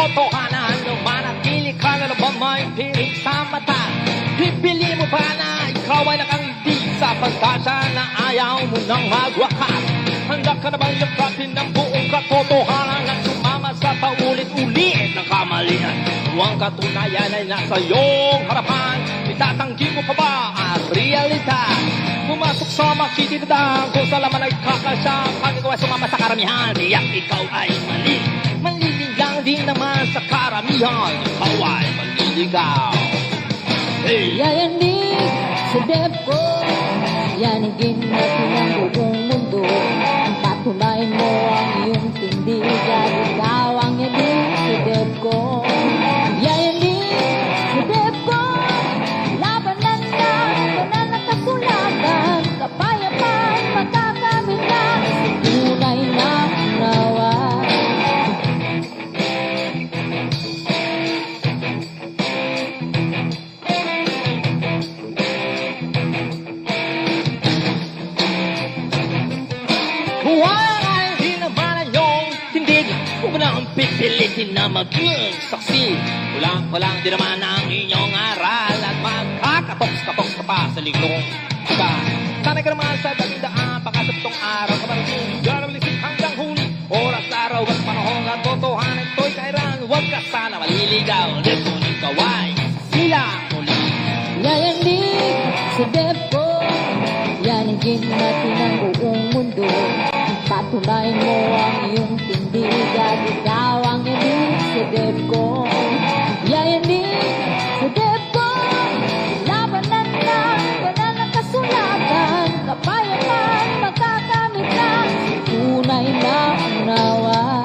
katotohanan manatili ka na ba may piling sa mata? Pipili mo ba na ikaw ay nakangiti sa pagkasa na ayaw mo nang magwakas? Handa ka na bang yakapin ng buong katotohanan at sumama sa paulit-ulit na kamalian? Huwag katunayan ay nasa iyong harapan. Itatanggi mo pa ba ang realidad? Pumasok sa makikitidang kung sa laman ay kakasya. Pag ikaw ay sumama sa karamihan, tiyak ikaw ay mali. Maliligang din naman sa karamihan, ikaw ay maliligaw. Hey! Yayanig sa dep ko, yanigin natin ang buong mundo. Patunayan mo ang iyong tindigan, ikaw ang yanig sa dep ko. Yayanig sa dep ko, labanan na, banan na kasulatan, kapayapaan, makakamit na, tunay na nawa. Pipilitin na maging saksi. Walang din naman ang inyong aral at magkakatoks-katoks ka pa sa linglong ka. Sanay ka naman sa dagindaan pakasapitong araw ka maritin. Garalisik hanggang huli. Oras, araw at panahon at totohanan ito'y kairan. Huwag ka sana maliligaw. Lipon ikaw ay sila muli. Yayanig sa dep ko, yanigin natin ang buong mundo. Patunayan mo ang iyong tindigan, ikaw ang yanig sa dep ko. Yayanig sa dep ko, labanan na, banan ng kasulatan, kapayapaan, makakamit na, tunay na unawa.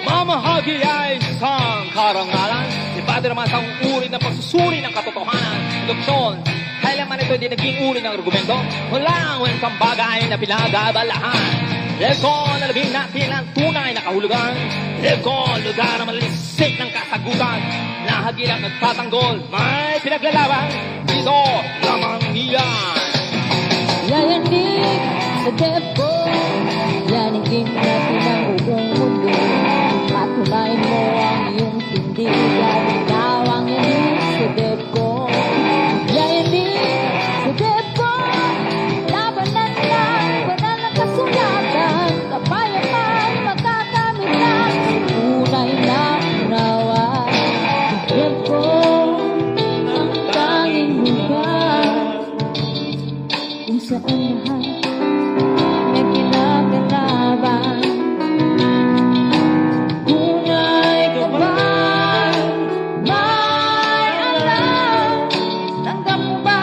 Mamahagi ay isang karangalan. Iba din naman sa uri ng pagsusuri ng katotohanan. Induksyon, kailanman ito hindi naging uri ng argumento. Walang wentang bagay na pinagabalahan. Lego, nalabing natin ang tunay na kahulugan. Lego, lugar na malisik ng kasagutan. Nahagilang nagtatanggol, may pinaglalaban. Dito lamang iyan. Yayanig sa dep ko, yanigin natin ang buong mundo. Patunayan mo ang iyong tindigan, ikaw ang yanig sa dep ko. Yayanig sa dep ko, labanan na, banan ng kasulatan, kapayapaan, makakamit na, tunay na unawa. Dep ko, ang tanging lugar kung saan lahat may kinagalaban. Tunay ka ba? May alam? Tanggap mo ba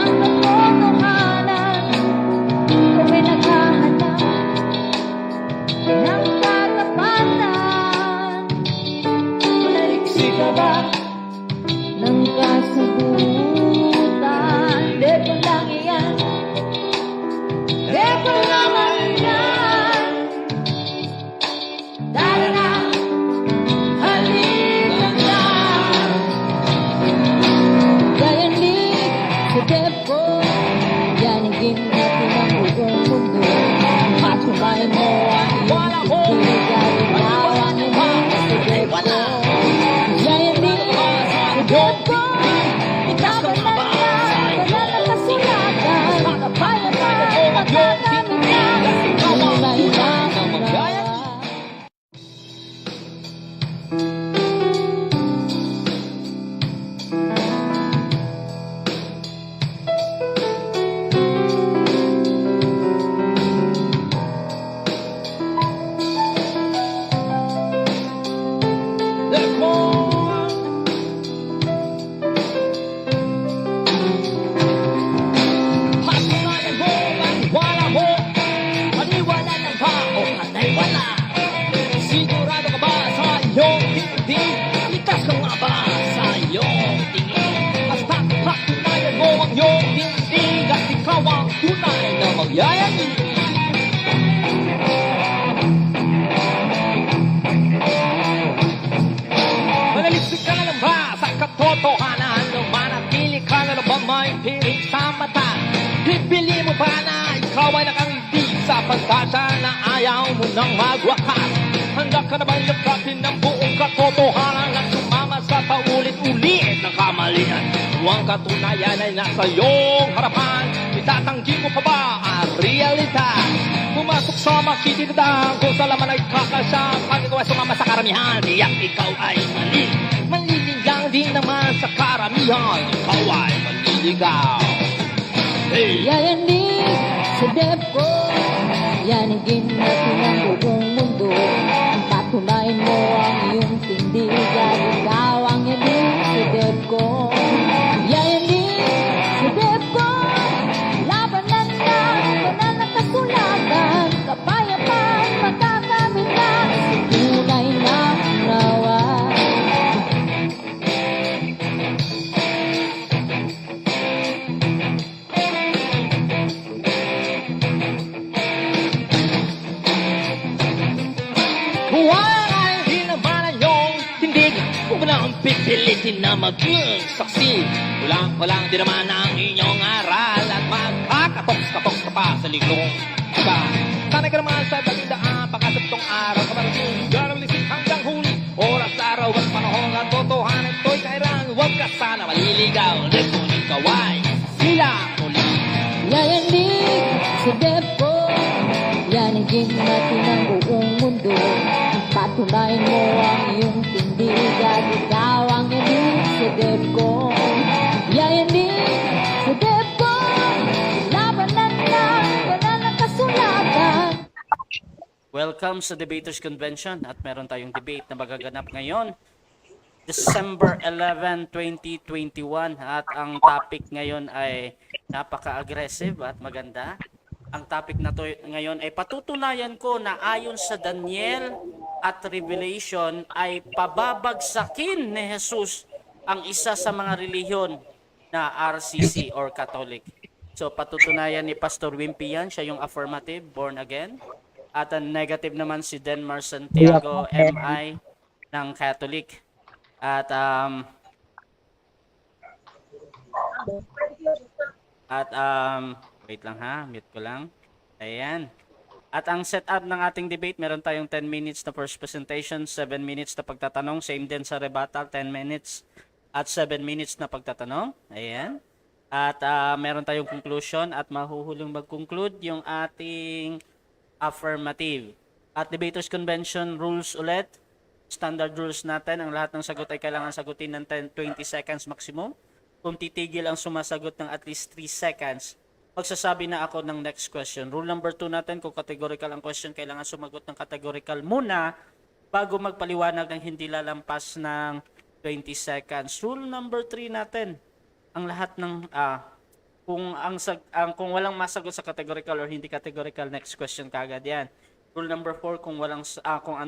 ang katotohanan? Kung may naghahanap ng katapatan, maliksi ka ba ng kasagutan? Dito lang iyan, dito lamang iyan. Tara na, halika na. Yayanig sa dep ko, yanigin natin ang buong mundo. Patunayan mo ang iyong tindigan, ikaw ang yanig sa dep ko. Yayanig sa dep ko, labanan na, banan ng kasulatan, kapayapaan, makakamit na, tunay na unawa. Lego, katotohanan Manatili ka na ba may piling sa mata Pipili mo ba na ikaw ay nakangiti Sa pagkasa na ayaw mo nang magwakas Handa ka na bang yakapin ng buong katotohanan At sumama sa paulit-ulit na kamalian Huwag katunayan ay nasa iyong harapan Itatanggi mo pa ba ang realidad Pumasok sa makikitidang Kung sa laman ay kakasya Pag ikaw ay sumama sa karamihan Tiyak ikaw ay mali Manlilinlang din naman sa karamihan Ikaw ay manliligaw Hey! Yayanig sa dep ko Yanigin natin ang buong mundo Patunayan mo ang iyong tindigan Ikaw ang yanig sa dep ko Yayanig sa dep ko Labanan na banal na kasulatan Kapayapaan makakamit na Sa tunay na nawa Huwag ay hindi naman ang iyong tindig Huwag mo na ang pipilitin na mag-saksi Walang di naman ang inyong aral At magkakatoks-katoks ka pa sa ligong ka Sanay ka naman sa dalindaan Pagkasapitong araw ka marating Garalisip hanggang huli Oras, araw at panahon At totohanan to'y kairan Huwag ka sana maliligaw Ngunit ikaw ay sila muli Yayanig sa dep ko Yanigin natin ang buong mundo Patunayan mo ang iyong tindigan Ikaw ang yanig sa dep ko Yayanig sa dep ko Labanan na banal na kasulatan Welcome sa Debaters Convention at meron tayong debate na magaganap ngayon December 11, 2021 at ang topic ngayon ay napaka-aggressive at maganda. Ang topic na to ngayon ay patutunayan ko na ayon sa Daniel at Revelation ay pababagsakin ni Jesus ang isa sa mga relihiyon na RCC or Catholic. So patutunayan ni Pastor Wimpy yan, siya yung affirmative, born again. At ang negative naman si Denmar Santiago, MI ng Catholic. At wait lang ha, mute ko lang. Ayan. At ang setup ng ating debate, meron tayong 10 minutes na first presentation, 7 minutes na pagtatanong, same din sa rebuttal, 10 minutes at 7 minutes na pagtatanong. Ayan. At meron tayong conclusion at mahuhuling mag-conclude yung ating affirmative. At Debaters Convention rules ulit. Standard rules natin, ang lahat ng sagot ay kailangan sagutin ng 20 seconds maximum. Kung titigil ang sumasagot ng at least 3 seconds, magsasabi na ako ng next question. Rule number 2 natin, kung categorical ang question, kailangan sumagot ng categorical muna bago magpaliwanag ng hindi lalampas ng 20 seconds. Rule number 3 natin, ang lahat ng kung walang masagot sa categorical or hindi categorical, next question kagad yan. Rule number 4, kung ano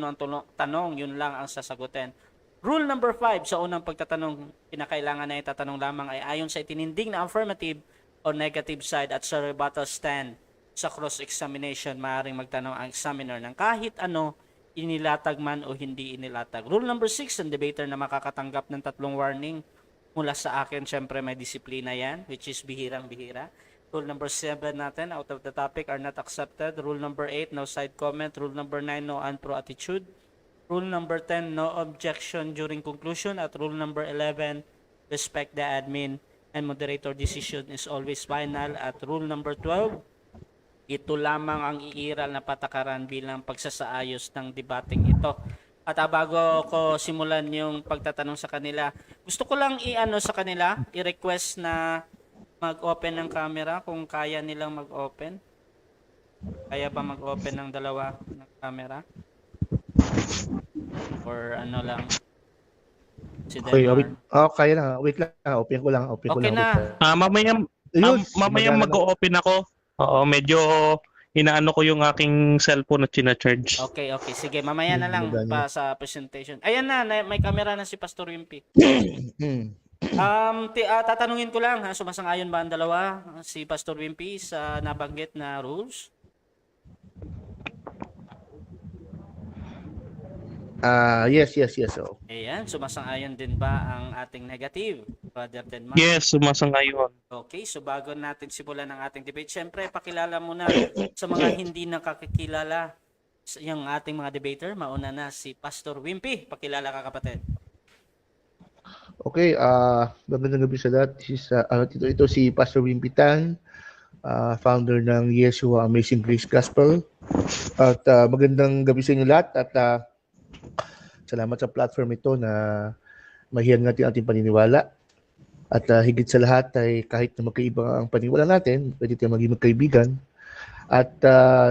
ang tanong, yun lang ang sasagutin. Rule number 5, sa unang pagtatanong, pinakailangan na itatanong lamang ay ayon sa itinindig na affirmative o negative side at sa rebuttal stand. Sa cross-examination, maaaring magtanong ang examiner ng kahit ano, inilatag man o hindi inilatag. Rule number 6, ang debater na makakatanggap ng 3 warning mula sa akin, syempre may disiplina yan, which is bihirang-bihira. Rule number 7 natin, out of the topic are not accepted. Rule number 8, no side comment. Rule number 9, no unpro attitude. Rule number 10, no objection during conclusion. At rule number 11, respect the admin and moderator decision is always final. At rule number 12, ito lamang ang iiral na patakaran bilang pagsasaayos ng debating ito. At bago ko simulan yung pagtatanong sa kanila, gusto ko lang sa kanila, i-request na mag-open ng camera kung kaya nilang mag-open. Kaya ba mag-open ng dalawa ng camera? Or ano lang? Si Denmar. Kaya na. Wait lang. Open ko lang. Okay na. Mamaya mag-open ako. Oo, medyo inaano ko yung aking cellphone na china-charge. Okay. Sige, mamaya na lang pa sa presentation. Ayan na, may camera na si Pastor Wimpy. Tatanungin ko lang, sumasang-ayon ba ang dalawa, si Pastor Wimpy, sa nabanggit na rules? Yes. Oh. Ayan, sumasang-ayon din ba ang ating negative, Brother Denmark? Yes, sumasang-ayon. Okay, so bago natin simulan ang ating debate, syempre pakilala muna sa mga hindi nakakikilala yung ating mga debater. Mauna na si Pastor Wimpy. Pakilala ka, kapatid. Okay, magandang gabi sa lahat. Ito si Pastor Wimpitan, founder ng Yeshua Amazing Grace Gospel. At magandang gabi sa inyo lahat at salamat sa platform ito na mahiyan natin ating paniniwala. At higit sa lahat ay kahit na magkaiba ang paniniwala natin, pwede tayong maging magkaibigan. At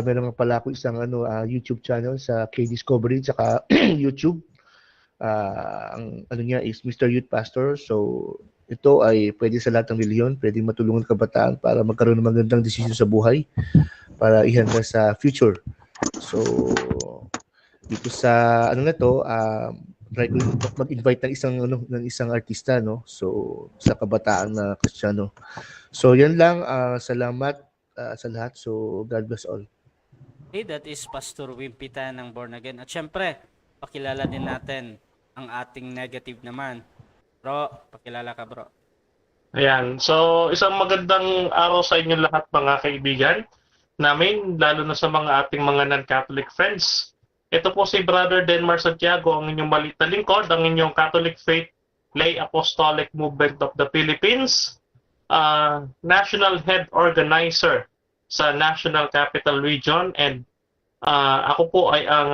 meron nga pala ako isang YouTube channel sa K-Discovery saka YouTube. Ang ano niya is Mr. Youth Pastor. So ito ay pwede sa lahat ng reliyon, pwede matulungan kabataan para magkaroon ng magandang desisyon sa buhay para ihanda sa future. So dito sa ano na to, try ko mag-invite ng isang artista, no? So sa kabataan na Kristiyano. So yan lang, salamat sa lahat. So God bless all. Okay, that is Pastor Wimpy Tan ng Born Again. At syempre, pakilala din natin ang ating negative naman. Bro, pakilala ka, bro. Ayan. So, isang magandang araw sa inyo lahat, mga kaibigan namin, lalo na sa mga ating mga non-Catholic friends. Ito po si Brother Denmark Santiago, ang inyong maliit na lingkod, ang inyong Catholic Faith Lay Apostolic Movement of the Philippines, National Head Organizer sa National Capital Region, and ako po ay ang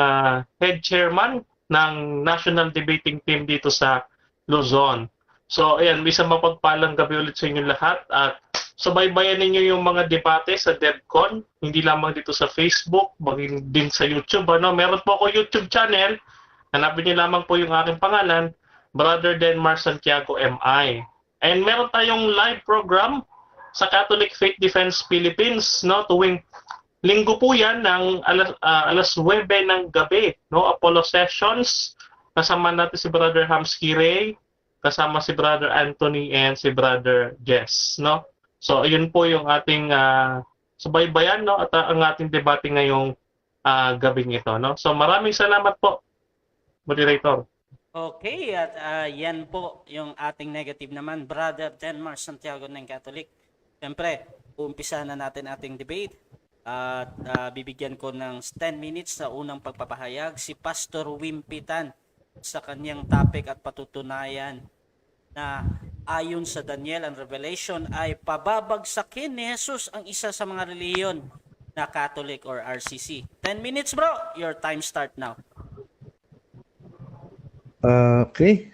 Head Chairman ng National Debating Team dito sa Luzon. So, ayan, isang mapagpalang gabi ulit sa inyo lahat at subaybayan ninyo yung mga debate sa DevCon, hindi lamang dito sa Facebook, maging din sa YouTube. Meron po ako YouTube channel, hanapin niyo lamang po yung aking pangalan, Brother Denmark Santiago MI. And meron tayong live program sa Catholic Faith Defense Philippines, no, tuwing linggo po yan ng alas 9 ng gabi, no, Apollo Sessions. Kasama natin si Brother Hamsky Ray, kasama si Brother Anthony and si Brother Jess, no. So ayun po yung ating subaybayan, no, at ang ating debate ngayong gabing ito, no. So maraming salamat po, moderator. Okay, at yan po yung ating negative naman, Brother Denmark Santiago ng Catholic. Siyempre, umpisa na natin ating debate. At bibigyan ko ng 10 minutes sa unang pagpapahayag si Pastor Wimpy Tan sa kanyang topic at patutunayan na ayon sa Daniel and Revelation ay pababagsakin ni Jesus ang isa sa mga reliyon na Catholic or RCC. 10 minutes, bro. Your time start now. Okay.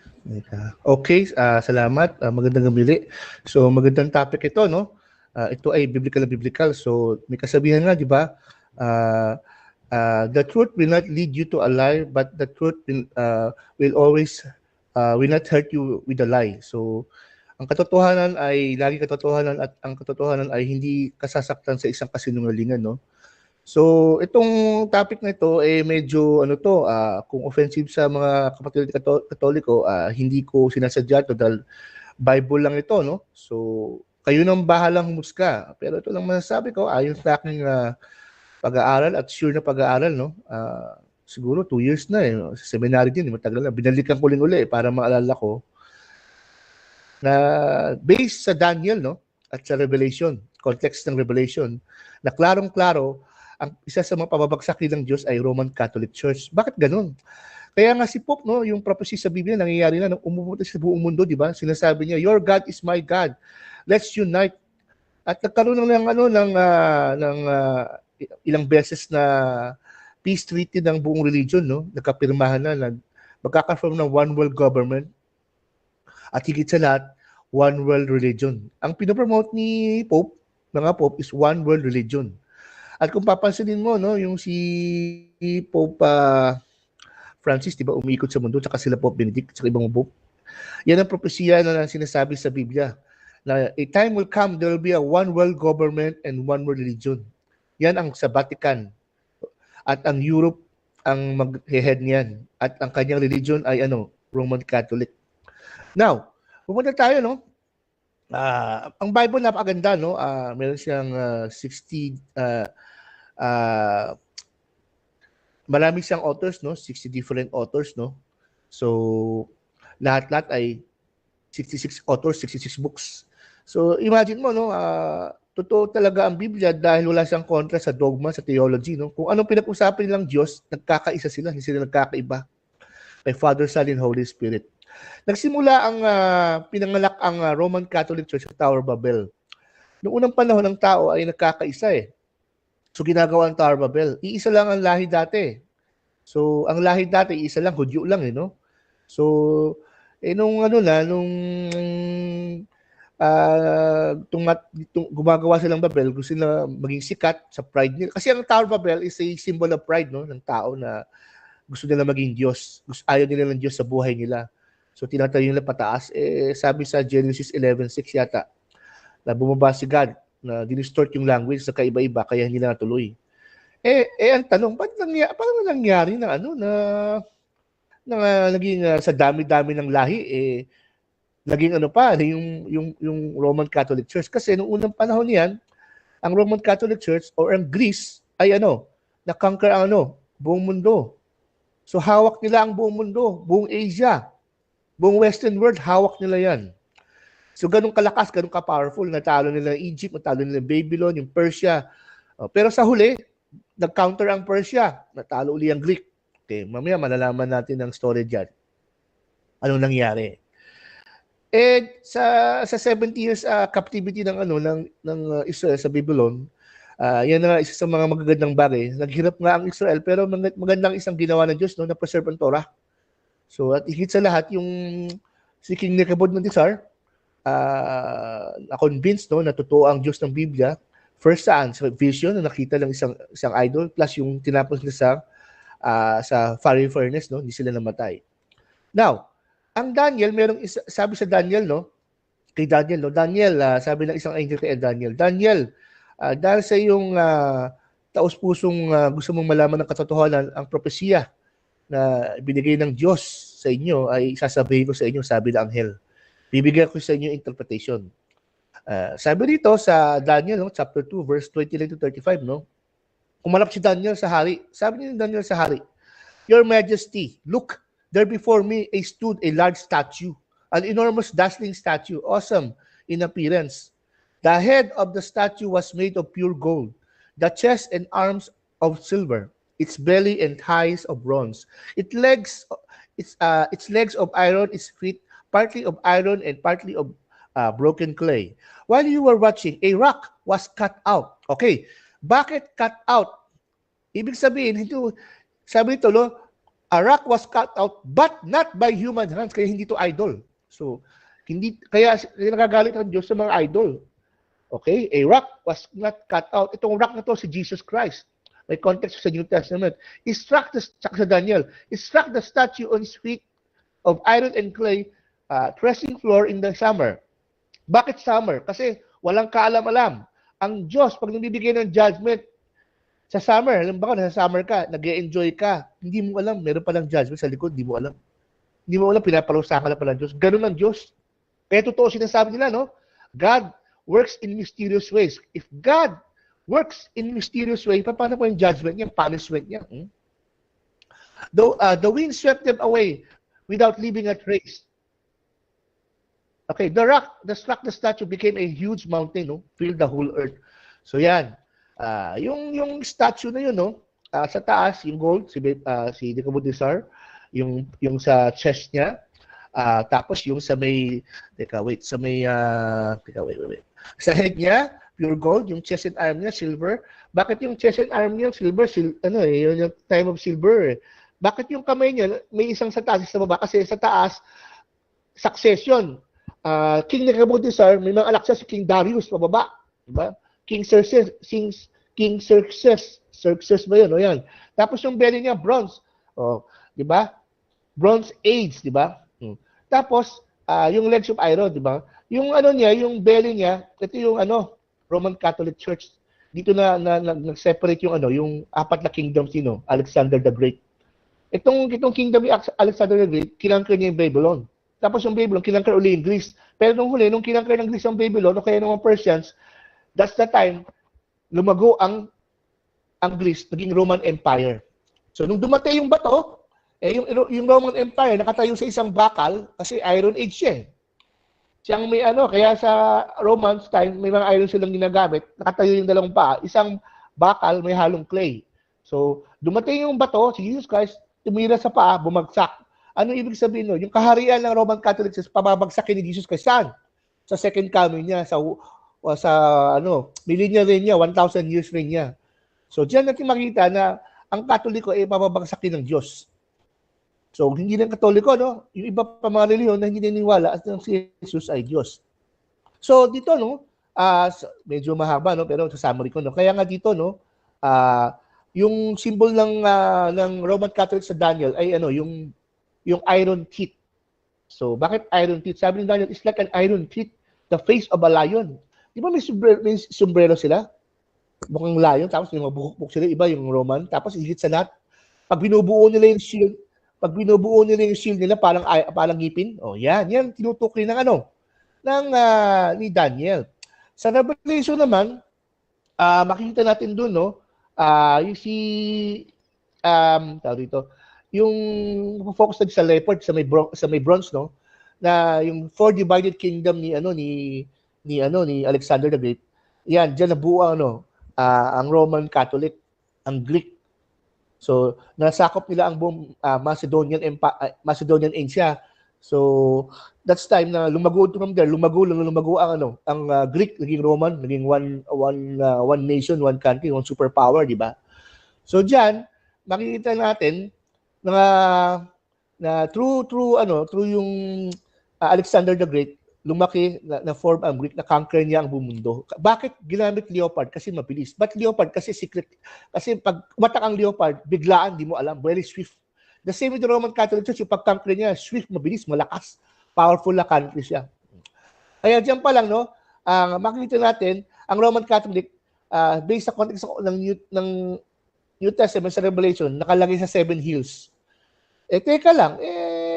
Okay, salamat. Magandang gabi. So magandang topic ito, no? Ito ay biblical. So may kasabihan nga, di ba? The truth will not lead you to a lie, but the truth will always will not hurt you with a lie. So ang katotohanan ay lagi katotohanan at ang katotohanan ay hindi kasasaktan sa isang kasinungalingan, no? So itong topic na ito medyo kung offensive sa mga kapatid Katoliko, hindi ko sinasadya to dahil Bible lang ito, no? So kayo nang bahalang humusga. Pero ito lang masasabi ko, ayon sa aking pag-aaral at sure na pag-aaral, no? Siguro 2 years na no? Sa seminary din, matagal na. Binalikan ko uli para maalala ko na based sa Daniel, no? At sa Revelation, context ng Revelation, na klarong-klaro, ang isa sa mga pababagsakin ng Diyos ay Roman Catholic Church. Bakit ganun? Kaya nga si Pope, no, yung prophecy sa Biblia, nangyayari na, umupunta sa buong mundo, di ba? Sinasabi niya, your God is my God. Let's unite. At nagkaroon ng ilang beses na peace treaty ng buong religion, no? Nagkapirmahan na, magkakaroon ng one world government. At higit sa lahat, one world religion. Ang pinopromote ni Pope, mga Pope, is one world religion. At kung papansinin mo, no, yung si Pope Francis, di ba, umiikot sa mundo, tsaka sila Pope Benedict, tsaka ibang Pope. Yan ang propesya na sinasabi sa Biblia, na a time will come, there will be a one world government and one world religion. Yan ang sa Vatican. At ang Europe ang mag-head niyan. At ang kanyang religion ay Roman Catholic. Now, pumunta tayo, no? Ang Bible napakaganda, no? Meron siyang 60 marami siyang authors, no? 60 different authors, no? So, lahat-lahat ay 66 authors, 66 books. So, imagine mo, no? Totoo talaga ang Biblia dahil wala siyang kontra sa dogma, sa theology, no? Kung anong pinag-usapan nilang Diyos, nagkakaisa sila, hindi sila nagkakaiba. Kay Father, Son, and Holy Spirit. Nagsimula ang pinanganak ang Roman Catholic Church sa Tower of Babel. Noong unang panahon ng tao ay nagkakaisa eh. So ginagawa ang Tower of Babel. Iisa lang ang lahi dati. So ang lahi dati, isa lang, Hudyo lang eh, no? So, nung gumagawa silang Babel, gusto nila maging sikat sa pride nila. Kasi ang Tower of Babel is a symbol of pride, no? Ng tao na gusto nila maging Diyos. Ayaw nila ng Diyos sa buhay nila. So tinatayo nila pataas. Sabi sa Genesis 11:6 yata, na bumaba si God, na dinistort yung language sa kaiba-iba, kaya hindi na natuloy. Ang tanong, paano nangyari na naging sa dami-dami ng lahi, naging yung Roman Catholic Church? Kasi noong unang panahon niyan, ang Roman Catholic Church or ang Greece ay na-conquer ang buong mundo. So hawak nila ang buong mundo, buong Asia, buong Western world, hawak nila yan. So ganun kalakas, ganun ka-powerful, natalo nila Egypt, natalo nila Babylon, yung Persia. Pero sa huli, nag-counter ang Persia, natalo uli ang Greek. Okay, mamaya malalaman natin ang story dyan. Anong nangyari? Sa 70 years captivity ng Israel sa Babylon, yan na isa sa mga magagandang bagay. Naghirap nga ang Israel, pero magandang isang ginawa ng Diyos, no, na preserve ang Torah. So, at higit sa lahat, yung si King Nebuchadnezzar, na-convinced, no, na totoo ang Diyos ng Biblia. First sa vision na nakita ng isang idol, plus yung tinapos niya sa fiery furnace, no, hindi sila namatay. Now, ang Daniel, sabi sa Daniel, no, kay Daniel, no, sabi ng isang angel kay Daniel, dahil sa iyong taos-pusong gusto mong malaman ng katotohanan, ang propesya na binigay ng Diyos sa inyo ay sasabihin ko sa inyo, sabi ng anghel. Bibigyan ko sa inyo interpretation. Sabi dito sa Daniel, no, chapter 2, verse 29 to 35, no, kumalap si Daniel sa hari. Sabi ni Daniel sa hari, Your Majesty, look, there before me stood a large statue, an enormous dazzling statue, awesome in appearance. The head of the statue was made of pure gold, the chest and arms of silver, its belly and thighs of bronze, its legs of iron, its feet partly of iron and partly of broken clay. While you were watching, a rock was cut out. Okay, bakit cut out? Ibig sabihin, sabi nito, a rock was cut out but not by human hands, kaya hindi to idol. So, kaya nagagalit ang Diyos sa mga idol. Okay, a rock was not cut out. Itong rock na to si Jesus Christ. May context sa New Testament. Sa Daniel, he struck the statue on his feet of iron and clay, threshing floor in the summer. Bakit summer? Kasi walang kaalam-alam. Ang Diyos, pag nabibigay ng judgment sa summer, alam ba nasa summer ka, nag-e-enjoy ka, hindi mo alam, meron palang judgment sa likod, hindi mo alam. Hindi mo alam, pinaparusahan ka na pala ng Diyos. Ganun ang Diyos. Kaya totoo sinasabi nila, no? God works in mysterious ways. If God works in mysterious way, paano po yung judgment niya, punishment niya? The wind swept them away without leaving a trace. Okay, the statue became a huge mountain, no? Filled the whole earth. So yan, yung statue na yun, no? Sa taas, yung gold, si Nebuchadnezzar, yung sa chest niya, tapos yung sa may, sa head niya, pure gold, yung chest and arm niya, silver. Bakit yung chest and arm niya, silver? Yun yung time of silver. Bakit yung kamay niya, may isang sa taas, sa baba? Kasi sa taas, succession. King Nebuchadnezzar, may mga anak siya si King Darius, pababa. Diba? King Xerxes ba yun? O yan. Tapos yung belly niya, bronze. O, diba? Bronze age, diba? Tapos, yung legs of iron, diba? Yung niya, yung belly niya, ito yung Roman Catholic Church. Dito na nag-separate yung apat na kingdom Alexander the Great. Itong kingdom ni Alexander the Great, kinangker niya yung Babylon. Tapos yung Babylon, kinangker uli yung Greece. Pero nung huli, nung kinangker ng Greece ang Babylon, o kaya ng Persians, that's the time, lumago ang Greece, naging Roman Empire. So nung dumating yung bato, yung Roman Empire nakatayo sa isang bakal kasi Iron Age siya. Siyang may kaya sa Romans time, may mga iron silang ginagamit, nakatayo yung dalawang paa, isang bakal may halong clay. So, dumating yung bato, si Jesus Christ, tumira sa paa, bumagsak. Ano ibig sabihin nun? Yung kaharian ng Roman Catholics is pababagsakin ni Jesus Christ. Saan? Sa second coming niya, sa millennial reign niya, 1,000 years reign niya. So, diyan natin makita na ang Katoliko ay pababagsakin ng Diyos. So, hindi lang Katoliko, no? Yung iba pa mga reliyon na hindi naniniwala at si Jesus ay Diyos. So, dito, no? Medyo mahaba, no? Pero sa summary ko, no? Kaya nga dito, no? Yung symbol ng Roman Catholic sa Daniel ay yung iron teeth. So, bakit iron teeth? Sabi ni Daniel, it's like an iron teeth, the face of a lion. Di ba may sombrero sila? Mukhang lion, tapos may mga buhok sila, iba yung Roman, tapos higit sa lahat, pag binubuo nila yung shield nila parang ngipin. Yan tinutukoy ng ni Daniel. Sa Revelation naman, makikita natin doon, no, tawag dito, yung focus sa leopard sa may bronze, no, na yung four divided kingdom ni Alexander the Great. Yan, diyan nabuo ang Roman Catholic, ang Greek. So, nasakop nila ang buong Macedonian Asia. So, that's time na lumago from there, lumago ang Greek, naging Roman, naging one nation, one country, one superpower, di ba? So, diyan makikita natin na through yung Alexander the Great, lumaki na form ang Greek, na conquer niya ang buong mundo. Bakit ginamit leopard? Kasi mabilis. But leopard? Kasi secret. Kasi pag umatak ang leopard, biglaan, di mo alam. Very swift. The same with the Roman Catholic Church, yung pag-conquer niya, swift, mabilis, malakas. Powerful na country siya. Kaya diyan pa lang, no, makikita natin, ang Roman Catholic, based sa context ng New Testament sa Revelation, nakalagay sa 7 hills. Teka lang,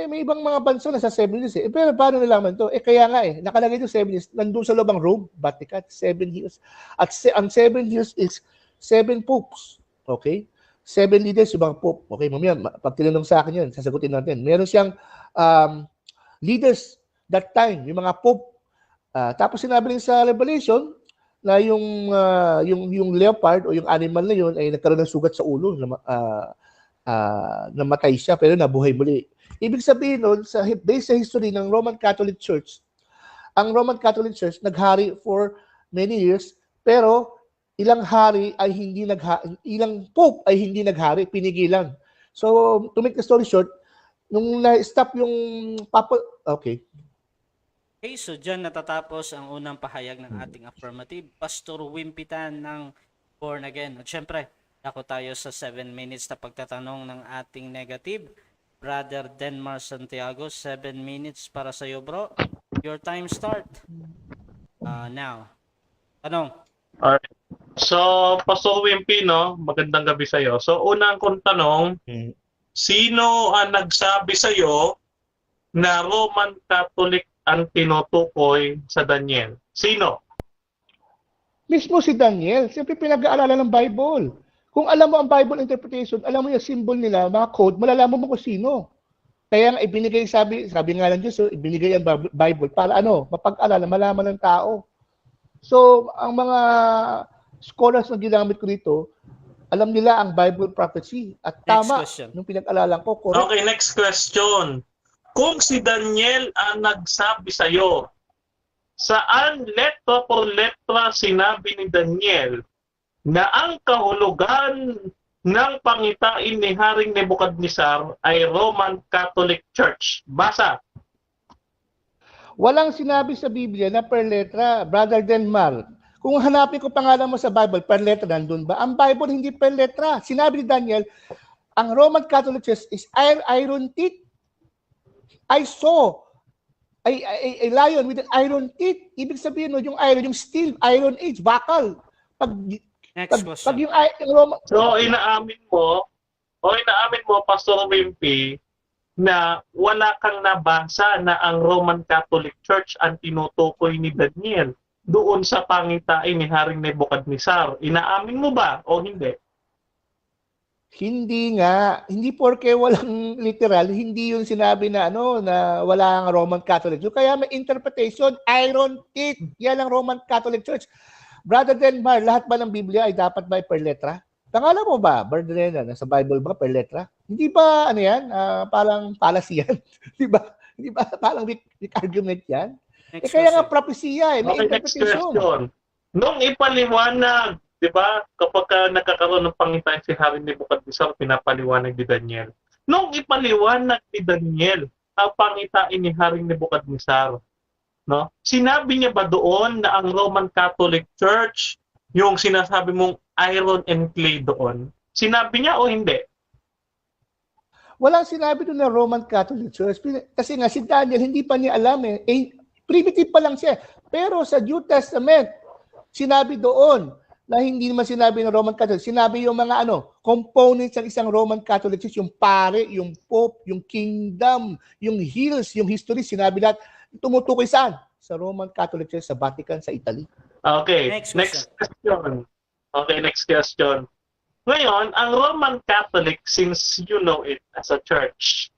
may ibang mga bansa na sa 7 hills pero paano nalaman to? Kaya nga nakalagay yung 7 hills, nandun sa loob ang Rome, Vatican, 7 hills. At ang 7 hills is 7 popes. Okay? 7 leaders yung mga pope. Okay, mamaya, pag tinanong sa akin yun, sasagutin natin. Meron siyang leaders that time, yung mga pope. Tapos sinabi rin sa Revelation na yung leopard o yung animal na yun ay nagkaroon ng sugat sa ulo na namatay siya pero nabuhay muli. Ibig sabihin nun, based sa history ng Roman Catholic Church, ang Roman Catholic Church naghari for many years, pero ilang pope ay hindi naghari, pinigilan. So, to make the story short, nung na-stop yung okay. Okay, so dyan natatapos ang unang pahayag ng ating affirmative. Pastor Wimpitan ng Born Again. At syempre, ako tayo sa 7 minutes na pagtatanong ng ating negative. Brother Denmar Santiago, 7 minutes para sa iyo, bro. Your time start. Now. Tanong. Alright. So, Pastor Wimpy, no, magandang gabi sa iyo. So, unang kong tanong, sino ang nagsabi sa iyo na Roman Catholic ang tinutukoy sa Daniel? Sino? Mismo si Daniel. Siyempre pinag-aalala ng Bible. Kung alam mo ang Bible interpretation, alam mo yung symbol nila, mga code, malalaman mo kung sino. Kaya nga ibinigay, sabi nga ng Diyos, ibinigay ang Bible para mapag-alala, malaman ng tao. So, ang mga scholars na ginamit ko dito, alam nila ang Bible prophecy. At tama, nung pinag-alalan ko, correct. Okay, next question. Kung si Daniel ang nagsabi sa iyo, saan letra por letra sinabi ni Daniel na ang kahulugan ng pangitain ni Haring Nebukadnezar ay Roman Catholic Church? Basa. Walang sinabi sa Biblia na per letra, Brother Denmar. Kung hanapin ko pangalan mo sa Bible, per letra nandun ba? Ang Bible hindi per letra. Sinabi ni Daniel, ang Roman Catholic Church is iron teeth. I saw a lion with an iron teeth. Ibig sabihin yung iron, yung steel, iron age, bakal. Next question. Pag yung Roman... So, inaamin mo, Pastor Wimpy, na wala kang nabasa na ang Roman Catholic Church ang tinutukoy ni Daniel doon sa pangitain ni Haring Nebukadnezar. Inaamin mo ba o hindi? Hindi nga, hindi porke walang literal, hindi yun sinabi na ano na wala ang Roman Catholic Church. Kaya may interpretation, iron teeth, yan ang Roman Catholic Church. Brother Denmar, lahat ba ng Biblia ay dapat ba per letra? Tangala mo ba, Brother Denmar, nasa Bible ba per letra? Hindi ba ano yan, parang fallacy yan? Di ba? Hindi ba parang weak argument yan? Next Kaya nga question. propesya, may Okay, next interpretation. question. Nung ipaliwanag, di ba, kapag nagkakaroon ng pangitain si Hari Nebuchadnezzar, pinapaliwanag ni Daniel. Nung ipaliwanag ni Daniel ang pangitain ni Hari Nebuchadnezzar, no? Sinabi niya ba doon na ang Roman Catholic Church, yung sinasabi mong iron and clay doon, sinabi niya o hindi? Walang sinabi doon na Roman Catholic Church. Kasi nga si Daniel, hindi pa niya alam eh. Primitive pa lang siya. Pero sa New Testament, sinabi doon na hindi naman sinabi ng Roman Catholic. Sinabi yung mga components ng isang Roman Catholic Church, yung pare, yung pope, yung kingdom, yung hills, yung history, sinabi lahat. Tumutukoy saan? Sa Roman Catholic Church, sa Vatican, sa Italy. Okay, Next next question. Okay, next question. Ngayon, ang Roman Catholic, since you know it as a church,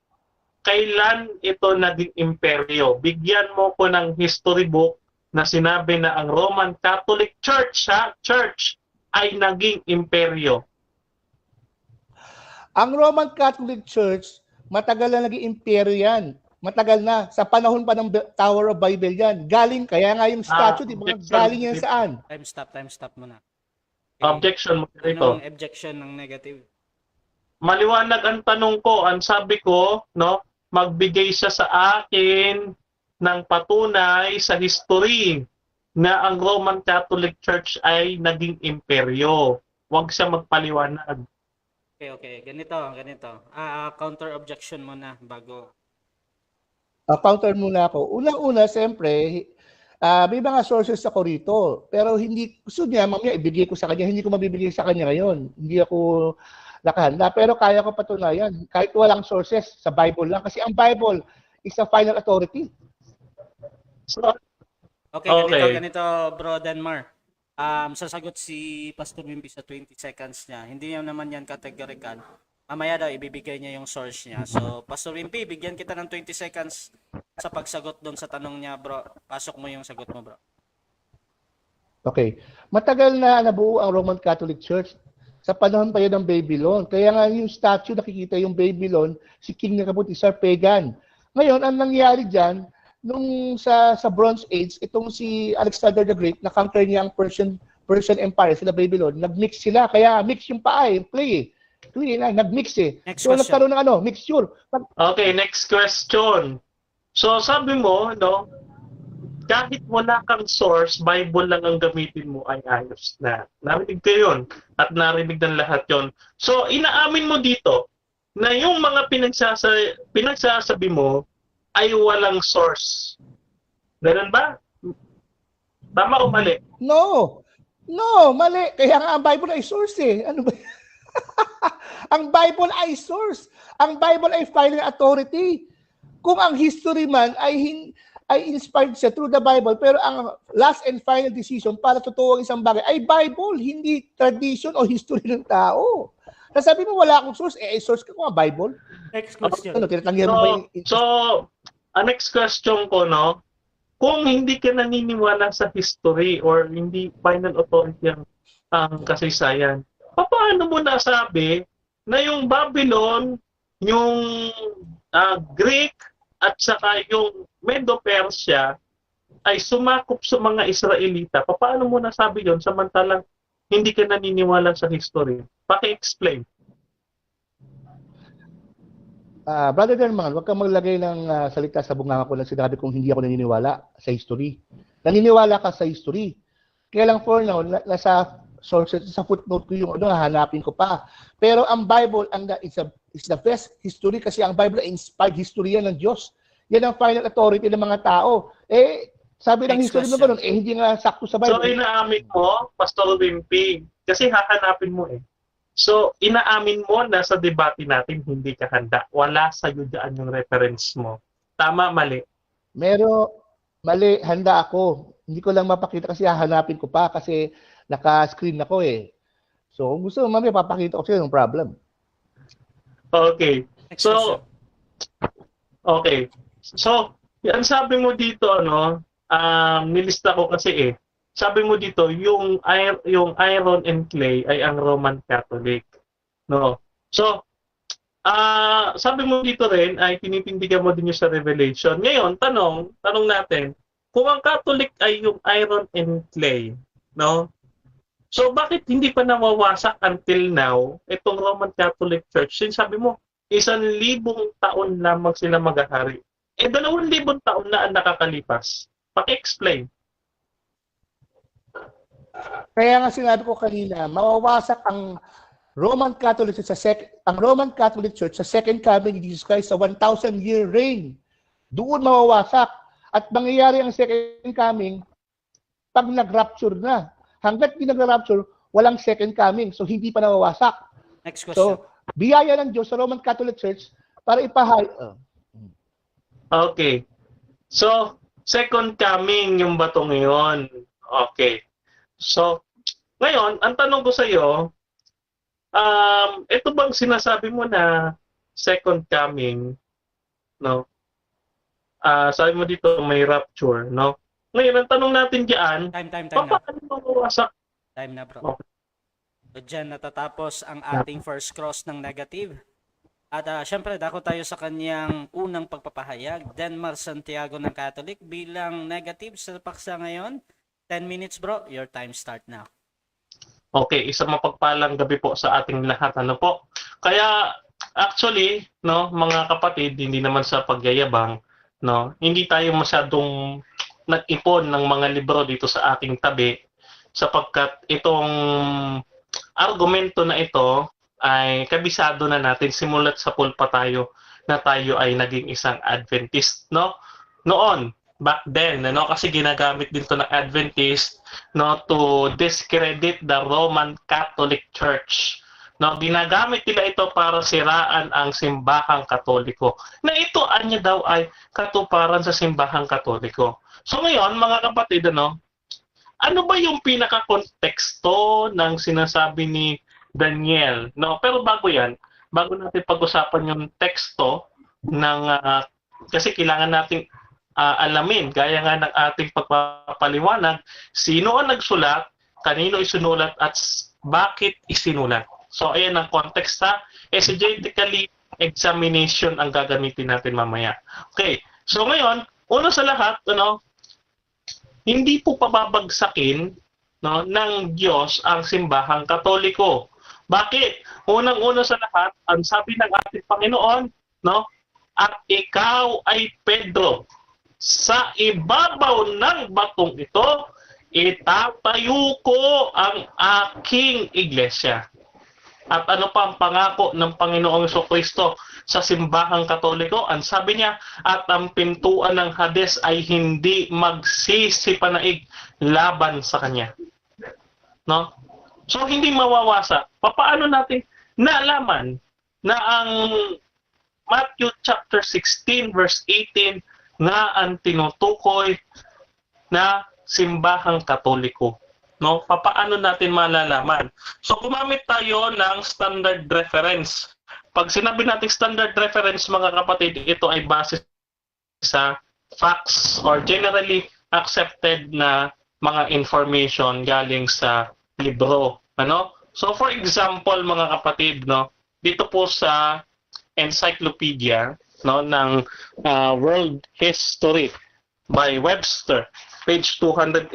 kailan ito naging imperyo? Bigyan mo ko ng history book na sinabi na ang Roman Catholic Church, church, ay naging imperyo. Ang Roman Catholic Church, matagal na naging imperyo yan. Matagal na. Sa panahon pa ng Tower of Babel yan. Galing, kaya nga yung statue, di ba? Galing yan saan? Time stop muna. Objection mo dito. Anong objection ng negative? Maliwanag ang tanong ko, ang sabi ko, no, magbigay siya sa akin ng patunay sa history na ang Roman Catholic Church ay naging imperyo. Huwag siya magpaliwanag. Okay. Ganito. Counter objection muna bago. Counter muna ako. Unang-una, siyempre, may mga sources ako rito. Pero hindi, gusto niya, mamaya ibigay ko sa kanya. Hindi ko mabibigay sa kanya ngayon. Hindi ako nakahanda. Pero kaya ko patunayan. Kahit walang sources, sa Bible lang. Kasi ang Bible is a final authority. So, Okay, ganito Bro Denmar. Sasagot si Pastor Wimby sa 20 seconds niya. Hindi naman yan categorical. Mamaya daw ibibigay niya yung source niya. So, Pastor Wimby, bigyan kita ng 20 seconds sa pagsagot doon sa tanong niya, bro. Pasok mo yung sagot mo, bro. Okay. Matagal na nabuo ang Roman Catholic Church. Sa panahon pa yun ng Babylon. Kaya nga yung statue, nakikita yung Babylon, si King Nebuchadnezzar pagan. Ngayon, ang nangyari dyan, nung sa Bronze Age, itong si Alexander the Great, na-conquer niya ang Persian Empire, sila Babylon, nag-mix sila. Kaya mix yung paa, yung clay. Clay na, nag-mix eh. Next So question. nagkaroon ng mixture. okay, next question. So, sabi mo, no, kahit wala kang source, Bible lang ang gamitin mo ay ayos na. Narinig ko yun at narinig ng lahat yon. So, inaamin mo dito na yung mga pinagsasabi mo ay walang source. Ganun ba? Tama o mali? No, mali. Kaya nga ang Bible ay source eh. Ano ba? Ang Bible ay source. Ang Bible ay final authority. Kung ang history man ay inspired siya through the Bible, pero ang last and final decision para totoo ang isang bagay ay Bible, hindi tradition o history ng tao. Nasabi mo wala akong source, source ka kung ang Bible. Next question. Ano, tinatanggihan mo ba yung... So, ang next question ko, no, kung hindi ka naniniwala sa history or hindi final authority ang kasaysayan, paano mo nasabi na yung Babylon, yung Greek, at saka yung Medo-Persia ay sumakop sa mga Israelita? Paano mo nasabi yon samantalang hindi ka naniniwala sa history? Paki-explain. Brother Derman, huwag kang maglagay ng salita sa bunganga ko na sinabi kong hindi ako naniniwala sa history. Naniniwala ka sa history. Kaya lang for now, nasa sources, sa footnote ko yung hahanapin ko pa. Pero ang Bible, is the best history kasi ang Bible ay inspired history yan ng Diyos. Yan ang final authority ng mga tao. Sabi ng Next history mo question. ganun, hindi nga sakto sa Bible. So, inaamin mo, Pastor Wimpy, kasi hahanapin mo eh. So, inaamin mo na sa debate natin hindi ka handa. Wala sa'yo dyan yung reference mo. Tama, mali? Mali, handa ako. Hindi ko lang mapakita kasi hahanapin ko pa kasi naka-screen ako eh. So, kung gusto mo, mamaya papakita ko sa'yo yung problem. Okay. Next So, question. okay. So, yan sabi mo dito, ano, nilista ko kasi eh. Sabi mo dito, yung iron and clay ay ang Roman Catholic. No? So, sabi mo dito rin ay tinitindigan mo din yung sa Revelation. Ngayon, tanong natin, kung ang Catholic ay yung iron and clay, no? So bakit hindi pa nawawasak until now itong Roman Catholic Church? Since sabi mo, 1,000 taon lamang sila maghahari. 2,000 taon na ang nakakalipas. Paki-explain. Kaya nga sinabi ko kanina, mawawasak ang Roman Catholic Church sa second coming ni Jesus Christ sa 1,000-year reign. Doon mawawasak. At mangyayari ang second coming pag nag-rapture na. Hanggat di nag-rapture, walang second coming. So, hindi pa nawawasak. Next question. So, biyaya ng Diyos sa Roman Catholic Church para Okay. So, second coming yung bato ngayon. Okay. So, ngayon, ang tanong ko sa iyo, ito bang sinasabi mo na second coming, no? Sabi mo dito may rapture, no? Ngayon, ang tanong natin diyan, Time na. paano mawawasak? Time na, bro. So, dyan natatapos ang ating first cross ng negative. At syempre, dako tayo sa kanyang unang pagpapahayag. Denmar Santiago ng Catholic bilang negative sa paksa ngayon. 10 minutes, bro. Your time start now. Okay, isang mapagpalang gabi po sa ating lahat. Ano po? Kaya, actually, no, mga kapatid, hindi naman sa pagyayabang, no, hindi tayo masyadong nag-ipon ng mga libro dito sa ating tabi sapagkat itong argumento na ito ay kabisado na natin simulat sa pulpa tayo na tayo ay naging isang Adventist, no? Noon, back then, no, kasi ginagamit din to ng Adventist, no, to discredit the Roman Catholic Church. No, ginagamit nila ito para siraan ang simbahang Katoliko. Na ito anya daw ay katuparan sa simbahang Katoliko. So ngayon, mga kapatid, ano ba yung pinaka-konteksto ng sinasabi ni Daniel? No, pero bago natin pag-usapan yung teksto ng kasi kailangan nating alamin, gaya nga ng ating pagpapaliwanag, sino ang nagsulat, kanino isinulat, at bakit isinulat. So, ayan ang context ha. Exegetically examination ang gagamitin natin mamaya. Okay. So, ngayon, una sa lahat, hindi po pababagsakin, no, ng Diyos ang simbahang Katoliko. Bakit? Unang-una sa lahat, ang sabi ng ating Panginoon, no, at ikaw ay Pedro. Sa ibabaw ng batong ito, itatayo ko ang aking iglesia. At ano pa ang pangako ng Panginoong Jesucristo sa simbahang Katoliko? Ang sabi niya, at ang pintuan ng Hades ay hindi magsisipanaig laban sa kanya. No? So hindi mawawasa. Paano natin naalaman na ang Matthew chapter 16 verse 18 nga ang tinutukoy na simbahang Katoliko? No, paano natin malalaman? So gumamit tayo ng standard reference. Pag sinabi natin standard reference, mga kapatid, ito ay base sa facts or generally accepted na mga information galing sa libro, ano? So for example, mga kapatid, no, dito po sa encyclopedia, no, ng World History by Webster, page 211.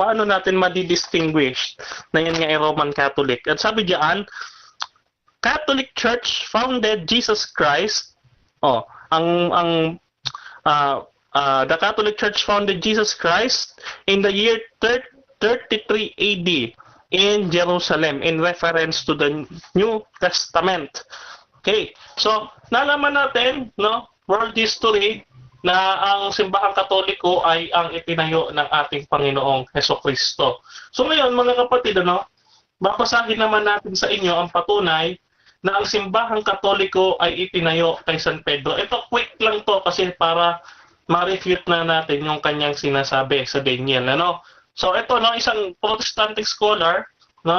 Paano natin madi-distinguish na yan nga ay Roman Catholic? At sabi diyan, Catholic Church founded Jesus Christ. The Catholic Church founded Jesus Christ in the year 33 AD in Jerusalem in reference to the New Testament. Okay. So, nalaman natin, no, world history, na ang simbahang Katoliko ay ang itinayo ng ating Panginoong Hesukristo. So ngayon, mga kapatid, babasahin naman natin sa inyo ang patunay na ang simbahang Katoliko ay itinayo kay San Pedro. Ito, quick lang to kasi para ma-refute na natin yung kanyang sinasabi sa Daniel. So ito, isang Protestant scholar,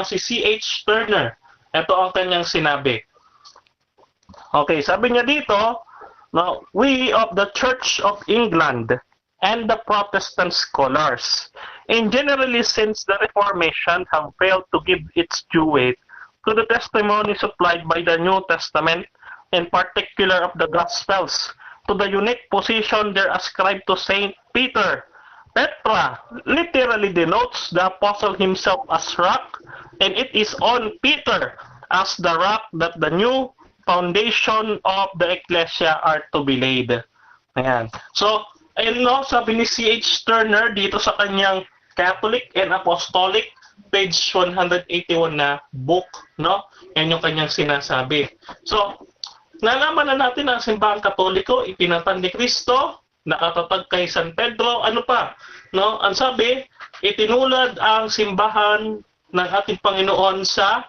si C.H. Turner. Ito ang kanyang sinabi. Okay, sabi niya dito, no, we of the Church of England and the Protestant scholars, and generally since the Reformation have failed to give its due weight to the testimony supplied by the New Testament, in particular of the Gospels, to the unique position there ascribed to Saint Peter. Petra literally denotes the apostle himself as rock, and it is on Peter as the rock that the new foundation of the Ecclesia are to be laid. Ayan. So, ayun no, sabi ni C.H. Turner dito sa kanyang Catholic and Apostolic, page 181 na book, no? Yan yung kanyang sinasabi. So, nalaman na natin ang simbahang Katoliko, ipinatag ni Kristo, nakatatag kay San Pedro, ano pa? No? Ang sabi, itinulad ang simbahan ng ating Panginoon sa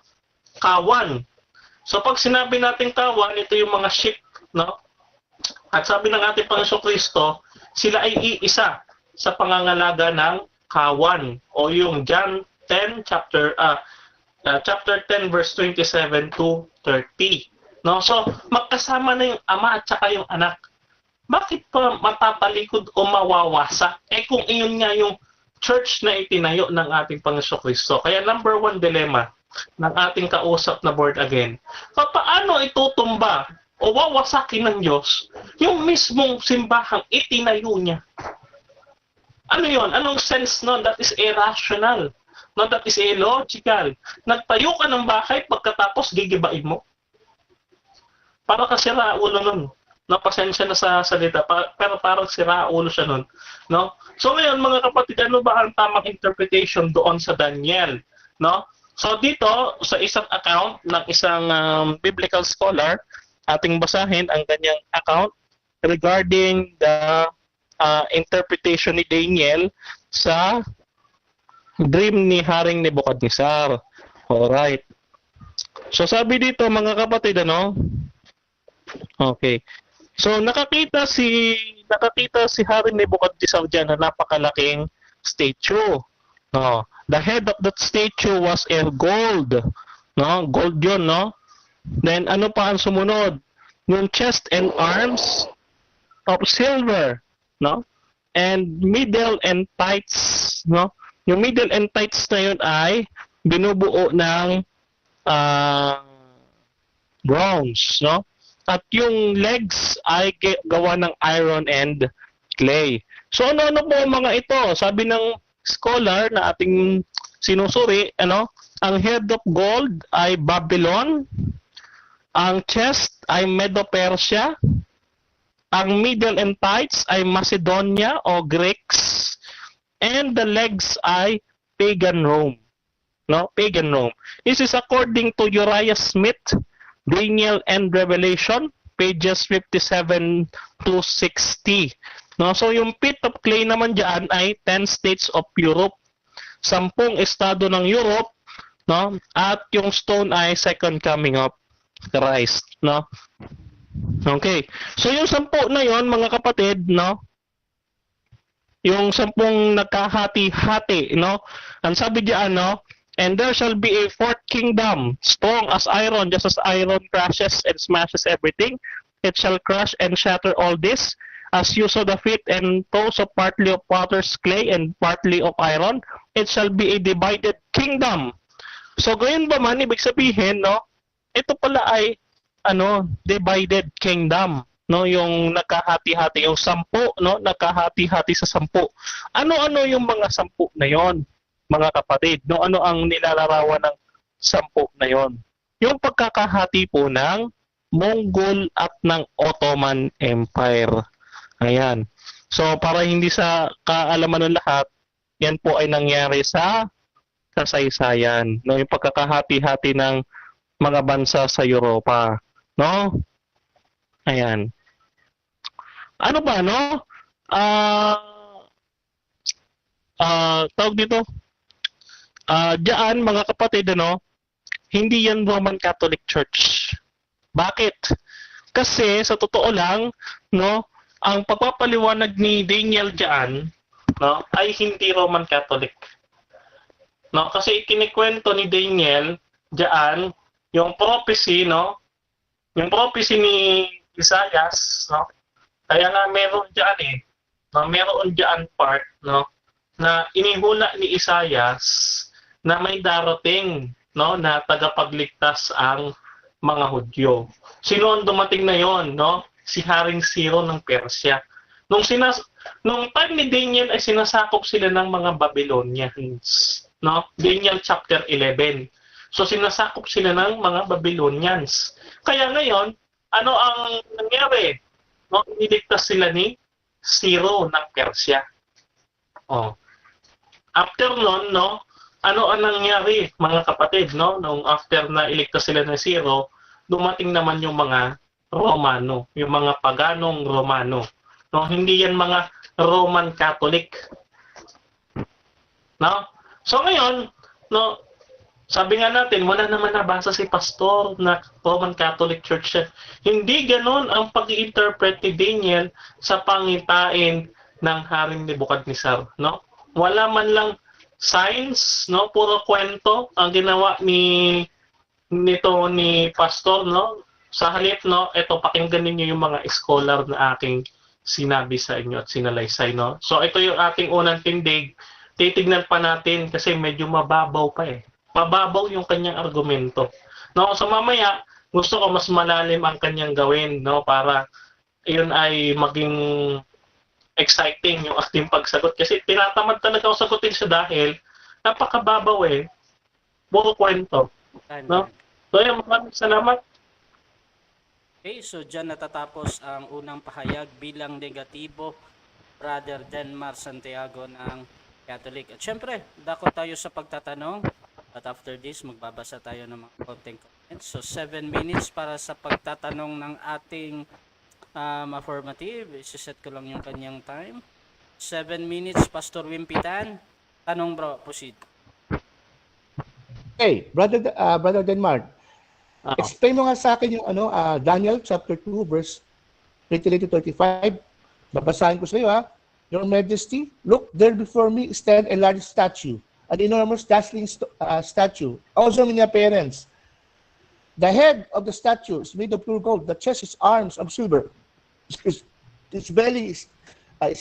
kawan. So pag sinabi natin kawan, ito yung mga ship, no? At sabi ng ating Panginoon Kristo, sila ay iisa sa pangangalaga ng kawan, o yung John 10 chapter 10 verse 27 to 30. No? So magkasama na yung ama at saka yung anak. Bakit pa matatalikod o mawawasak? Kung iyon nga yung church na itinayo ng ating Panginoon Kristo. Kaya number one dilemma ng ating kausap na board again. Paano itutumba o wawasakin ng Diyos yung mismong simbahang itinayo niya? Ano yon? Anong sense nun? That is irrational. No, that is illogical. Nagtayo ka ng bahay pagkatapos gigibain mo. Para ka sira ulo nun. No, pasensya na sa salita, pero parang sira ulo siya nun. No? So ngayon mga kapatid, ano ba ang tamang interpretation doon sa Daniel? No? So dito, sa isang account ng isang biblical scholar, ating basahin ang kanyang account regarding the interpretation ni Daniel sa dream ni Haring Nebuchadnezzar. Alright. So sabi dito mga kapatid, ano? Okay. So nakakita si Haring Nebuchadnezzar diyan na napakalaking statue. No. The head of that statue was gold. No, gold 'yon, no? Then ano pa ang sumunod? Yung chest and arms of silver, no? And middle and tights, no? Yung middle and tights na yun ay binubuo ng bronze, no? At yung legs ay gawa ng iron and clay. So ano-ano po mga ito? Sabi ng scholar na ating sinusuri, ano? Ang head of gold ay Babylon, ang chest ay Medo-Persia, ang middle and tights ay Macedonia o Greeks, and the legs ay pagan Rome. No? Pagan Rome. This is according to Uriah Smith, Daniel and Revelation, pages 57 to 60. No? So yung pit of clay naman dyan ay 10 states of Europe, 10 estado ng Europe, no? At yung stone ay second coming of Christ. No? Okay. So yung 10 na yon mga kapatid, no? Yung 10 nagkahati-hati, no? Ang sabi diyan, no? And there shall be a fourth kingdom, strong as iron, just as iron crushes and smashes everything. It shall crush and shatter all this, as you saw the feet and toes of partly of potter's clay and partly of iron. It shall be a divided kingdom. So, gayon ba man, ibig sabihin, no? Ito pala ay, divided kingdom. No, yung nagkahati-hati, yung 10, no? Nagkahati-hati sa 10. Ano-ano yung mga 10 na yon? Mga kapatid, no, ano ang nilalarawan ng 10 na yon? Yung pagkakahati po ng Mongol at ng Ottoman Empire. Ayan. So, para hindi sa kaalaman ng lahat, yan po ay nangyari sa kasaysayan. No, yung pagkakahati-hati ng mga bansa sa Europa. No? Ayan. Ano ba, no? Tawag dito? Diyan mga kapatid, hindi yan Roman Catholic Church. Bakit? Kasi sa totoo lang, no, ang pagpapaliwanag ni Daniel diyan, no, ay hindi Roman Catholic. No, kasi ikinikwento ni Daniel diyan yung prophecy, no, Yung prophecy ni Isaias, no? Kaya nga meron diyan no? Meron diyan part, no? Na inihula ni Isaias na may darating, no? Na tagapagligtas ang mga Hudyo. Sino ang dumating na yon, no? Si Haring Ciro ng Persia. Nung time ni Daniel ay sinasakop sila ng mga Babylonians, no? Daniel chapter 11. So sinasakop sila ng mga Babylonians. Kaya ngayon, ano ang nangyari? No, iniligtas sila ni Ciro ng Persia. Oh. After noon, no, ano ang nangyari, mga kapatid, no? Nung after na iligtas sila ni Ciro, dumating naman yung mga Romano, yung mga paganong Romano. No, hindi yan mga Roman Catholic. No? So ngayon, no, sabi nga natin, wala naman nabasa si pastor na Roman Catholic Church siya. Hindi ganon ang pag-i-interpret ni Daniel sa pangitain ng Haring Nebukadnezar, no? Wala man lang signs, no? Puro kwento ang ginawa ni pastor, no? Sa halip, no, ito pakinggan niyo yung mga scholar na aking sinabi sa inyo at sinalaysay, no? So ito yung ating unang tindig. Titignan pa natin kasi medyo mababaw pa eh. Mababaw yung kanyang argumento. No, so mamaya gusto ko mas malalim ang kanyang gawin, no, para yun ay maging exciting yung ating pagsagot kasi tinatamad talaga ako sagutin siya dahil napakababaw eh. Puro kwento. No? So yun, maraming salamat. Okay, so dyan natatapos ang unang pahayag bilang negatibo, Brother Denmar Santiago ng Catholic. At syempre, dako tayo sa pagtatanong. At after this, magbabasa tayo ng mga konting comments. So 7 minutes para sa pagtatanong ng ating affirmative. Isiset ko lang yung kanyang time. 7 minutes, Pastor Wimpitan. Tanong bro, proceed. Okay, Brother Denmark, explain mo nga sa akin yung Daniel chapter 2 verse 28 to 35. Babasahin ko sa iyo ha. Your Majesty, look, there before me stand a large statue, an enormous dazzling statue, awesome in appearance. The head of the statue is made of pure gold. The chest is arms of silver. Its belly is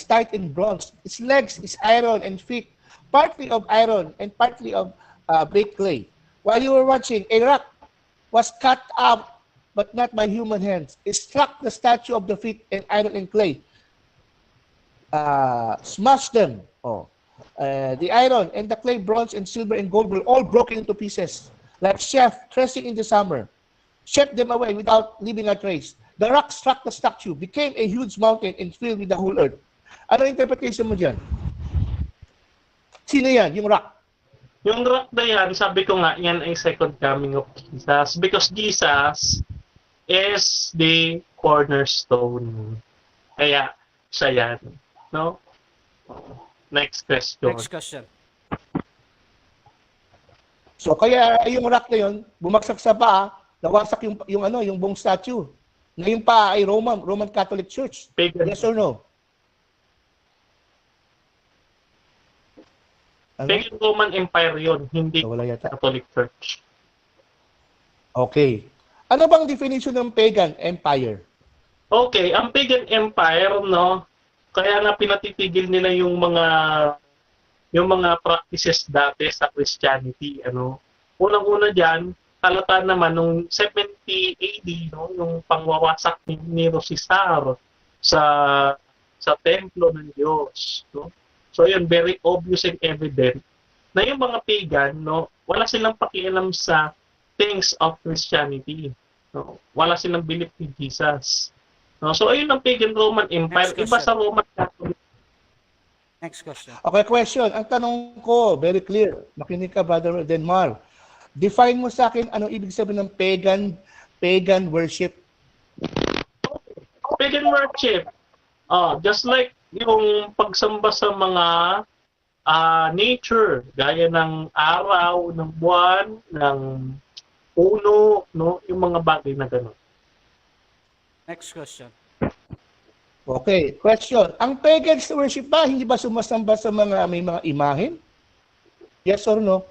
tight in bronze. Its legs is iron and feet, partly of iron and partly of baked clay. While you were watching, a rock was cut up, but not by human hands. It struck the statue of the feet and iron and clay, smashed them. The iron and the clay, bronze and silver and gold were all broken into pieces, like chef dressing in the summer. Swept them away without leaving a trace. The rock struck the statue, became a huge mountain and filled with the whole earth. Ano interpretation mo dyan? Sino yan, yung rock? Yung rock na yan, sabi ko nga, yan ay second coming of Jesus because Jesus is the cornerstone. Kaya, siya yan. No? Next question. Next question. So kaya yung rock na yun, bumagsak sa paa, nawasak yung buong statue. Na yung paa ay Roman Catholic Church. Pagan. Yes or no? Pagan Roman Empire yun, hindi Wala yata. Catholic Church. Okay. Ano bang definition ng pagan empire? Okay, ang Pagan Empire, no, kaya nga pinatitigil nila yung mga practices dati sa Christianity, ano. Unang-una diyan, halata naman nung 70 AD, no, yung pangwawasak ni Nero Caesar sa templo ng Diyos, no. So yun, very obvious and evident na yung mga pagan, no, wala silang pakialam sa things of Christianity. No, wala silang belief in Jesus. No, so ayun ang Pagan Roman Empire, iba sa Roman Catholic. Next question. Okay, question. Ang tanong ko, very clear. Makinig ka, Brother Denmar. Define mo sa akin anong ibig sabihin ng pagan worship. Pagan worship. Just like yung pagsamba sa mga nature, gaya ng araw, ng buwan, ng puno, no, yung mga bagay na gano'n. Next question. Okay, question. Ang pagan worship ba, hindi ba sumasamba sa may mga imahen? Yes or no?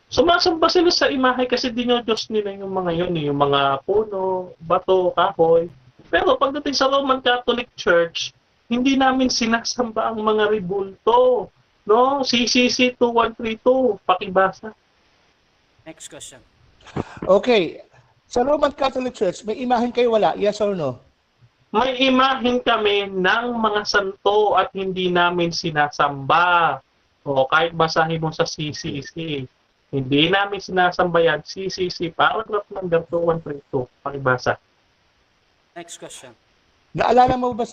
Sumasamba sila sa imahe kasi dinodiyos nila yung mga yun, yung mga puno, bato, kahoy. Pero pagdating sa Roman Catholic Church, hindi namin sinasamba ang mga rebulto. No? CCC 2132, pakibasa. Next question. Okay. Sa Roman Catholic Church, may imahen kayo wala? Yes or no? May imahen kami ng mga santo at hindi namin sinasamba. O kahit basahin mo sa CCC, hindi namin sinasamba yan. CCC, paragraph number 2132, pakibasa. Next question. Naalala mo ba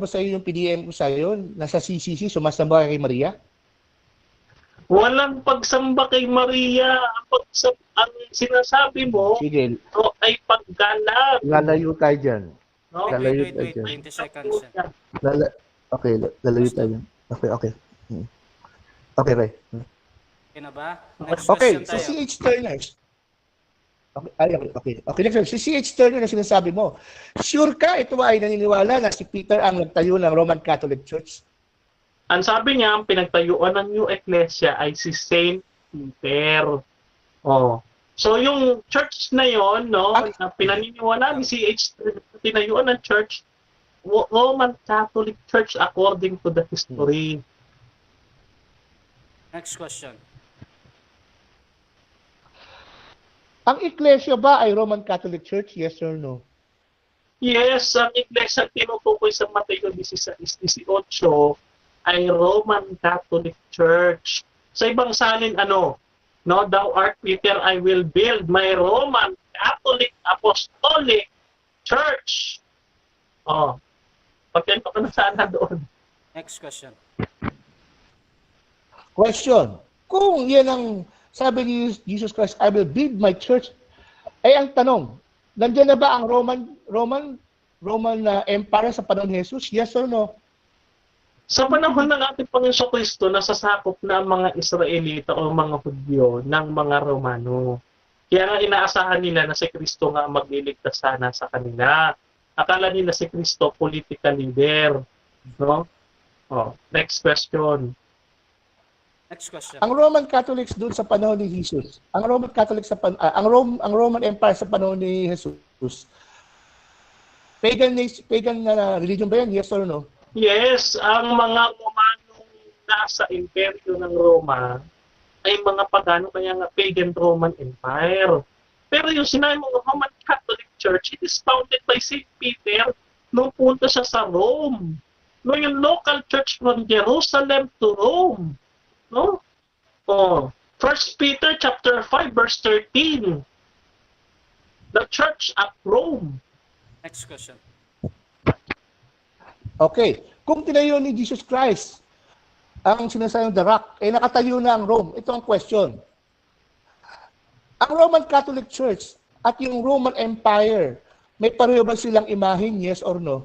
sa yung PDM ko sa nasa CCC sumasamba kay Maria? Walang pagsamba kay Maria. Ang sinasabi mo Sige, ay paggalang. lalayo tayo diyan. No? Lalayo Wait, tayo dyan. 20 seconds. Okay, lalayo tayo dyan. Okay. Okay, Ray. Okay na ba? Next Okay, question si tayo. C.H. Turner. Okay, next one. Si C.H. Turner na sinasabi mo, sure ka ito ay naniniwala na si Peter ang nagtayo ng Roman Catholic Church? Ang sabi niya, ang pinagtayuan ng New Ecclesia ay si Saint Peter. Oh. So yung church na yon, no, na pinaniniwala ni C.H. tinayuan ng church, Roman Catholic Church according to the history. Next question. Ang Iglesia ba ay Roman Catholic Church? Yes or no? Yes, ang iglesia tinutukoy sa Mateo 16:18 ay Roman Catholic Church. Sa ibang salin, no, thou art Peter, I will build my Roman Catholic Apostolic Church. Oh, pagkento ka na sana doon. Next question. Question. Kung yan ang sabi ni Jesus Christ, I will build my church, ay ang tanong, nandiyan na ba ang Roman Empire sa panahon ni Jesus? Yes or no? Sa panahon ng ating Panginoon Kristo, nasasakop na ang mga Israelita o mga Hudyo ng mga Romano. Kaya nga inaasahan nila na si Kristo nga magliligtas sana sa kanila. Akala nila si Kristo political leader. No? Oh, next question. Next question. Ang Roman Catholics doon sa panahon ni Jesus, ang Roman Roman Empire sa panahon ni Jesus, pagan na religion ba yan? Yes or no? Yes, ang mga Romanong nasa imperyo ng Roma ay mga pagano, kaya nga pagan Roman Empire. Pero yung sinabi mo, Roman Catholic Church, it is founded by St. Peter nung punta siya sa Rome. No, yung local church from Jerusalem to Rome. No? Oh, 1 Peter chapter 5 verse 13. The church at Rome. Next question. Okay. Kung tinayo ni Jesus Christ ang sinasayang The Rock, nakatayo na ang Rome. Ito ang question. Ang Roman Catholic Church at yung Roman Empire, may pareho ba silang imahin? Yes or no?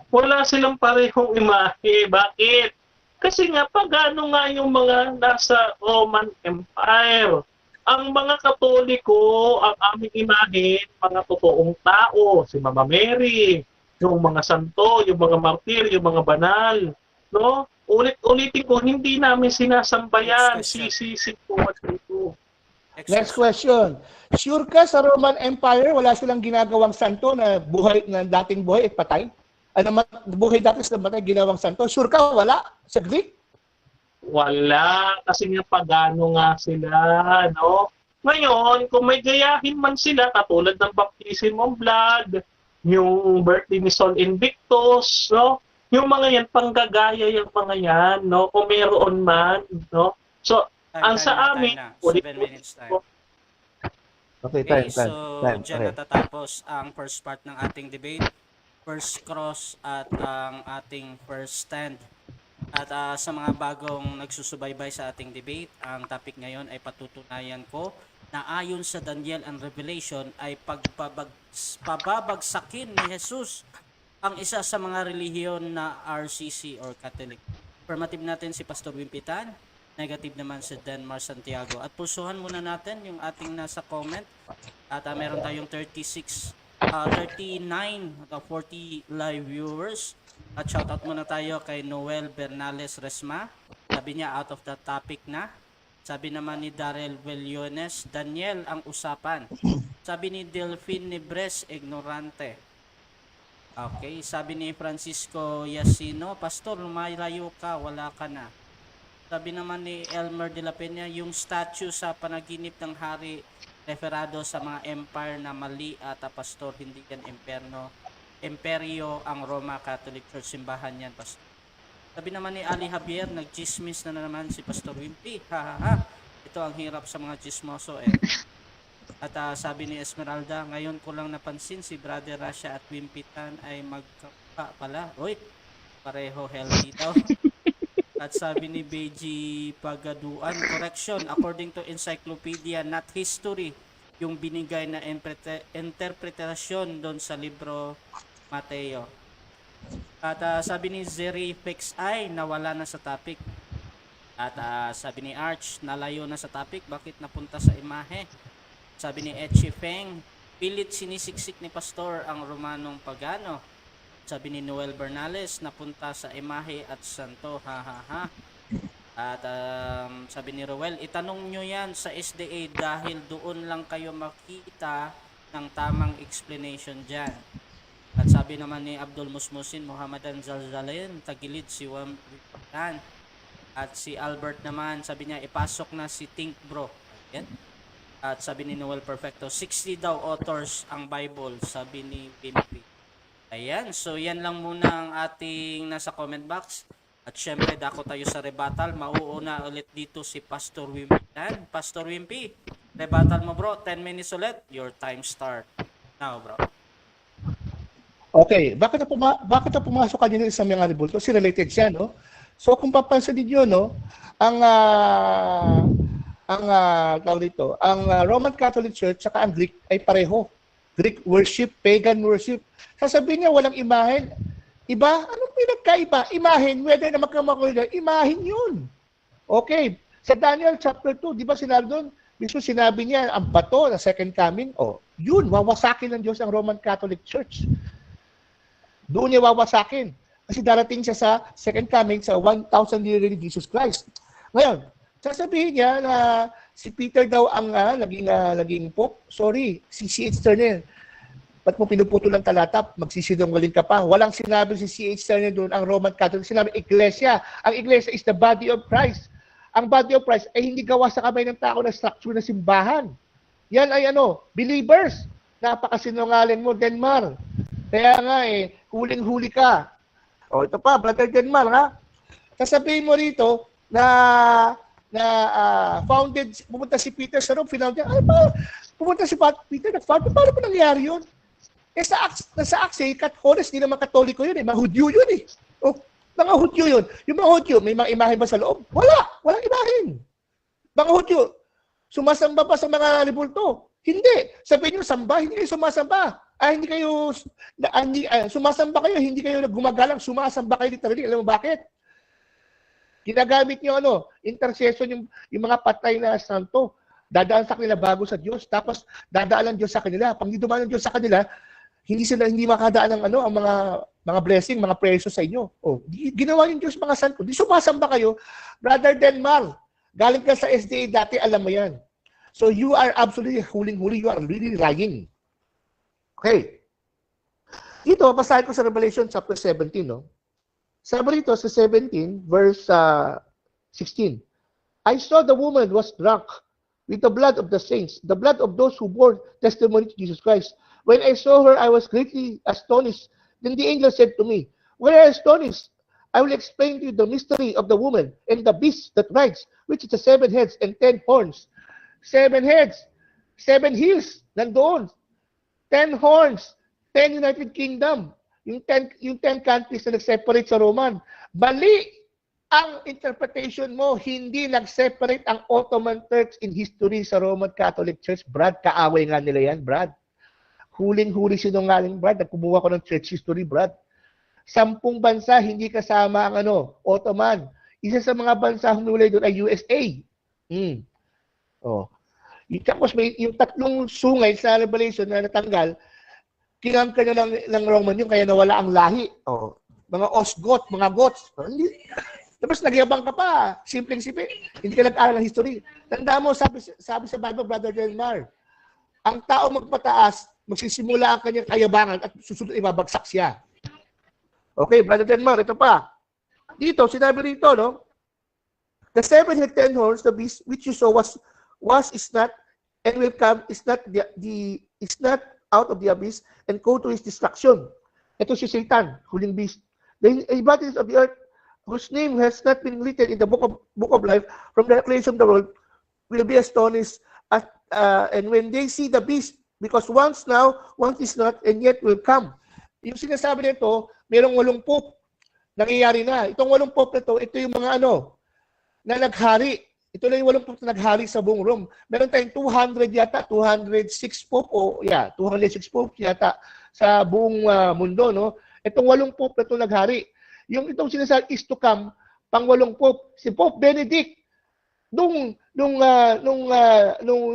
Wala silang parehong imahe. Bakit? Kasi nga, pagano nga yung mga nasa Roman Empire. Ang mga Katoliko, ang aming imahe, mga totoong tao, si Mama Mary, yung mga santo, yung mga martir, yung mga banal. No? Ulitin ko, hindi namin sinasambayan. CCC 212. Next question. Sure ka sa Roman Empire, wala silang ginagawang santo na dating buhay at patay? Buhay dati sa matay, ginawang santo? Sure ka, wala? Sa Greek? Wala. Kasi nga pagano nga sila. No? Ngayon, kung may gayahin man sila, katulad ng baptism of blood, yung birthday ni Sol Invictus, no? Yung mga yan, panggagaya yung mga yan, no? Kung meron man, no? So, ang sa amin, 7 minutes time. Okay, Okay, time. so dyan Okay. natatapos ang first part ng ating debate. First cross at ang ating first stand. At sa mga bagong nagsusubaybay sa ating debate, ang topic ngayon ay patutunayan ko na ayon sa Daniel and Revelation ay pababagsakin ni Jesus ang isa sa mga relihiyon na RCC or Catholic. Affirmative natin si Pastor Wimpitan, negative naman si Denmar Santiago. At pusuhan muna natin yung ating nasa comment. At meron tayong 39 o 40 live viewers. At shoutout muna tayo kay Noel Bernales Resma. Sabi niya out of the topic na. Sabi naman ni Darrell Vellones, Daniel ang usapan. Sabi ni Delphine Nibres, ignorante. Okay, sabi ni Francisco Yasino, Pastor, lumayo ka, wala ka na. Sabi naman ni Elmer de la Peña, yung statue sa panaginip ng hari referado sa mga empire na mali at Pastor, hindi yan imperyo ang Roma Catholic Church, simbahan yan, Pastor. Sabi naman ni Ali Javier, nag-chismis na naman si Pastor Wimpy. Ito ang hirap sa mga chismoso eh. At sabi ni Esmeralda, ngayon ko lang napansin si Brother Rasha at Wimpy Tan ay magkapa pala. Uy, pareho healthy daw. At sabi ni Beji Pagaduan, correction, according to encyclopedia, not history, yung binigay na interpretasyon doon sa libro Mateo. At sabi ni Zeri Pexay, nawala na sa topic. At sabi ni Arch, nalayo na sa topic, bakit napunta sa imahe? Sabi ni Etchi Feng, pilit sinisiksik ni Pastor ang Romanong Pagano. Sabi ni Noel Bernales, napunta sa imahe at santo, At sabi ni Roel, itanong nyo yan sa SDA dahil doon lang kayo makita ng tamang explanation dyan. At sabi naman ni Abdul Musmusin, Muhammadan Zalzalain, tagilid si Wam Ripan. At si Albert naman, sabi niya, ipasok na si Think Bro. Ayan. At sabi ni Noel Perfecto, 60 daw authors ang Bible, sabi ni Pimpy. Ayan, so yan lang muna ang ating nasa comment box. At syempre, dako tayo sa rebuttal. Mauuna ulit dito si Pastor Wimpy. Pastor Wimpy, rebuttal mo bro, 10 minutes ulit. Your time start now bro. Okay, bakit na pumasok kanina sa mga rebulto? Kasi related siya, no? So kung papansin niyo, no, ang tawag dito, ang Roman Catholic Church saka ang Greek ay pareho. Greek worship, pagan worship. Sasabihin niya walang imahen. Iba? Anong pinagkaiba? Imahen, whether na magkamakulit, imahen yun. Okay, sa Daniel chapter 2, di ba sinabi doon, mismo sinabi niya, ang bato na second coming, yun, wawasakin ng Diyos ang Roman Catholic Church. Doon niya wawasakin. Kasi darating siya sa second coming sa 1,000 year ni Jesus Christ. Ngayon, sasabihin niya na si Peter daw ang naging pope. Sorry, si C.H. Turner. Ba't mo pinuputol ng talata? Magsisinungaling ka pa. Walang sinabi si C.H. Turner doon ang Roman Catholic. Sinabi, Iglesia. Ang Iglesia is the body of Christ. Ang body of Christ ay hindi gawa sa kamay ng tao na structure na simbahan. Yan ay believers. Napakasinungaling mo, Denmar. Kaya nga huling-huli ka. Ito pa, Brother Denmar, ha? Sasabihin mo rito na founded, pumunta si Peter sa Rome, final niya, pumunta si Peter, nag-found, paano ba nangyari yun? Sa Acts, Catholics, hindi naman Katoliko yun, mga Hudyo yun eh. Mga Hudyo yun. Yung mga Hudyo, may mga imahe ba sa loob? Walang imahe. Mga Hudyo, sumasamba pa sa mga libulto. Hindi. Sabihin nyo, samba, hindi kayo sumasamba. Sumasamba kayo, hindi kayo gumagalang, sumasamba kayo literally. Alam mo bakit? Ginagamit nyo intercession yung mga patay na santo. Dadaan sa kanila bago sa Diyos. Tapos dadaan ang Diyos sa kanila. Pag hindi dumaan ang Diyos sa kanila, hindi makadaan ng ang mga blessing, mga prayers sa inyo. Ginawa yung Diyos mga santo. Di sumasamba kayo. Brother Denmar, galing ka sa SDA dati, alam mo yan. So you are absolutely huling-huli. You are really lying. Okay. Dito, basahin ko sa Revelation chapter 17, no? Sabi rito sa 17, verse 16. I saw the woman was drunk with the blood of the saints, the blood of those who bore testimony to Jesus Christ. When I saw her, I was greatly astonished. Then the angel said to me, "Why are you astonished? I will explain to you the mystery of the woman and the beast that rides, which is the 7 heads and 10 horns. 7 heads, 7 hills, nandoon. 10 horns, 10 United Kingdom. Yung 10 countries na nag-separate sa Roman. Bali ang interpretation mo, hindi nag-separate ang Ottoman Turks in history sa Roman Catholic Church. Brad, kaaway nga nila yan, Brad. Huling-huli sinungaling, Brad. Kumuha ko ng church history, Brad. 10 bansa, hindi kasama ang Ottoman. Isa sa mga bansa humuli doon ay USA. Tapos may yung 3 sungay sa Revelation na natanggal, kinamka nyo ng Roman yun, kaya nawala ang lahi. Mga Osgoth, mga Goths. Tapos nagyabang ka pa, simpleng-simple. Hindi ka nag-aral ng history. Tandaan mo, sabi sa Bible, Brother Delmar, ang tao magpataas, magsisimula ang kanyang kayabangan at susunod ibabagsak siya. Okay, Brother Delmar, ito pa. Dito, sinabi rito, no? The 7 had 10 horns, the beast which you saw was is not and will come is not is not out of the abyss and go to his destruction. Ito si Satan, huling beast. The inhabitants of the earth, whose name has not been written in the book of life from the creation of the world, will be astonished and when they see the beast, because once now, once is not, and yet will come. Yung sinasabi nito, mayroong 8 pope. Nangyayari na. Itong 8 pope na ito yung mga na naghari. Ito lang yung 8 pope na naghari sa buong Rome. Meron tayong 200 yata, 206 pope, 206 pope yata sa buong mundo, no? Itong 8 pope na ito naghari. Yung itong sinasabi is to come, pang 8 pope, si Pope Benedict, nung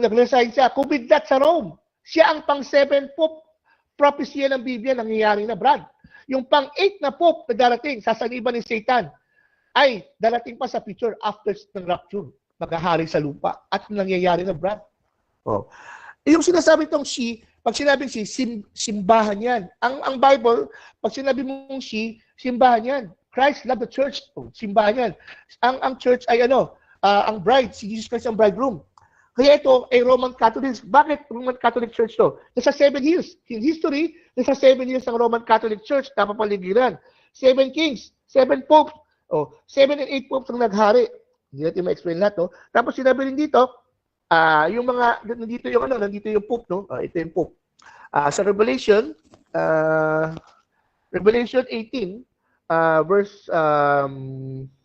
nag-resign siya, kumidlat sa Rome. Siya ang pang 7 pope, prophecy ng Biblia, nangyayari na, Brad. Yung pang 8 na pope na darating, sasaniban ni Satan, ay darating pa sa future after ng rapture. Maghahari sa lupa. At nangyayari na, Brad. Oh. Yung sinasabi itong she, pag sinabing she, simbahan yan. Ang Bible, pag sinabi mong she, simbahan yan. Christ loved the church. Oh, simbahan yan. Ang church ay ang bride. Si Jesus Christ ang bridegroom. Kaya ito ay Roman Catholic. Bakit Roman Catholic Church to? Nasa 7 years. In history, nasa 7 years ang Roman Catholic Church napapaligiran. 7 kings, 7 popes, 7 and 8 popes ang naghari. Hindi natin ma-explain lahat, no? Tapos sinabi rin dito, yung mga, nandito yung pope, no? Ito yung pope. Sa Revelation 18, verse 16.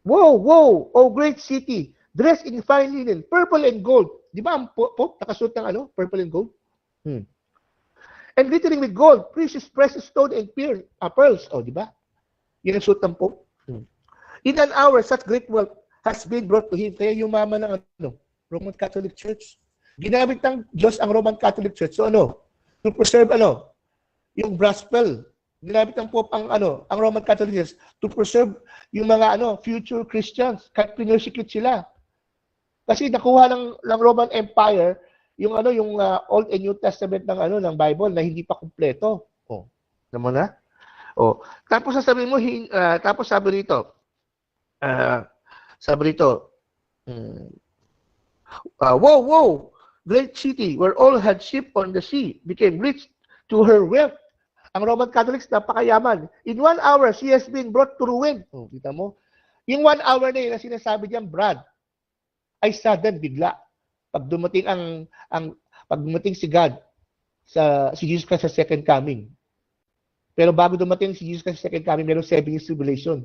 Wow, oh great city, dressed in fine linen, purple and gold. Di ba ang pope nakasuot ng purple and gold? And glittering with gold, precious stone and pearls. Di ba? Yan ang suot ng pope. In an hour, such great wealth has been brought to him. Kaya yumaman ng Roman Catholic Church. Ginamit ng Diyos ang Roman Catholic Church. So to preserve yung gospel. Ginamit ng Pope ang Roman Catholic Church to preserve yung mga future Christians. Kahit pinersecute sila. Kasi nakuha ng Roman Empire yung Old and New Testament ng Bible na hindi pa kumpleto. Naman na? Tapos sabi mo tapos sabi rito, wow, great city where all had ship on the sea became rich to her wealth. Ang Roman Catholics napakayaman. In 1 hour, she has been brought to ruin. Kita mo? Yung 1 hour na yun na sinasabi niyan, Brad, ay sudden, bigla. Pag dumating pag dumating si God, si Jesus Christ sa second coming. Pero bago dumating si Jesus Christ sa second coming, meron 7 years tribulation.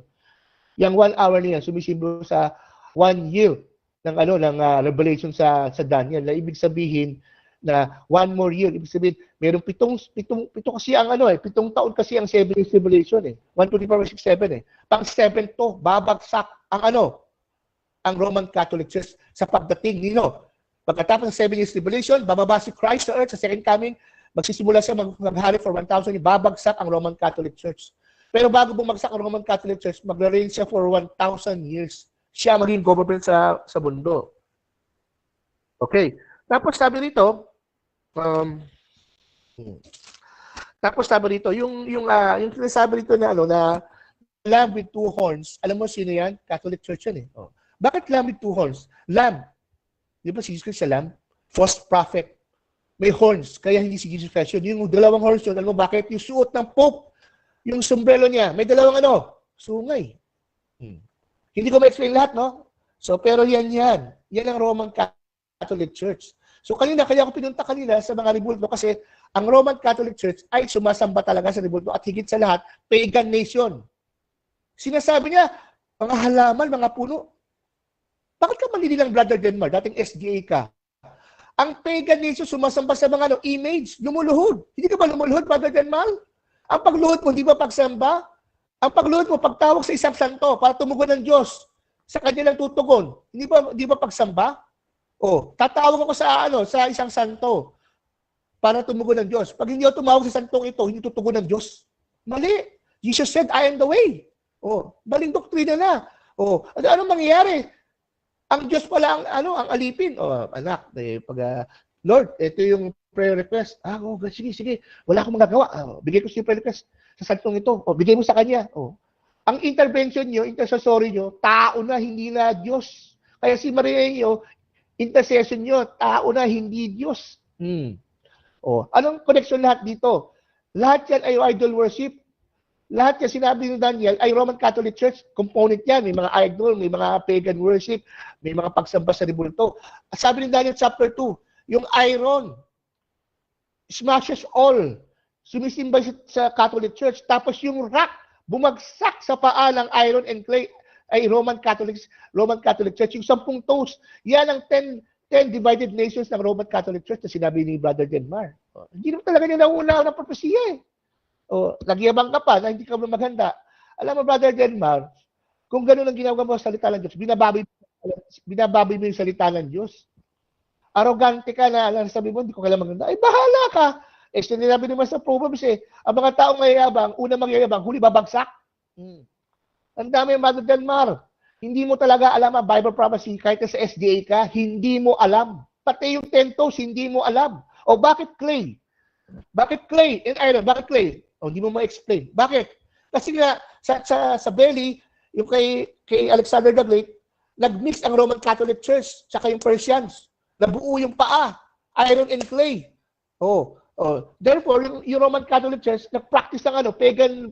Yung 1 hour na yan, sumisimbolo sa 1 year ng revelation sa Daniel. Na ibig sabihin na 1 more year, ibig sabihin, merong pito kasi ang 7 taon kasi ang 7 years tribulation 124, 67 Pang 7 to, babagsak ang Roman Catholic Church sa pagdating nino. Pagkatapos ng 7 years tribulation, bababa si Christ sa earth sa second coming, magsisimula siya maghari for 1,000 years, babagsak ang Roman Catholic Church. Pero bago bumagsak ang Roman Catholic Church, magre-reign siya for 1,000 years. Siya maging government sa mundo. Okay. Tapos sabi rito, yung sinasabi rito na lamb with 2 horns. Alam mo sino yan? Catholic Church yan Bakit lamb with 2 horns? Lamb. Di ba si Jesus Christ sa lamb? False prophet. May horns. Kaya hindi si Jesus Christ yun. Yung 2 horns yun. Alam mo bakit? Yung suot ng Pope, yung sombrero niya, may 2 sungay. Hindi ko ma-explain lahat, no? So, pero yan ang Roman Catholic Church. So, kaya ako pinunta kanina sa mga rebulto kasi ang Roman Catholic Church ay sumasamba talaga sa rebulto at higit sa lahat, pagan nation. Sinasabi niya, mga halaman, mga puno. Bakit ka maninilang Brother Denmar? Dating SDA ka. Ang pagan nation sumasamba sa mga image, lumuluhod. Hindi ka ba lumuluhod, Brother Denmar? Ang pagluhod mo, di ba pagsamba? Ang pagluhod mo, pagtawag sa isang santo para tumugon ng Diyos sa kanilang tutugon. Di ba pagsamba? Tatawag ako sa isang santo para tumugon ng Diyos. Pag hindi ako tumawag sa santong ito, hindi tutugon ng Diyos. Mali. Jesus said, I am the way. Oh, maling doktrina na. Oh, anong mangyayari? Ang Diyos pala ang alipin. Oh, anak, Lord, ito yung prayer request. Sige. Wala akong magagawa. Bigay ko sa prayer request sa santong ito. Bigay mo sa kanya. Ang intervention nyo, intercessory nyo, tao na, hindi na Diyos. Kaya si Maria nyo, intercession nyo, tao na, hindi Diyos. Anong connection lahat dito? Lahat yan ay idol worship. Lahat yan sinabi ng Daniel ay Roman Catholic Church. Component yan. May mga idol, may mga pagan worship, may mga pagsamba sa rebulto. Sabi ni Daniel chapter 2, yung iron smashes all. Sumisimba sa Catholic Church. Tapos yung rock, bumagsak sa paa ng iron and clay ay Roman Catholic Church. Yung 10 toes, yan ang 10 divided nations ng Roman Catholic Church na sinabi ni Brother Denmar. Hindi naman talaga niya nauna ng propesya eh. Nagyabang ka pa na hindi ka maghanda. Alam mo, Brother Denmar, kung gano'n ang ginagawa mo sa salita ng Diyos, binababoy mo yung salita ng Diyos. Arrogante ka na sabi mo, hindi ko kailangan maghanda. Ay, bahala ka. Sinabi naman sa Proverbs ang mga taong mayayabang, una magyayabang, huli babagsak. Ang dami, Brother Denmar. Hindi mo talaga alam ang Bible prophecy, kahit sa SDA ka, hindi mo alam. Pati yung 10 toes, hindi mo alam. Bakit clay? Bakit clay and iron? Bakit clay? Hindi mo ma-explain. Bakit? Kasi nga, sa belly, yung kay Alexander the Great, nag-mix ang Roman Catholic Church tsaka yung Persians. Nabuo yung paa, iron and clay. Therefore, yung Roman Catholic Church, nag-practice ng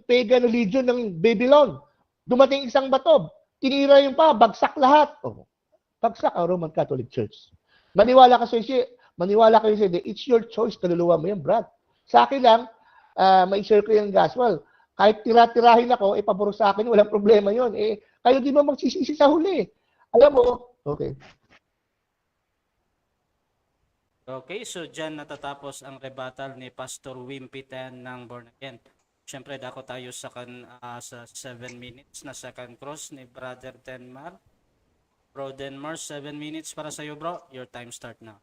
pagan religion ng Babylon. Dumating isang bato, tinira yung paa, bagsak lahat. Bagsak ang Roman Catholic Church. Maniwala kayo siya, it's your choice, kaluluwa mo yan, Brad. Sa akin lang, may share ko yung gospel. Kahit tira-tirahin ako, pabor sa akin, walang problema yon. Kayo di mo magsisisi sa huli. Alam mo, okay. Okay, so dyan natatapos ang rebuttal ni Pastor Wimpy Tan ng Born Again. Siyempre, dako tayo sa 7 minutes na second cross ni Brother Denmar. Bro Denmar, 7 minutes para sa iyo, bro. Your time start now.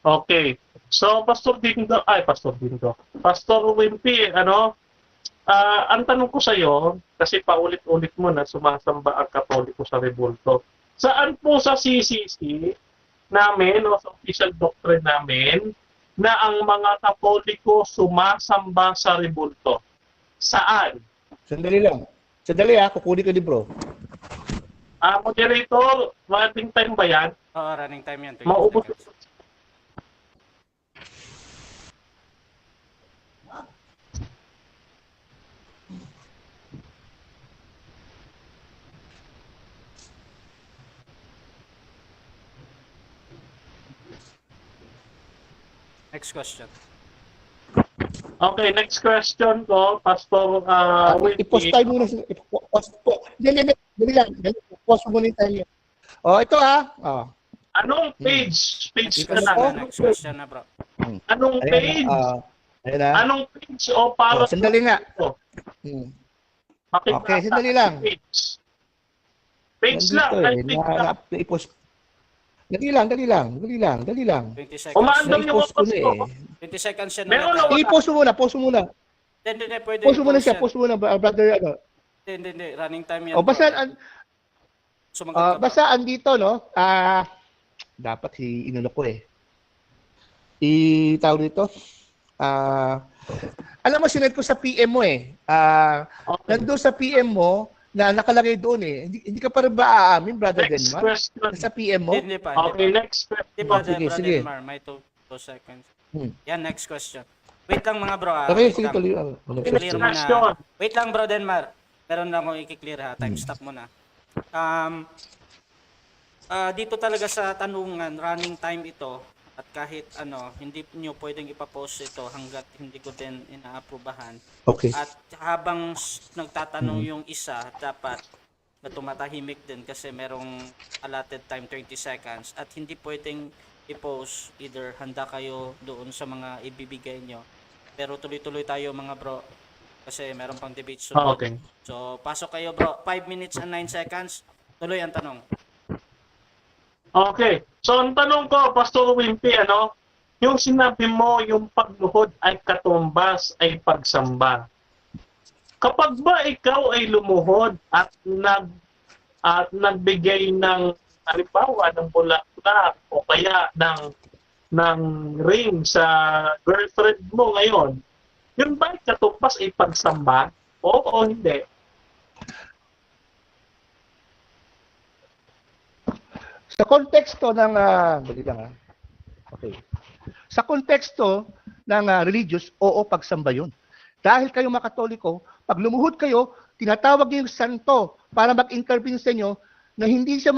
Okay. So, Pastor Wimpy, ang tanong ko sa iyo, kasi paulit-ulit mo na sumasamba ang Katoliko sa rebulto. Saan po sa CCC namin o sa official doctrine namin na ang mga Katoliko sumasamba sa rebulto? Saan? Sandali lang. Kukunin ko ni bro. Moderator, running time ba yan? Running time yan. Maubos. Next question. Okay, next question ko, Pastor I-post tayo muna. Dali lang. Post mo muna tayo. Ito Anong page? Page Ito ka na po. na. Next question na, bro. Anong page? Ayun na. Anong page o para Sandali nga. Makita Okay, sandali lang. Page lang. Nandito i-post. Dali lang. 20 seconds. Umaandam yung I-post ko oras na ko. 20 seconds siya Meron na. na- I-post mo muna. Hindi, pwede. Post mo muna, brother. Hindi. Running time yan. Basta, Sumagot ka ba? basta andito, no? Dapat inulo ko Tawag dito. Alam mo, sinend ko sa PM mo Nandun sa PM mo, na nakalagay doon Hindi ka pa rin ba aamin, Brother Next Denmar? question. Sa PM mo? Hindi pa. Okay, next Hindi question. pa, sige. Denmar. May 2 seconds. Yan, next question. Wait lang mga bro. Okay, Wait sige, lang. tuloy. I-clear mo Question. na. Wait lang bro Denmar. Meron lang akong i-clear ha. Time stop muna. Dito talaga sa tanungan, running time ito. At kahit hindi nyo pwedeng ipapost ito hanggat hindi ko din inaaprubahan. Okay. At habang nagtatanong yung isa, dapat na tumatahimik din kasi merong allotted time 30 seconds at hindi pwedeng i-post either handa kayo doon sa mga ibibigay nyo. Pero tuloy-tuloy tayo mga bro kasi meron pang debate sunod. Okay. So pasok kayo bro, 5 minutes and 9 seconds. Tuloy ang tanong. Okay. So, ang tanong ko, Pastor Wimpy, yung sinabi mo, yung pagluhod ay katumbas, ay pagsamba. Kapag ba ikaw ay lumuhod at nagbigay ng halimbawa ng bulaklak o kaya ng ring sa girlfriend mo ngayon, yun ba ay katupas ay pagsamba? O hindi? Sa konteksto ng dali lang, okay. Sa konteksto ng religious, oo, pagsamba 'yun. Dahil kayo mga Katoliko, pag lumuhod kayo, tinatawag niyo yung santo para mag-intervene sa inyo na hindi siya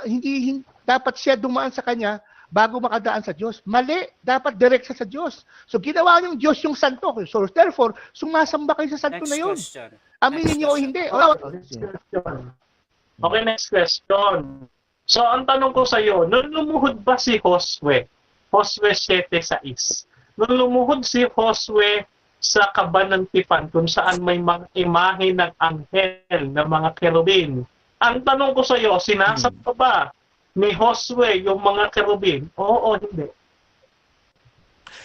hindi dapat siya dumaan sa kanya bago makadaan sa Diyos. Mali, dapat direct sa Diyos. So ginawa yung Diyos yung santo. So therefore, sumasamba kayo sa santo Next na 'yun. question. Aminin niyo o hindi. Next question. Okay, next question. So, ang tanong ko sa iyo, nung lumuhod ba si Josue? Josue 7:6. Nung lumuhod si Josue sa Kaba ng Tipan, kung saan may mga imahe ng anghel na mga kerubin. Ang tanong ko sa iyo, sinasamba ba ni Josue yung mga kerubin? Oo o hindi?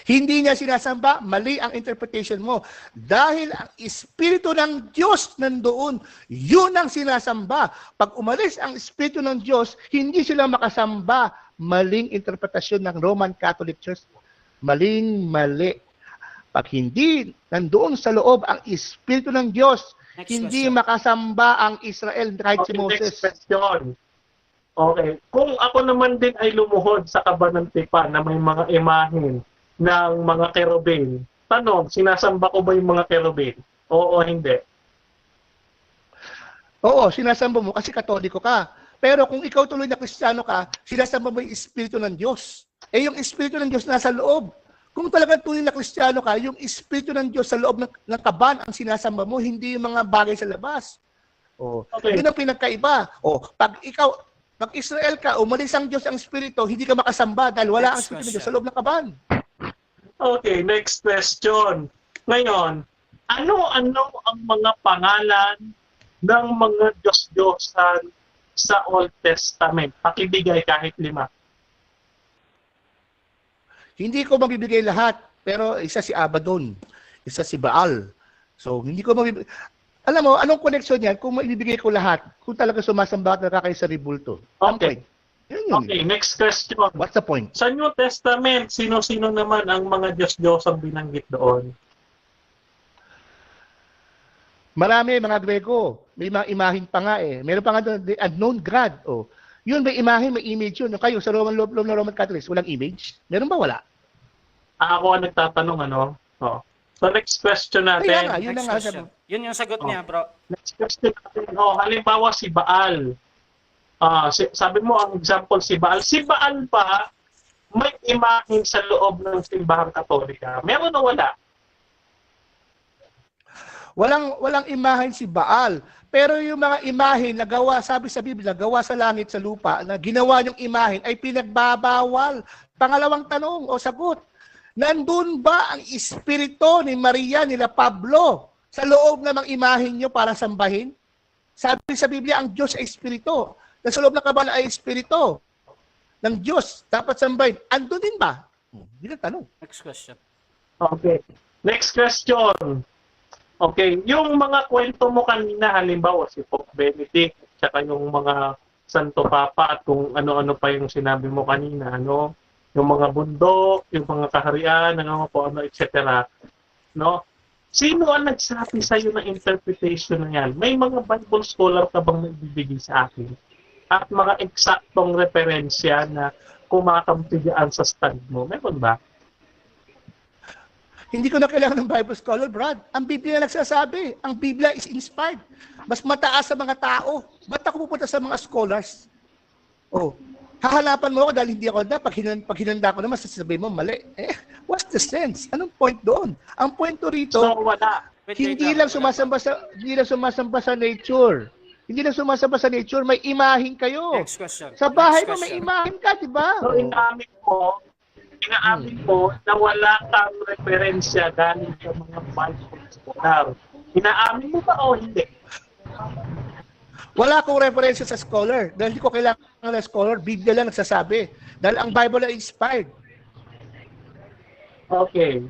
Hindi niya sinasamba, mali ang interpretation mo. Dahil ang Espiritu ng Diyos nandoon, yun ang sinasamba. Pag umalis ang Espiritu ng Diyos, hindi sila makasamba. Maling interpretasyon ng Roman Catholic Church. Mali. Pag hindi nandoon sa loob ang Espiritu ng Diyos, Next hindi question. makasamba ang Israel kahit si Okay, Moses. next question. Okay. Kung ako naman din ay lumuhod sa Kaba ng Tipan na may mga imahen ng mga kerubin, tanong, sinasamba ko ba yung mga kerubin? Oo o hindi? Oo, sinasamba mo kasi Katoliko ka. Pero kung ikaw tuloy na Kristiyano ka, sinasamba mo yung Espiritu ng Diyos. Eh yung Espiritu ng Diyos nasa loob. Kung talagang tuloy na Kristiyano ka, yung Espiritu ng Diyos sa loob ng kaban ang sinasamba mo, hindi yung mga bagay sa labas. Oh, Okay. yun ang pinagkaiba. Oh, pag Israel ka, umalis ang Diyos ang Espiritu, hindi ka makasamba dahil wala ang Next Espiritu ng Diyos question. sa loob ng kaban. Okay, next question. Ngayon, ano-ano ang mga pangalan ng mga Diyos-Diyosan sa Old Testament? Pakibigay kahit 5. Hindi ko mabibigay lahat, pero isa si Abaddon, isa si Baal. So, hindi ko mabibigay. Alam mo, anong connection yan kung maibibigay ko lahat, kung talaga sumasamba at nakakaisa ribulto? Ang Okay. point. Yun. Okay, next question. What's the point? Sa New Testament, sino-sino naman ang mga Diyos-Diyosang binanggit doon? Marami, mga Grego. May mga imahin pa nga eh. Meron pa nga doon, the unknown God. Oh. Yun, may imahin, may image yun. Kayo, sa loob ng Roman Catholics, walang image? Meron ba? Wala. Ako ang nagtatanong, ano? Oh. So, next question Kaya nga, natin. yun Next na nga. question. Yun yung sagot niya, bro. Next question natin. Halimbawa si Baal. Sabi mo, ang example si Baal. Si Baal pa, may imahin sa loob ng simbahang Katolika. Meron o wala? Walang imahin si Baal. Pero yung mga imahin na gawa, sabi sa Biblia, gawa sa langit, sa lupa, na ginawa yung imahin ay pinagbabawal. Pangalawang tanong o sagot, nandun ba ang espiritu ni Maria, nila Pablo, sa loob ng mga imahin nyo para sambahin? Sabi sa Biblia, ang Diyos ay espiritu. Na sa loob ng kaban ay espiritu ng Diyos. Dapat sambahin. Andun din ba? Hindi na tanong. Next question. Okay. Next question. Okay. Yung mga kwento mo kanina, halimbawa si Pope Benedict, tsaka yung mga Santo Papa at kung ano-ano pa yung sinabi mo kanina, ano? Yung mga bundok, yung mga kaharian, ano po, ano, etc. No? Sino ang nagsabi sa iyo ng interpretation na yan? May mga Bible scholar ka bang nagbibigay sa akin? At mga eksaktong referensya na kumakampi dyan sa stand mo. Meron ba? Hindi ko na kailangan ng Bible scholar, Brad. Ang Biblia na nagsasabi. Ang Biblia is inspired. Mas mataas sa mga tao. Ba't ako pupunta sa mga scholars? Oh, hahanapan mo ako dahil hindi ako na. Pag hinanda ko naman, sasabihin mo, mali. What's the sense? Anong point doon? Ang point to rito, So, wala. hindi lang sumasamba sa nature. Hindi lang sumasamba sa nature, may imahin kayo. Next question. Sa bahay Next mo may question. imahin ka, di ba? So, inaamin mo na wala kang referensya galing sa mga Bible scholar. Inaamin mo ba o hindi? Wala akong referensya sa scholar. Dahil hindi ko kailangan ng scholar, Biblia lang nagsasabi. Dahil ang Bible ay inspired. Okay.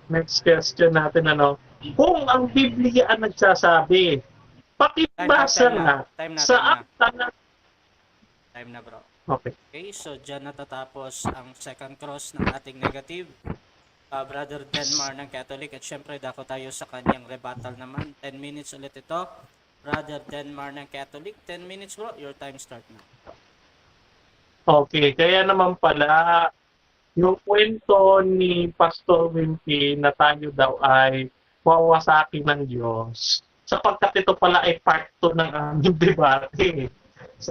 Next question natin, ano? Kung ang Biblia ang nagsasabi, pakibasa Time na. nga Time na. sa Time na. akta na... Time na, bro. Okay. Okay, so dyan natatapos ang second cross ng ating negative. Brother Denmar ng Catholic, at syempre dako tayo sa kanyang rebuttal naman. 10 minutes ulit ito. Brother Denmar ng Catholic, 10 minutes bro, your time start na. Okay, kaya naman pala, yung kwento ni Pastor Wimpy na tayo daw ay wawasakin ng Diyos, sapagkat ito pala ay part 2 ng aming debate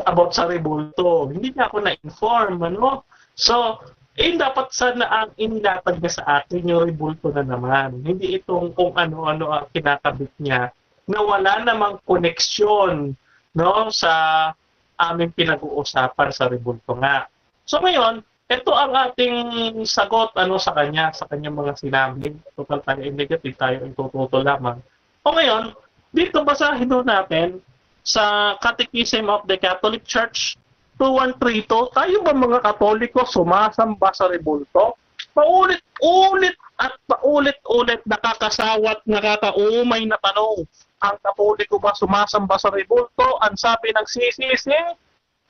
about sa rebulto. Hindi niya ako na-inform, ano? So, dapat sana ang inilatag niya sa akin yung rebulto na naman. Hindi itong kung ano-ano ang kinakabit niya na wala namang koneksyon, no, sa aming pinag-uusapan sa rebulto nga. So ngayon, ito ang ating sagot sa kanyang mga sinabi. Total tayo ay negative, tayo ay tututo lamang. O ngayon, dito basahin natin sa Catechism of the Catholic Church 2132, tayo ba mga Katoliko sumasamba sa rebulto? Paulit-ulit at paulit-ulit nakakasawat, nakakaumay na tanong. Ang Katoliko ba sumasamba sa rebulto? Ang sabi ng CCC,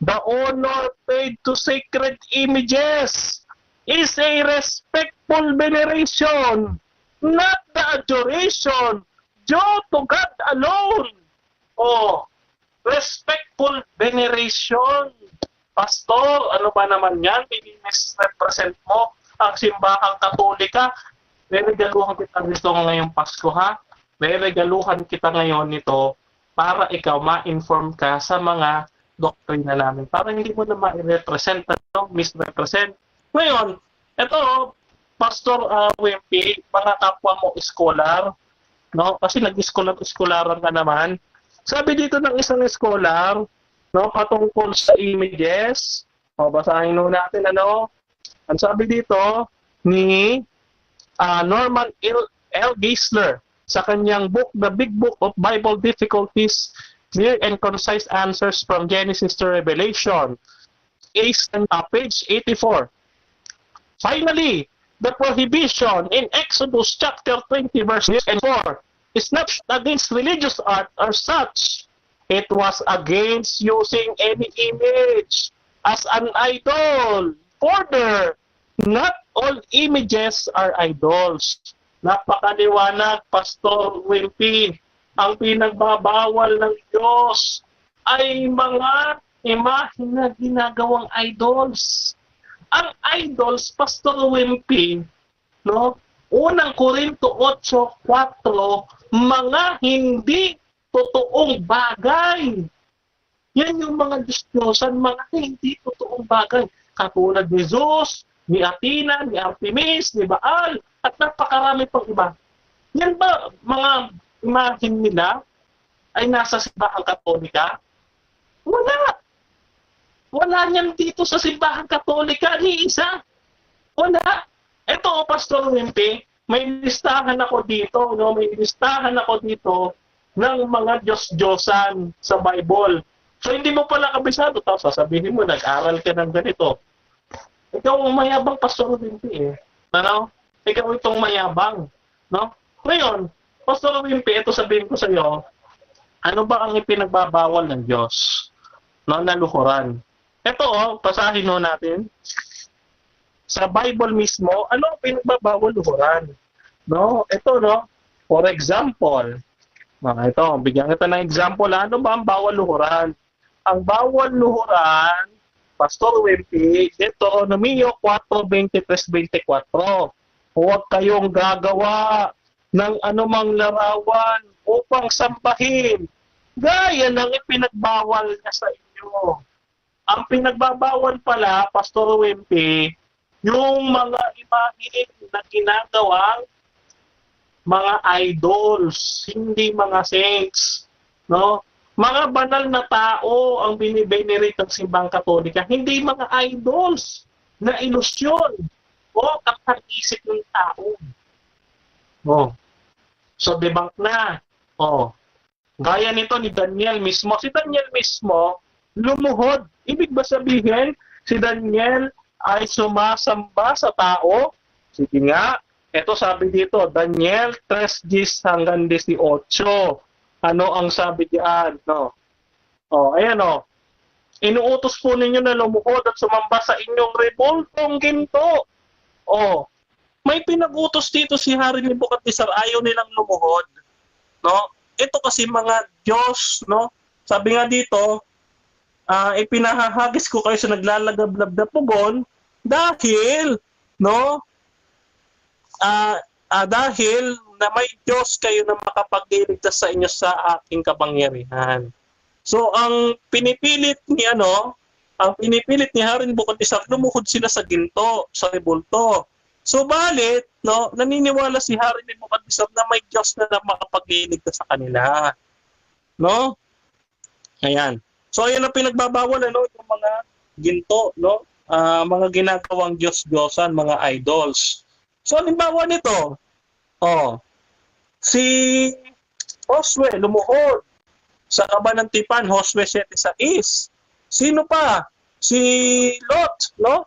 the honor paid to sacred images is a respectful veneration, not the adoration due to God alone. Oh, respectful veneration. Pastor, ano ba naman yan? Represent mo ang simbahang Katolika. Regaluhan kita nito ngayong Pasko, ha? Regaluhan kita ngayon nito para ikaw ma-inform ka sa mga doktrina namin. Para hindi mo na ma-represent, misrepresent. Ngayon, ito, Pastor Wimpy, mga kapwa mo scholar, no? Kasi nag-scholaran ka naman. Sabi dito ng isang scholar, no, patungkol sa images. O, basahin natin, ang sabi dito ni Norman L. Geisler sa kanyang book, The Big Book of Bible Difficulties, Clear and Concise Answers from Genesis to Revelation, page 84. Finally, the prohibition in Exodus chapter 20, verse 4 is not against religious art or such. It was against using any image as an idol. Further, not all images are idols. Napakaliwanag, Pastor Wimpy. Ang pinagbabawal ng Diyos ay mga imahe na ginagawang idols. Ang idols, Pastor Wimpy, no? Unang Korinto 8:4, mga hindi totoong bagay. Yan yung mga Diyos-Diyosan, mga hindi totoong bagay. Katulad ni Zeus, ni Athena, ni Artemis, ni Baal, at napakarami pang iba. Yan ba mga imahin nila ay nasa simbahang Katolika? Wala. Wala niyan dito sa simbahang Katolika, ni isa. Wala. Ito, Pastor Wimpy, may listahan ako dito, no? May listahan ako dito ng mga Diyos-Diyosan sa Bible. So, hindi mo pala kabisado, tapos sasabihin mo, nag-aral ka ng ganito. Ikaw ang mayabang, Pastor Wimpy, Ano? Ikaw itong mayabang. No? Ngayon, Pastor Wimpy, ito sabihin ko sa iyo, ano ba ang ipinagbabawal ng Diyos? No, na luhuran. Ito, pasahin natin. Sa Bible mismo, ano ang pinagbabawal luhuran? No? Ito, for example, ito, bigyan kita ng example, ano ba ang bawal luhuran? Ang bawal luhuran, Pastor Wimpy, Deuteronomio 4:23-24. Huwag kayong gagawa ng anumang larawan upang sambahin, gaya ng ipinagbawal niya sa inyo. Ang pinagbabawal pala, Pastor Wimpy, yung mga imahe na ginagawang mga idols, hindi mga saints, no? Mga banal na tao ang binivenerate ng simbang Katolika, hindi mga idols na ilusyon o kapag-isip ng tao. Oh. So, debunk na. Oh. Gaya nito ni Daniel mismo. Si Daniel mismo, lumuhod. Ibig ba sabihin, si Daniel ay sumasamba sa tao? Sige nga. Ito sabi dito, Daniel 3:10 hanggang 18. Ano ang sabi diyan, no? Ayan Inuutos po ninyo na lumuhod at sumamba sa inyong rebultong ginto. May pinag-utos dito si Hari Nebukadnezar, ayaw nilang lumuhod, no? Ito kasi mga Diyos, no? Sabi nga dito, ipinahahagis ko kayo sa naglalagablab na pugon dahil, no? Dahil na may Diyos kayo na makapagliligtas sa inyo sa aking kapangyarihan. So ang pinipilit ni Hari Nebukadnezar, lumuhod sila sa ginto, sa rebulto. So balit, no, naniniwala si Hari Nebukadnezar na may Diyos na makapagliligtas sa kanila. No? Ayan. So ayan ang pinagbabawal yung mga ginto, no? Mga ginagawang Diyos-Diyosan, mga idols. So halimbawa nito, si Josue lumuhod sa Kabanantipan, Josue 7:6. Sino pa? Si Lot, no?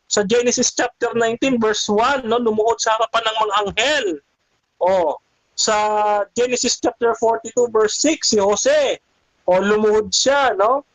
Sa Genesis chapter 19 verse 1, no, lumuhod sa harapan ng mga anghel. Sa Genesis chapter 42 verse 6, si Jose, lumuhod siya, no?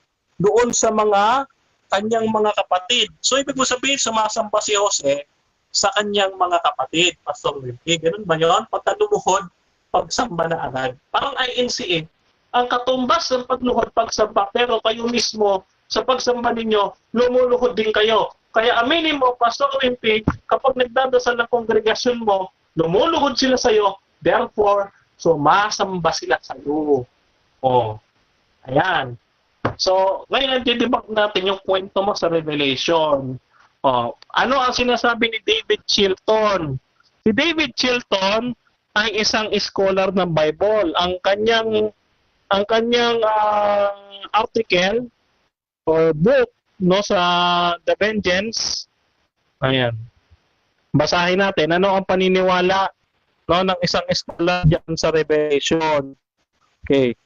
Doon sa mga kanyang mga kapatid. So ibig mo sabihin, sumasamba si Jose sa kanyang mga kapatid, Pastor Wilkie. Ganun ba yun? Pagka lumuhod, pagsamba na agad. Parang INC ang katumbas ng pagluhod, pagsamba, pero kayo mismo, sa pagsamba ninyo, lumuluhod din kayo. Kaya aminin mo, Pastor Wilkie, kapag nagdadasal ng kongregasyon mo, lumuluhod sila sa iyo, therefore, sumasamba sila sa iyo. Ayan. So, ngayon, didebug natin yung kwento mo sa Revelation. Ano ang sinasabi ni David Chilton? Si David Chilton ay isang scholar ng Bible. Ang kanyang article or book, no, sa The Vengeance. Ayan. Basahin natin ano ang paniniwala, no, ng isang scholar diyan sa Revelation. Okay.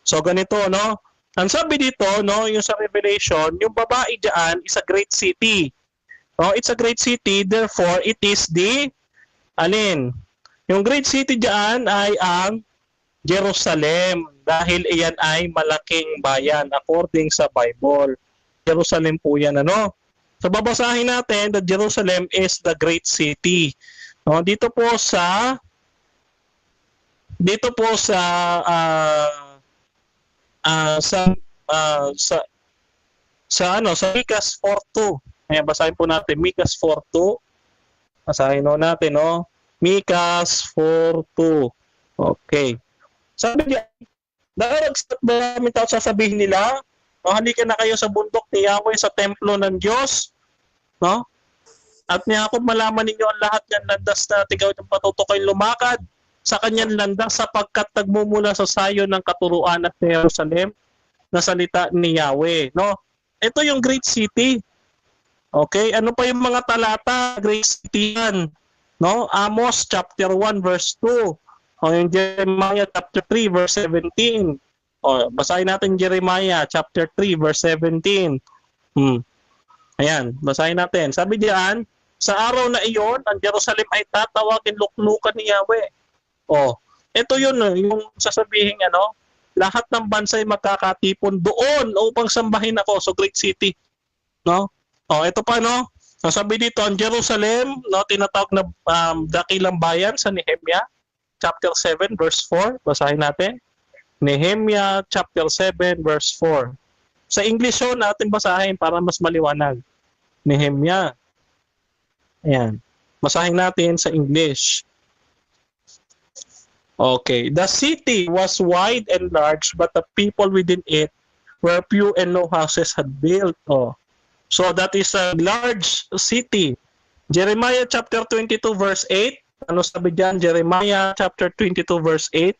So ganito, no? Ang sabi dito, no, yung sa Revelation, yung babae diyan is a great city. It's a great city, therefore it is the Yung great city diyan ay ang Jerusalem dahil iyan ay malaking bayan according sa Bible. Jerusalem po yan, So babasahin natin that Jerusalem is the great city. Dito po sa Micas 4:2. Ayan, basahin po natin Micas 4:2. Basahin natin, Micas 4:2. Okay. Sabi niya, daragsak ba namin tao sasabihin nila, halika na kayo sa bundok ni Yahweh, sa templo ng Diyos, no? At ni Jacob, malaman ninyo ang lahat ng landas na tigaw ng patutukoy lumakad sa kanyang landas sapagkat nagmumula sa sayo ng katuruan at Jerusalem na salita ni Yahweh, no? Ito yung great city. Okay, ano pa yung mga talata? Great city yan, no? Amos chapter 1 verse 2. Yung Jeremiah chapter 3 verse 17. Basahin natin Jeremiah chapter 3 verse 17. Ayan, basahin natin. Sabi diyan, sa araw na iyon, ang Jerusalem ay tatawagin luklukan ni Yahweh. Ito yun, yung sasabihin, lahat ng bansa ay magkakatipon doon upang sambahin ako. So great city, no? Ito pa, no? Sabi dito, ang Jerusalem, no, tinatawag na dakilang bayan sa Nehemia chapter 7 verse 4. Basahin natin. Nehemia chapter 7 verse 4. Sa English natin basahin para mas maliwanag. Nehemia. Ayan. Basahin natin sa English. Okay. The city was wide and large, but the people within it were few and no houses had built. So that is a large city. Jeremiah chapter 22 verse 8. Ano sabi diyan? Jeremiah chapter 22 verse 8.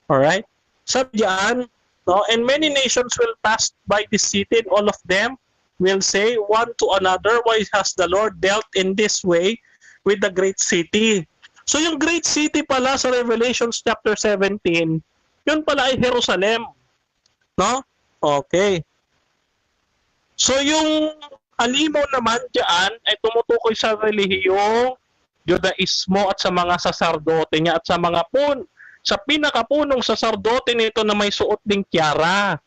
Alright? Sabi diyan, no, and many nations will pass by this city, and all of them will say one to another, why has the Lord dealt in this way with the great city? So yung great city pala sa Revelation chapter 17, yun pala ay Jerusalem. No? Okay. So yung alimaw naman diyan ay tumutukoy sa relihiyong Judaismo at sa mga saserdote niya at sa mga sa pinakapunong saserdote nito na may suot ding tiara.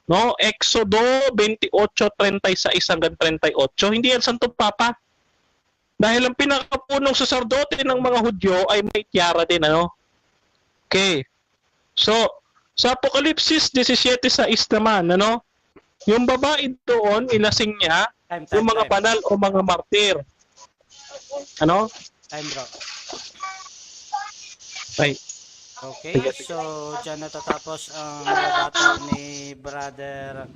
No? Exodo 28:36 hanggang 38. Hindi yan Santo Papa. Dahil ang pinakapunong saserdote ng mga Hudyo ay may tiara din, ano? Okay. So, sa Apokalipsis 17:6 naman, ano? Yung babae doon, ilasing niya yung mga banal o mga martir. Ano? Time, bro. Ay. Okay, so dyan natatapos ang data ni Brother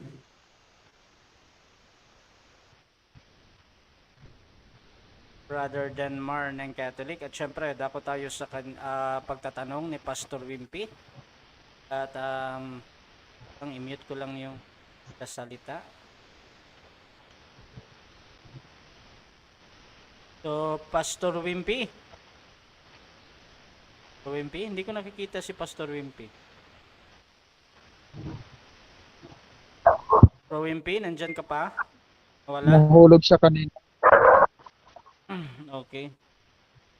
Denmar ng Catholic. At syempre, dapat tayo sa pagtatanong ni Pastor Wimpy. At ang i-mute ko lang yung salita. So, Pastor Wimpy. Hindi ko nakikita si Pastor Wimpy. Bro Wimpy, nandyan ka pa? Wala? Nahulog siya kanina. Okay.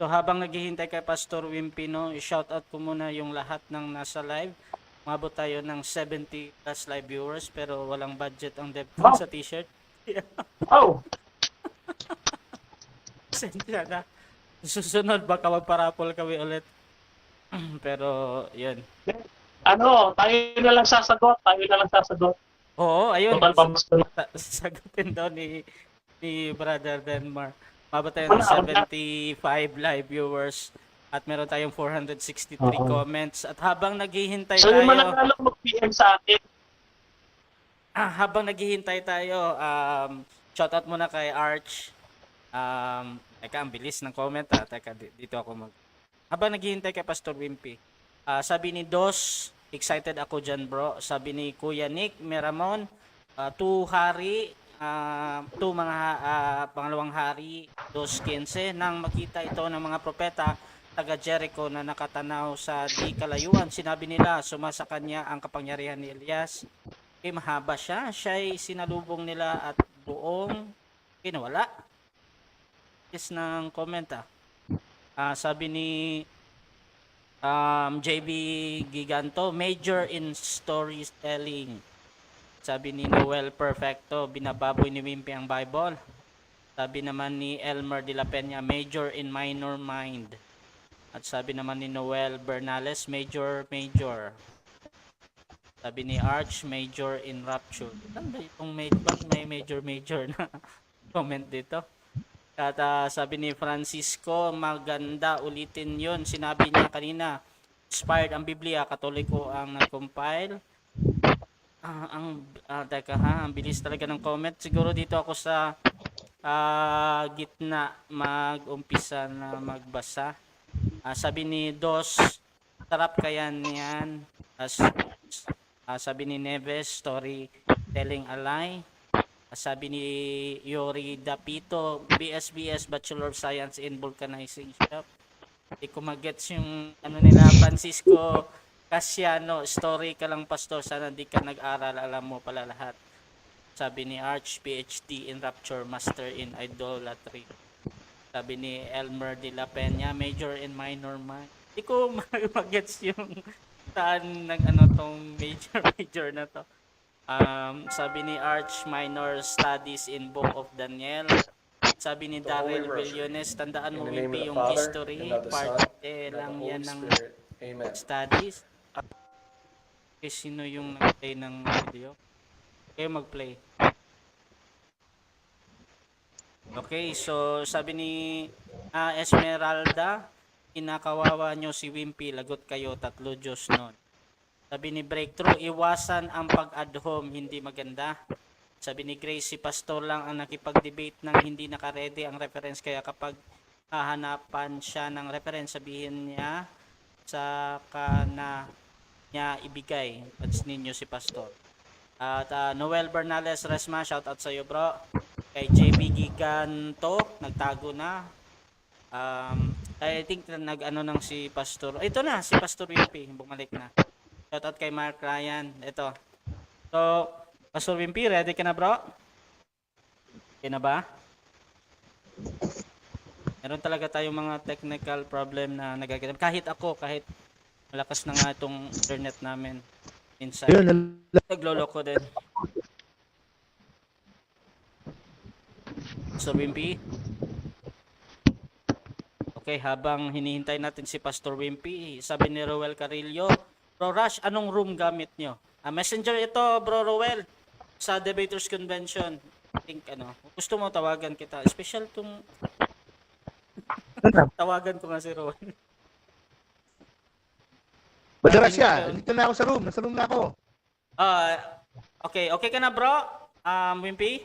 So habang naghihintay kay Pastor Wimpy, no, i-shoutout ko muna yung lahat ng nasa live. Umabot tayo ng 70 plus live viewers pero walang budget ang DevCon sa t-shirt. Oh! Sensya na. Susunod baka magparapol kami ulit. Pero, yun. Ano, tayo na lang sasagot. Oo, ayun. Total pamasko na. Sagutin daw ni Brother Denmar. Mabot tayo ng 75 live viewers at meron tayong 463 comments. At habang naghihintay So, tayo... yung mananalo mag-PM sa akin. Habang naghihintay tayo, shoutout muna kay Arch. Teka, ang bilis ng comment. Teka, dito ako Habang naghihintay kay Pastor Wimpy, sabi ni Dos, excited ako dyan bro. Sabi ni Kuya Nick Miramon, pangalawang hari, 2:15, nang makita ito ng mga propeta taga Jericho na nakatanaw sa di kalayuan. Sinabi nila, sumasa kanya ang kapangyarihan ni Elias. Mahaba siya. Siya'y sinalubong nila at buong kinawala. Yes ng comment sabi ni JB Giganto, major in storytelling. Sabi ni Noel Perfecto, binababoy ni Wimpy ang Bible. Sabi naman ni Elmer de la Peña, major in minor mind. At sabi naman ni Noel Bernales, major. Sabi ni Arch, major in rapture. Ano ba itong may major na comment dito? At sabi ni Francisco, maganda ulitin yon. Sinabi niya kanina, inspired ang Biblia, Katoliko ang nag-compile. Ang bilis talaga ng comment. Siguro dito ako sa gitna mag-umpisa na magbasa. Sabi ni Dos, sarap kaya niyan. Sabi ni Neves, story telling a lie. Sabi ni Yori Dapito, BSBS Bachelor of Science in Vulcanizing Shop. Hindi ko magets yung nila, Francisco Casiano, story ka lang pastor, sana di ka nag-aral, alam mo pala lahat. Sabi ni Arch, PhD in Rapture, Master in Idolatry. Sabi ni Elmer de la Peña, major in minor mind. Hindi ko magets yung saan tong major na to. Sabi ni Arch, minor studies in Book of Daniel. Sabi ni Daryl Villones, tandaan mo Wimpy yung history, part lang yan ng studies. Okay, sino yung nag-play ng video? Kayo mag-play. Okay, so sabi ni Esmeralda, inakawawa nyo si Wimpy, lagot kayo, 3 Diyos nun. Sabi ni Breakthrough, iwasan ang pag-ad home, hindi maganda. Sabi ni Grace, si Pastor lang ang nakipag-debate ng hindi nakaredy ang reference, kaya kapag hahanapan siya ng reference, sabihin niya sa kana niya ibigay. That's ninyo si Pastor. At Noel Bernales Resma, shout out sa iyo bro. Kay JB Giganto, nagtago na. I think nag-ano nang si Pastor. Ito na, si Pastor Wimpy, bumalik na. Shoutout kay Mark Ryan. Ito. So, Pastor Wimpy, ready ka na bro? Okay na ba? Meron talaga tayong mga technical problem na nagaganap. Kahit ako, kahit malakas na nga itong internet namin. Minsan, Ayun, nagloloko din. Pastor Wimpy? Okay, habang hinihintay natin si Pastor Wimpy, sabi ni Roel Carillo, Bro Rush, anong room gamit nyo? Messenger ito, Bro Roel, sa Debaters Convention. I think, gusto mo tawagan kita. Special tong tawagan ko nga si Roel. Madalas siya. Dito na ako sa room. Nasa room na ako. Okay ka na, bro? Wimpy?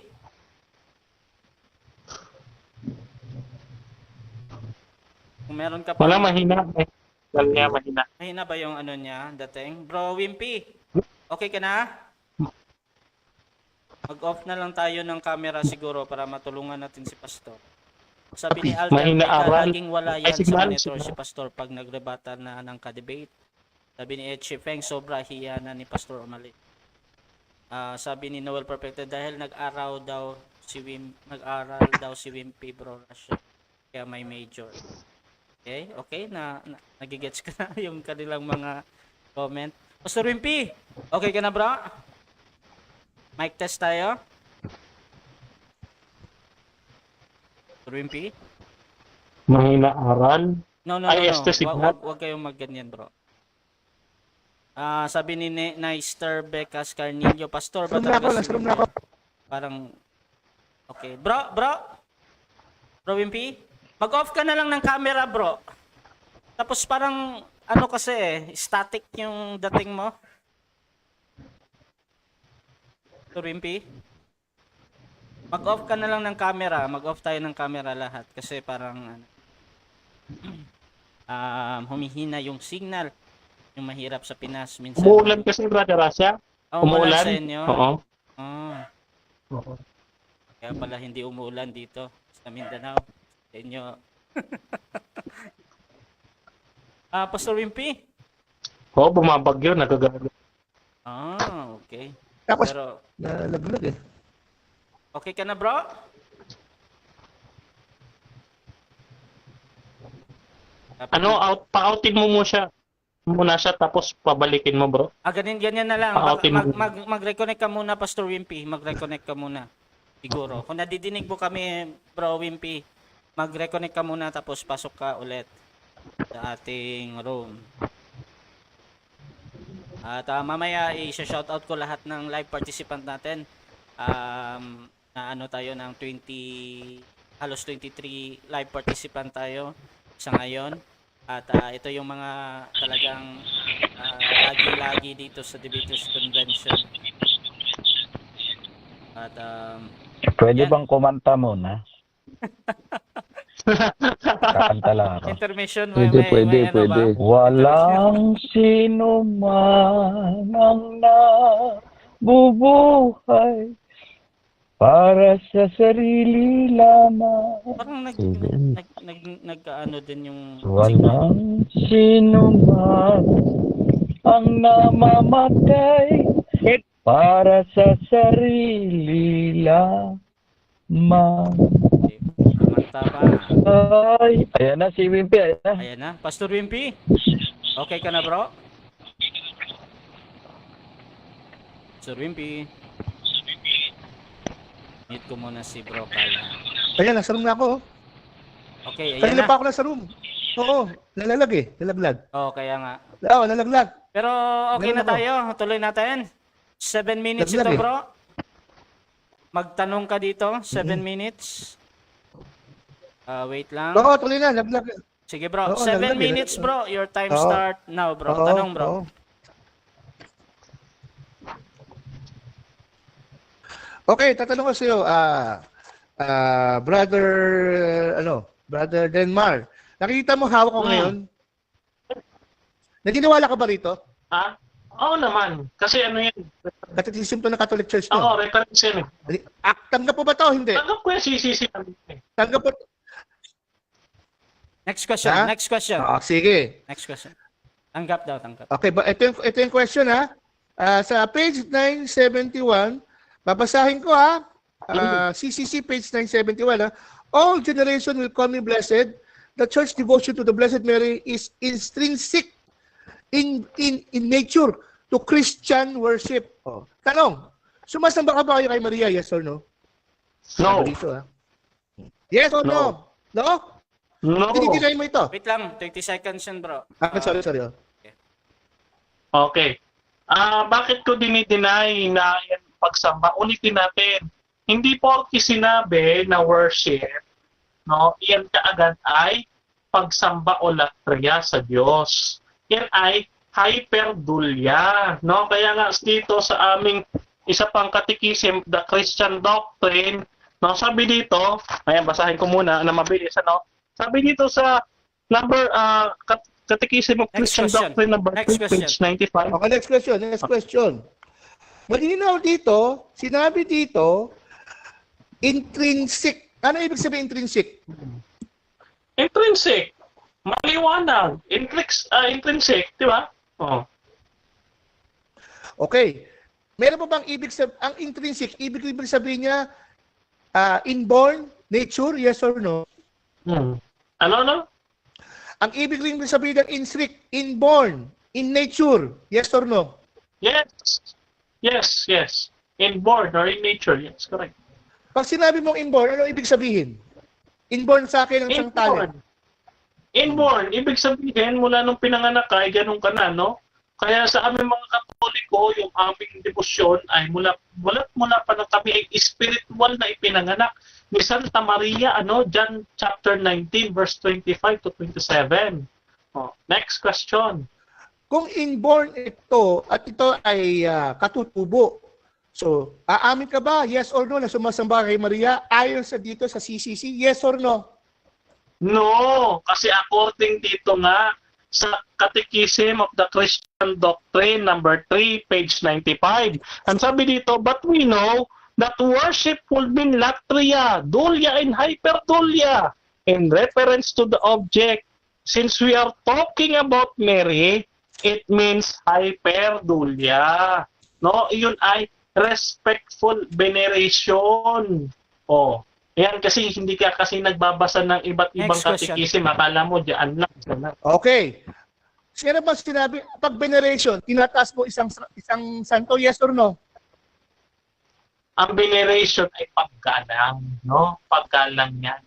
Kung meron ka pa. Wala, mahina. Mahina. Mahina ba yung niya, dating? Bro Wimpy, okay ka na? Mag-off na lang tayo ng camera siguro para matulungan natin si Pastor. Sabi ni Alden, Mahina aral. laging wala Ay, yan signal, sa monitor signal. si Pastor pag nagrebata na ng ka-debate. Sabi ni Ed Feng, sobra hiya na ni Pastor Umali. Sabi ni Noel Perfected, dahil nag-aral daw si Wimpy, Bro Rush. Kaya may major. Okay, nagigets ka na yung kanilang mga comment. Pastor Wimpy, okay ka na, bro? Mic test tayo. Pastor Wimpy? Mahina aral. No. Ay, este signal. Wag kayong magganyan, bro. Sabi ni Neister Becas Carnillo, Pastor, ba talaga si Nasa room na ako. parang, okay. Bro Wimpy, mag-off ka na lang ng camera, bro. Tapos parang, kasi static yung dating mo. Pastor Wimpy, mag-off ka na lang ng camera. Mag-off tayo ng camera lahat kasi parang, humihina yung signal. Yung mahirap sa Pinas minsan. Umuulan kasi, Brother Rasha. Umuulan sa inyo? Oo. Oo. Kaya pala hindi umuulan dito sa Mindanao. Sa inyo. Pastor Wimpy? Oo, bumabagyo, nagagalit. Okay. Tapos, Pero, nalaglag eh. okay ka na, bro? Pa-outin mo muna siya, tapos pabalikin mo, bro. Ganyan na lang. Okay. Mag-reconnect ka muna, Pastor Wimpy. Mag-reconnect ka muna. Siguro. Kung nadidinig mo kami, Bro Wimpy, mag-reconnect ka muna tapos pasok ka ulit sa ating room. At mamaya i-shoutout ko lahat ng live participant natin. Na tayo ng halos 23 live participant tayo sa ngayon. At ito yung mga talagang lagi-lagi dito sa Debaters Convention. At Pwede yan. bang kumanta muna? Kakanta lang ako. Intermission, Pwede. Walang sino man ang nabubuhay para sa sarili lamang. Parang nag-ano din yung Walang sino man ang namamatay para sa sarili lamang. kumanta pa. Ay, ayan na si Wimpy, ayan na. Ayan na. Pastor Wimpy, okay ka na, bro? Pastor Wimpy. Meet ko muna si bro Kala. Ayan, nasa room na ako. Okay, ayan Kanina na. pa ako nasa room. Oo, nalalag eh. Nalaglag. Kaya nga. Oo, nalaglag. Pero okay Meron na tayo. Tuloy natin. 7 minutes ito, Naglag eh. bro. Magtanong ka dito. 7 minutes. Wait lang. Oo, tuloy na. Nalaglag. Sige, bro. Oo, 7 naglag eh. minutes, bro. Your time Oo. start now, bro. Oo, Tanong, bro. oo. Okay, tatanong ko sa iyo, Brother Denmar. Nakikita mo hawak ko ngayon? Naniniwala ka ba rito? Ha? Oo naman. Kasi ano yan? Catechism to ng Catholic Church Oo, no? reference yan eh. Tanggap po ba to? Hindi. Tanggap ko yung CCC namin eh. Tanggap po. Next question. Ha? Next question. Sige. Next question. Tanggap daw, tanggap. Okay, ito yung question ha. Sa page 971, babasahin ko ha. CCC page 971 ha. all generation will call me blessed. The church devotion to the Blessed Mary is intrinsic in nature to Christian worship. Oh. Tanong, sumasamba ka ba kayo kay Maria? Yes or no? No. Sabi dito, ha? Yes or no? No? No. Dinidinay mo ito? Wait lang, 30 seconds yun, bro. Sorry. Oh. Okay. Bakit ko dinideny na yan pagsamba? Ulitin natin. Hindi porke sinabi na worship, no, iyan kaagad ay pagsamba o latria sa Diyos. Yan ay hyperdulia, no? Kaya nga dito sa aming isa pang katekism, the Christian doctrine, no, sabi dito, ayan, basahin ko muna na mabilis, ano? Sabi dito sa number Catechism of Next Christian question. Doctrine number Next 3, page 95. Okay, next question. Malinaw dito, sinabi dito, intrinsic. Ano ibig sabihin intrinsic? Intrinsic. Maliwanag. Intrinsic, di ba? Oh. Okay. Meron pa bang ibig sabihin, ang intrinsic, ibig sabihin niya, inborn, nature, yes or no? Ano? Ang ibig rin sabihin ng intrinsic, inborn, in nature, yes or no? Yes. Inborn or in nature, yes, correct. Pag sinabi mong inborn, ano ibig sabihin? Inborn sa akin ng isang talent. Inborn, ibig sabihin, mula nung pinanganak ka, ay ganun ka na, no? Kaya sa aming mga Katoliko, yung aming debosyon ay mula pa na kami ay spiritual na ipinanganak ni Santa Maria, John chapter 19, verse 25 to 27. Oh, next question. Kung inborn ito at ito ay katutubo, so aamin ka ba, yes or no, na sumasamba kay Maria ayon sa dito sa CCC, yes or no? No, kasi according dito nga sa Catechism of the Christian Doctrine number 3, page 95. Ang sabi dito, but we know that worship will mean latria, dulia, and hyperdulia in reference to the object. Since we are talking about Mary, it means hyperdulia. No, iyon ay respectful veneration. Oh, yan kasi hindi ka kasi nagbabasa ng iba't ibang katekism, akala mo diyan lang. Okay. Sino ba sinabi, pag veneration, tinataas mo isang santo, yes or no? Ang veneration ay paggalang, no? Paggalang yan.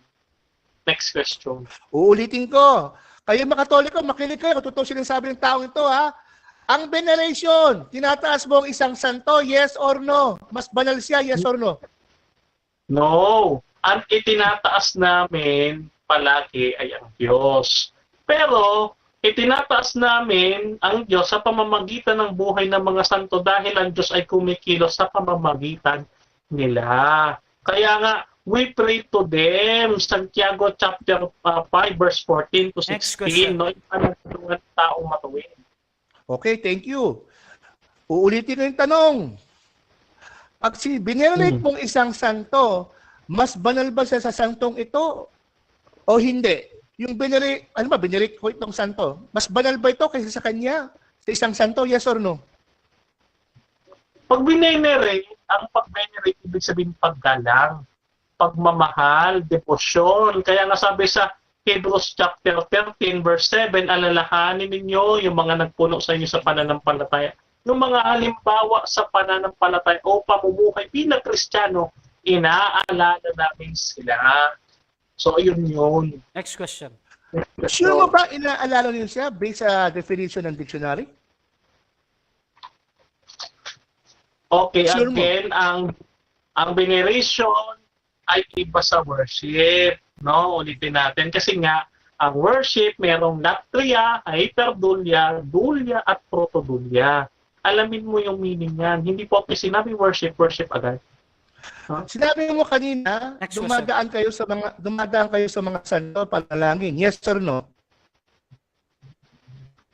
Next question. Uulitin ko. Kayo mga Katoliko, makinig kayo. Totoo sinasabi ng taong ito, ha? Ang veneration, tinataas mo ang isang santo, yes or no? Mas banal siya, yes or no? No. Ang itinataas namin palagi ay ang Diyos. Pero, itinataas namin ang Diyos sa pamamagitan ng buhay ng mga santo dahil ang Diyos ay kumikilos sa pamamagitan nila. Kaya nga, we pray to them. Santiago chapter 5, verse 14 to 16. No? Yung panagtulungan ng taong matuwid. Okay, thank you. Uulitin ko yung tanong. Pag binerate mong isang santo, mas banal ba siya sa santong ito o hindi? Yung binerate ko itong santo, mas banal ba ito kaysa sa kanya? Sa isang santo, yes or no? Pag binenerate, ang pag-venerate ibig sabihin paggalang, pagmamahal, devotion. Kaya nga sabi sa Hebrews chapter 13 verse 7, alalahanin ninyo yung mga nagpuno sa inyo sa pananampalataya. Yung mga halimbawa sa pananampalataya o pamumuhay bilang Kristiyano, inaalala namin sila. So, yun. Next question. Sure mo ba inaalala niyo siya based sa definition ng dictionary? Okay, Sure again, ang veneration ay iba sa worship. No, ulitin natin. Kasi nga, ang worship, merong latria, hyperdulia, dulia, at protodulia. Alamin mo yung meaning yan. Hindi po sinabi worship agad. Sinabi mo kanina, dumadaan kayo sa mga santo panalangin. Yes or no?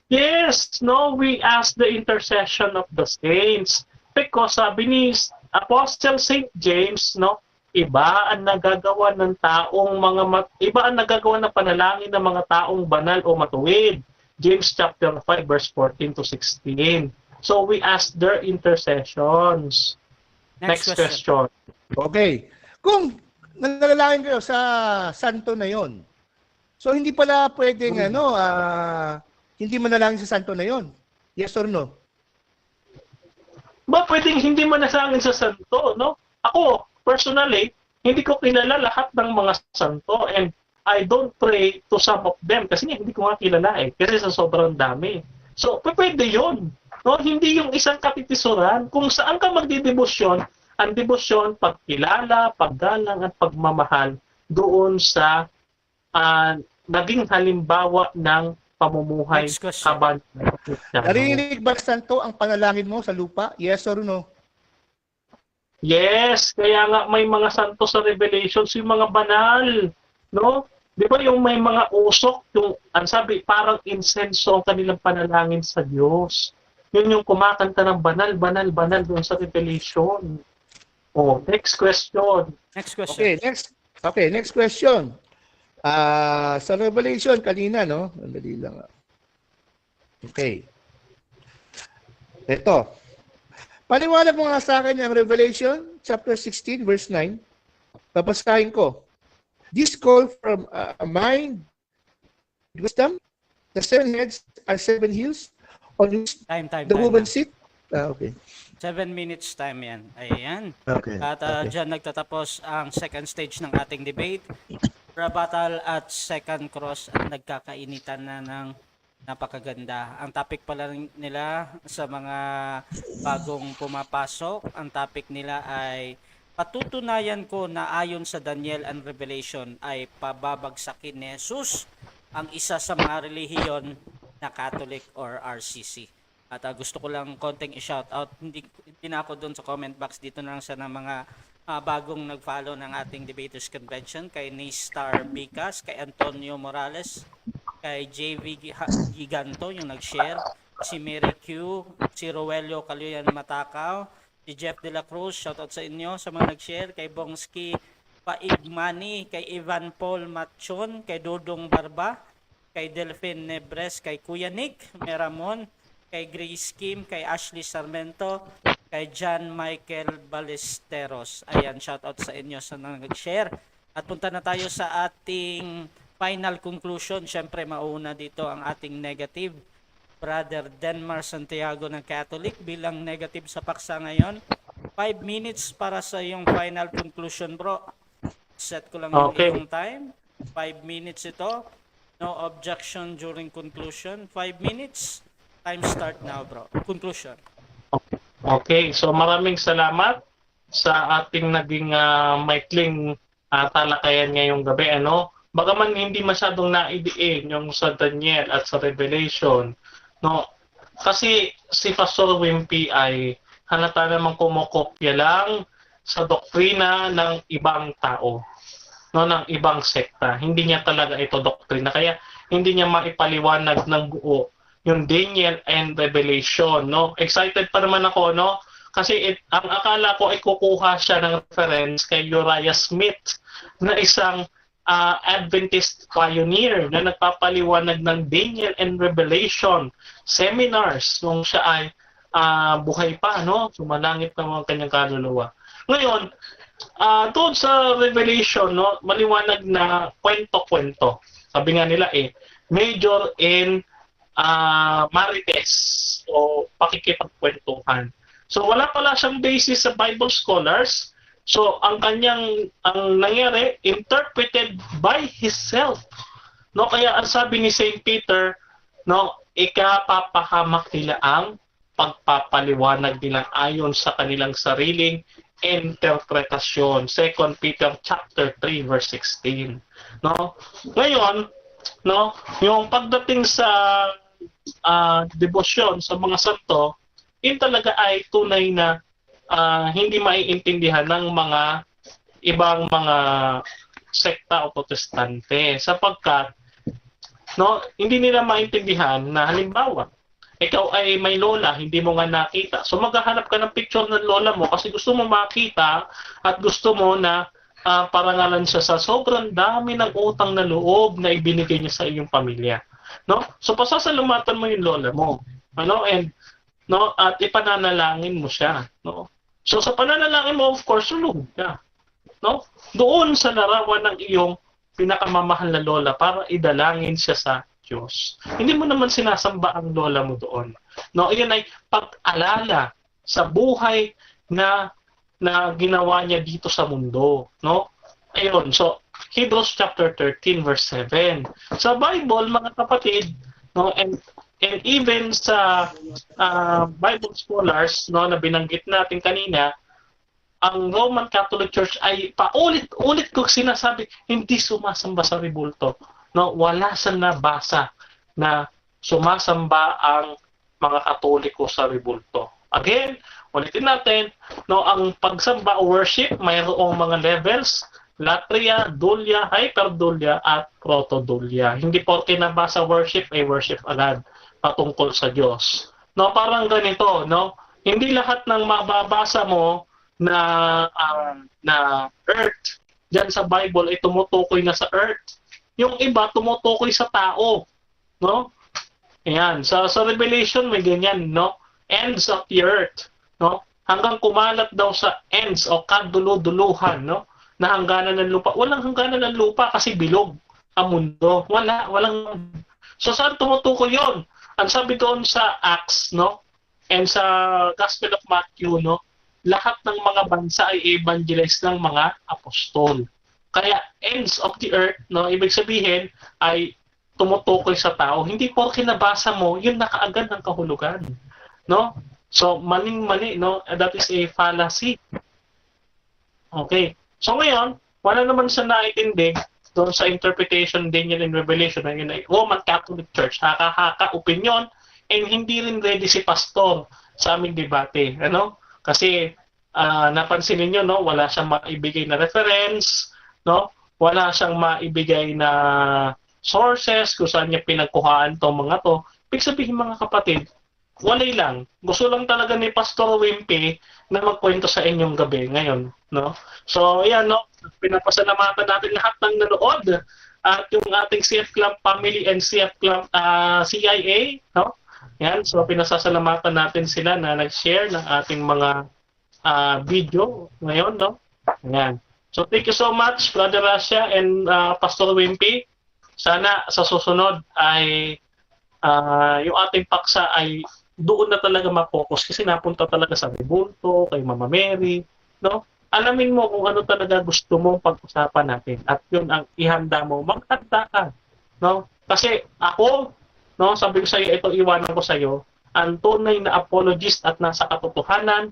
Yes, no, we ask the intercession of the saints. Because sabi ni Apostle St. James, no, iba ang nagagawa ng panalangin ng mga taong banal o matuwid. James chapter 5 verse 14 to 16. So we ask their intercessions. Next question. Okay. Kung nanalangin kayo sa santo na yon. So hindi pala pwedeng hindi manalangin sa santo na yon. Yes or no? Ba, pwedeng hindi manalangin sa santo, no? Ako, personally, hindi ko kilala lahat ng mga santo and I don't pray to some of them kasi hindi ko nga kilala kasi sa sobrang dami. So, pwede yun. No? Hindi yung isang katitisuran kung saan ka magdidebosyon, ang debosyon, pagkilala, paggalang at pagmamahal doon sa naging halimbawa ng pamumuhay Next question. kaban. Narinig ba santo ang panalangin mo sa lupa? Yes or no? Yes, kaya nga may mga santo sa Revelations, yung mga banal, no? Di ba yung may mga usok, yung ang sabi, parang insenso ang kanilang panalangin sa Diyos. Yun yung kumakanta ng banal, banal, banal doon sa Revelation. Oh, next question. Next question. Okay, next question. Sa Revelation kanina, no? Andali lang. Okay. Ito. Paliwanag mo nga sa akin ang Revelation chapter 16 verse 9. Babasahin ko. This call from a mind, wisdom, the 7 heads are 7 hills on which Time the woman na. sit. Okay. 7 minutes time yan. Ayan. Okay. At dyan nagtatapos ang second stage ng ating debate. Rebuttal at second cross at nagkakainitan na ng napakaganda. Ang topic pala nila sa mga bagong pumapasok, ang topic nila ay patutunayan ko na ayon sa Daniel and Revelation ay pababagsakin ni Jesus ang isa sa mga relihiyon na Catholic or RCC. At gusto ko lang konting i-shout out. Hindi na ako doon sa comment box. Dito na lang sa mga bagong nag-follow ng ating Debaters Convention. Kay Nistar Bicas, kay Antonio Morales, kay JV Giganto yung nag-share, si Mary Q, si Roelio Caluyan Matakaw, si Jeff De La Cruz, shoutout sa inyo sa mga nag-share, kay Bongski Paigmani, kay Ivan Paul Machon, kay Dodong Barba, kay Delphine Nebres, kay Kuya Nick Meramon, kay Grace Kim, kay Ashley Sarmento, kay John Michael Ballesteros. Ayan, shoutout sa inyo sa nag-share. At punta na tayo sa ating final conclusion. Siyempre, mauna dito ang ating negative. Brother Denmar Santiago ng Catholic bilang negative sa paksa ngayon. 5 minutes para sa iyong final conclusion, bro. Set ko lang yung iyong time. 5 minutes ito. No objection during conclusion. 5 minutes. Time start now, bro. Conclusion. Okay, so maraming salamat sa ating naging maikling talakayan ngayong gabi. Bagaman hindi masyadong naidiin yung sa Daniel at sa Revelation, no? Kasi si Pastor Wimpy ay halata namang kumokopya lang sa doktrina ng ibang tao, no, ng ibang sekta. Hindi niya talaga ito doktrina, kaya hindi niya maipaliwanag ng buo yung Daniel and Revelation, no? Excited pa naman ako, no? Kasi ang akala ko ay kukuha siya ng reference kay Uriah Smith na isang Adventist pioneer na nagpapaliwanag ng Daniel and Revelation seminars nung siya ay buhay pa, no? Sumalangit ng mga kanyang kaluluwa. Ngayon, doon sa Revelation, no, maliwanag na kwento-kwento. Sabi nga nila major in marites o pakikipagkwentuhan. So wala pala siyang basis sa Bible scholars. So ang nangyari, interpreted by himself. No, kaya ang sabi ni Saint Peter, no, ikapapahamak nila ang pagpapaliwanag nila ayon sa kanilang sariling interpretasyon. 2 Peter chapter 3 verse 16. No? Ngayon, no, yung pagdating sa debosyon sa mga santo, yun talaga ay tunay na hindi maiintindihan ng mga ibang mga sekta o protestante sapagkat hindi nila maintindihan na halimbawa ikaw ay may lola, hindi mo nga nakita. So maghahanap ka ng picture ng lola mo kasi gusto mo makita at gusto mo na parangalan siya sa sobrang dami ng utang na loob na ibinigay niya sa iyong pamilya. No? So pasasalamatan mo yung lola mo. At ipananalangin mo siya, no? So sa pananalangin mo, of course, sulong ka. no? Doon sa larawan ng iyong pinakamamahal na lola para idalangin siya sa Diyos. Hindi mo naman sinasamba ang lola mo doon. No, iyon ay pag-alala sa buhay na ginawa niya dito sa mundo, no? Ayun, so Hebrews chapter 13 verse 7. Sa Bible, mga kapatid, no, and even sa Bible scholars, no, na binanggit natin kanina, ang Roman Catholic Church ay paulit-ulit ko sinasabi, hindi sumasamba sa rebulto. No, wala sa nabasa na sumasamba ang mga Katoliko sa rebulto. Again, ulitin natin, no, ang pagsamba o worship, mayroong mga levels, latria, dulya, hyperdulya, at protodulya. Hindi porke nabasa worship ay worship agad patungkol sa Diyos. No, parang ganito, no? Hindi lahat ng mababasa mo na earth diyan sa Bible ay tumutukoy na sa earth. Yung iba tumutukoy sa tao, no? Ayan, sa Revelation may ganyan, no? Ends of the earth, no? Hanggang kumalat daw sa ends o kaduluduluhan, no? Na hangganan ng lupa. Walang hangganan ng lupa kasi bilog ang mundo. Walang. So saan tumutukoy 'yon? Ang sabi doon sa Acts, no? And sa Gospel of Matthew, no? Lahat ng mga bansa ay evangelize ng mga apostol. Kaya ends of the earth, no, ibig sabihin ay tumutukoy sa tao. Hindi porke nabasa mo, yun nakaagad ng kahulugan, no? So maling-mali, no? That is a fallacy. Okay. So ngayon, wala naman siya naitindi doon sa interpretation din yan in Revelation na yun ay Roman Catholic Church, haka-haka opinion, and hindi rin ready si pastor sa aming debate, ano? Kasi napansin niyo, no, wala siyang maibigay na reference, no? Wala siyang maibigay na sources kung saan niya pinagkuhaan to mga to. Ibig sabihin, mga kapatid, walay lang. Gusto lang talaga ni Pastor Wimpy na magkwento sa inyong gabi ngayon, no? So, ayan, no, pinapasalamatan natin lahat ng nanood at yung ating CF Club family and CF Club CIA, no? Yan, so pinasasalamatan natin sila na nag-share ng ating mga video ngayon, no? Yan. So thank you so much, Brother Rasha and Pastor Wimpy. Sana sa susunod ay yung ating paksa ay doon na talaga ma-focus kasi napunta talaga sa rebulto, kay Mama Mary, no? Alamin mo kung ano talaga gusto mong pag-usapan natin at yun ang ihanda mo, maghanda ka, no? Kasi ako, no, sabi ko sa iyo, ito iwanan ko sa iyo, ang tunay na apologist at nasa katotohanan,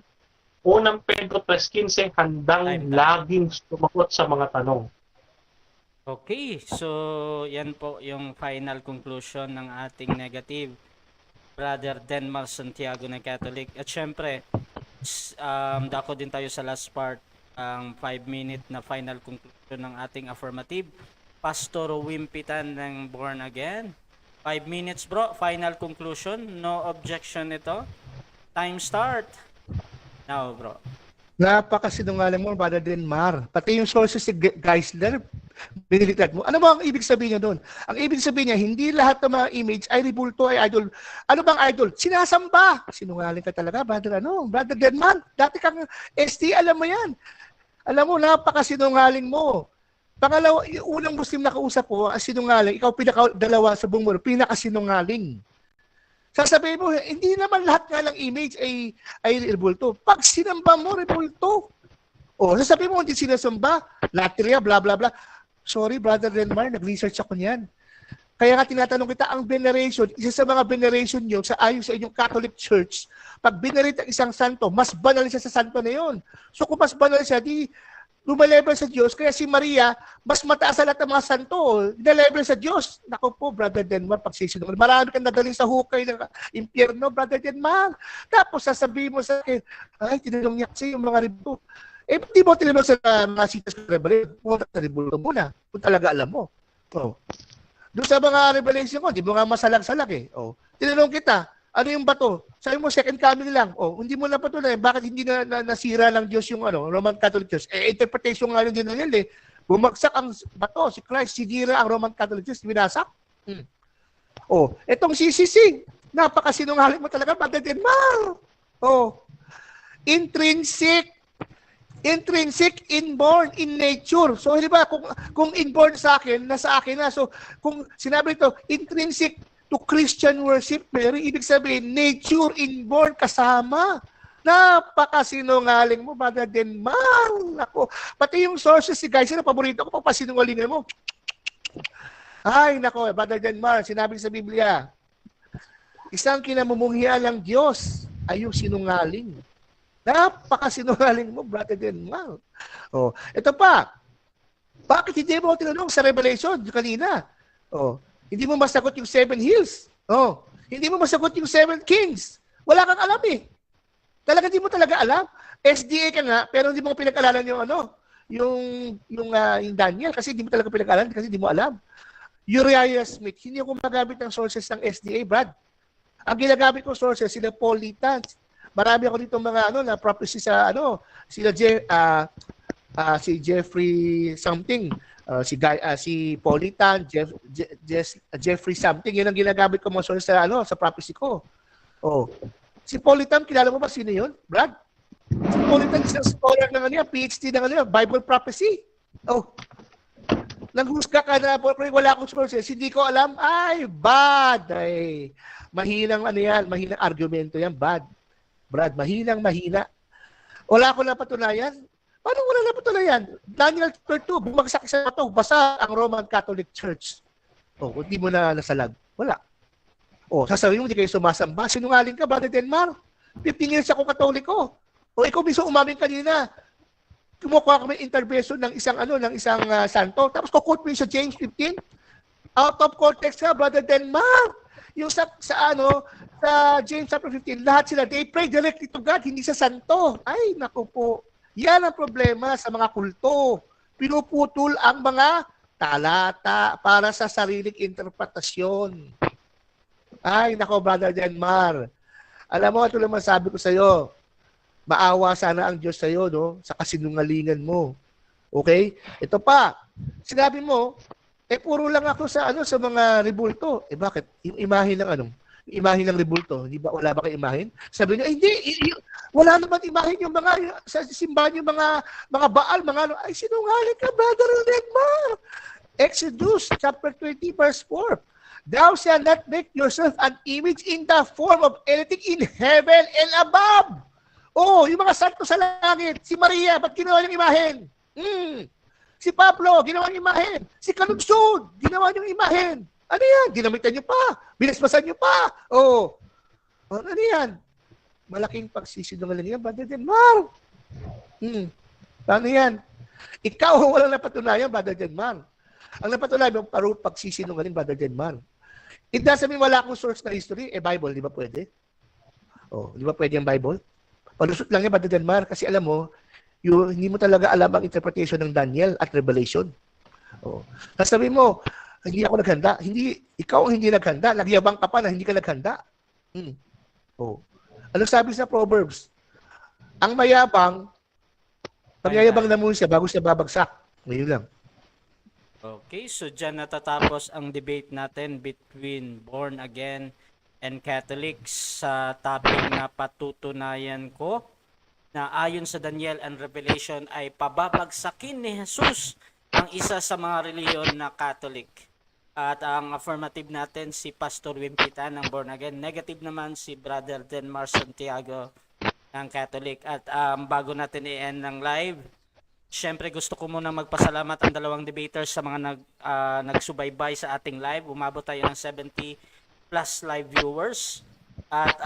unang Pedro 3:15, handang laging sumagot sa mga tanong. Okay, so yan po yung final conclusion ng ating negative Brother Denmar Santiago na Catholic. At syempre, dako din tayo sa last part, ang 5-minute na final conclusion ng ating affirmative. Pastor Wimpy Tan ng Born Again. 5 minutes bro, final conclusion, no objection ito. Time start. Now bro. Napakasinungaling mo, Brother Denmar. Pati yung sources si Geisler, binilitad mo. Ano ba ang ibig sabihin niya doon? Ang ibig sabihin niya, hindi lahat ng mga image ay rebulto, ay idol. Ano bang idol? Sinasamba. Sinungaling ka talaga, Brother Denmar. Dati kang ST, alam mo yan. Alam mo, napakasinungaling mo. Pangalawa, yung unang Muslim na kausap ko, ang sinungaling, ikaw pinakadalawa sa buong mundo, pinakasinungaling. Sasabihin mo, hindi naman lahat nga ng image ay rebulto. Pag sinamba mo, rebulto. O, sasabihin mo, hindi sinasamba, latria, bla bla bla. Sorry, Brother Denmar, nag-research ako niyan. Kaya nga tinatanong kita, ang veneration, isa sa mga veneration nyo, sa ayon sa inyong Catholic Church, pag venerate ang isang santo, mas banal siya sa santo na yun. So kung mas banal siya, di lumalevel sa Diyos. Kaya si Maria, mas mataas sa lahat ng mga santo, na-level sa Diyos. Naku po, Brother Denmar, pagsisinungaling. Marami kang nadaling sa hukay ng impyerno, Brother Denmar. Tapos sasabihin mo sa akin, ay, tinanong niya kasi yung mga rebulto. Eh, di mo tinanong sa mga sitas ng Revelation, pumunta sa rebulto muna, kung talaga alam mo. Oh. Doon sa mga Revelation ko, di mo nga masalag-salag eh. Oh. Tinanong kita, ano yung bato? Sabi mo, second coming lang. Oh, hindi mo na patuloy. Bakit hindi na nasira ng Diyos yung Roman Catholic Church? Eh, interpretation nga yun din nila eh. Bumagsak ang bato, si Christ, sinira ang Roman Catholic Church, binasak. Oh, etong CCC, napakasinungaling mo talaga, Brother Denmar. Oh, intrinsic Intrinsic, inborn, in nature. So, di ba, kung inborn sa akin, nasa akin na. So, kung sinabi ito, intrinsic to Christian worship, Mary, ibig sabihin, nature, inborn, kasama. Napakasinungaling mo, Brother Denmar. Nako. Pati yung sources, si guys, na paborito ko, papasinungalingan mo. Ay, nako, Brother Denmar, sinabi sa Biblia, isang kinamumuhian ng Diyos ay yung sinungaling. Napakasinungaling mo, Brother Denmar. Oh, ito pa. Bakit hindi mo tinanong sa Revelation kanina? Oh, hindi mo masagot yung 7 hills. Oh, hindi mo masagot yung 7 kings. Wala kang alam eh. Talaga hindi mo talaga alam. SDA ka nga, pero hindi mo pinag-alalan yung yung Daniel kasi hindi mo talaga pinag-alalan kasi hindi mo alam. Uriah Smith, hindi ako magamit ng sources ng SDA, Brad. Ang ginagamit ko sources, sila Paul Litans. Marami ako dito mga na prophecy sa sila si Jeffrey something, si Politan, Jeffrey something, yun ang ginagamit ko mga sources sa prophecy ko. Oh. Si Politan, kilala mo ba sino yun, Brad? Si Politan isang scholar ng PhD ng Bible prophecy. Oh. Nanghusga ka na, wala akong sources, hindi ko alam, ay, bad. Ay, mahinang mahinang argumento yan, bad. Brad, mahina. Wala ko napatunayan. Paano wala napatunayan? Daniel 2, bumagsak sa ito, basa ang Roman Catholic Church. O, hindi mo na nasalag. Wala. O, sasabihin mo, hindi kayo sumasamba. Sinungaling ka, Brother Denmar. 15 years ako Katoliko. O, ikaw mismo umamin kanina. Kumukuha kami intervention ng isang santo. Tapos kukote mo sa James 15. Out of context ka, Brother Denmar. Yung sa James chapter 15, lahat sila, they pray directly to God, hindi sa santo. Ay, naku po. Yan ang problema sa mga kulto. Pinuputol ang mga talata para sa sariling interpretasyon. Ay, naku, Brother Denmar. Alam mo, ito naman sabi ko sa'yo, maawa sana ang Diyos sa'yo, no? Sa kasinungalingan mo. Okay? Ito pa, sinabi mo, puro lang ako sa mga rebulto. Bakit? Yung imahe ng imahe ng rebulto, hindi ba wala ba kay imahen? Sabi niya, hindi, wala naman imahen yung mga sa simbahan yung mga Baal, ay sinungaling ka, Brother Denmar. Exodus chapter 20 verse 4. Thou shalt not make yourself an image in the form of anything in heaven and above. Oh, yung mga santo sa langit, si Maria, ba't ginawa niyang imahen? Si Pablo, ginawa niyang imahen. Si Kalugsod, ginawa niyang imahen. Ano yan? Ginamitan niyo pa. Binasbasan niyo pa. Oh. Ano yan? Malaking pagsisinungaling yan, Brother Denmar. Paano yan? Ikaw ang walang napatunayan, Brother Denmar. Ang napatunayan, pagsisinungaling, Brother Denmar. It doesn't mean wala akong source na history. Bible, di ba pwede? Oh, di ba pwede ang Bible? Palusot lang yan, Brother Denmar, kasi alam mo, hindi mo talaga alam ang interpretation ng Daniel at Revelation. Oh. Sasabihin mo, hindi ako naghanda. Ikaw ang hindi naghanda. Nagyabang ka pa na hindi ka naghanda. Oh. Ano sabi sa Proverbs? Ang mayabang, magyayabang na muna siya bago siya babagsak. Ngayon lang. Okay, so dyan natatapos ang debate natin between born again and Catholics sa topic na patutunayan ko na ayon sa Daniel and Revelation ay pababagsakin ni Jesus ang isa sa mga reliyon na Catholic. At ang affirmative natin si Pastor Wimpita ng Born Again. Negative naman si Brother Denmar Santiago ng Catholic. At bago natin i-end ng live, syempre gusto ko muna magpasalamat ang dalawang debaters sa mga nagsubaybay sa ating live. Umabot tayo ng 70 plus live viewers. At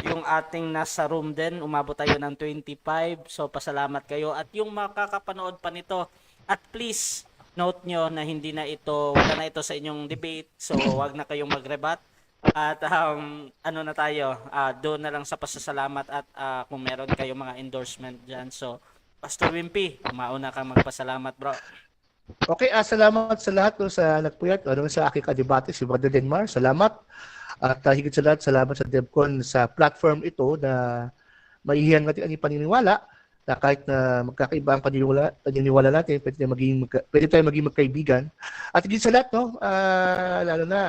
yung ating nasa room din, umabot tayo ng 25. So pasalamat kayo. At yung makakapanood pa nito, at please note nyo na wala na ito sa inyong debate. So wag na kayong magrebat. At na tayo, doon na lang sa pasasalamat at kung meron kayong mga endorsement dyan. So Pastor Wimpy, mauna kang magpasalamat, bro. Okay, salamat sa lahat sa nagpuyat, sa aking kadebate, si Brother Denmar. Salamat. At higit sa lahat, salamat sa DevCon sa platform ito na maihiyan natin ang paniniwala na kahit na magkakaiba ang paniniwala natin, pwede tayong maging magkaibigan. At higit sa lahat, lalo na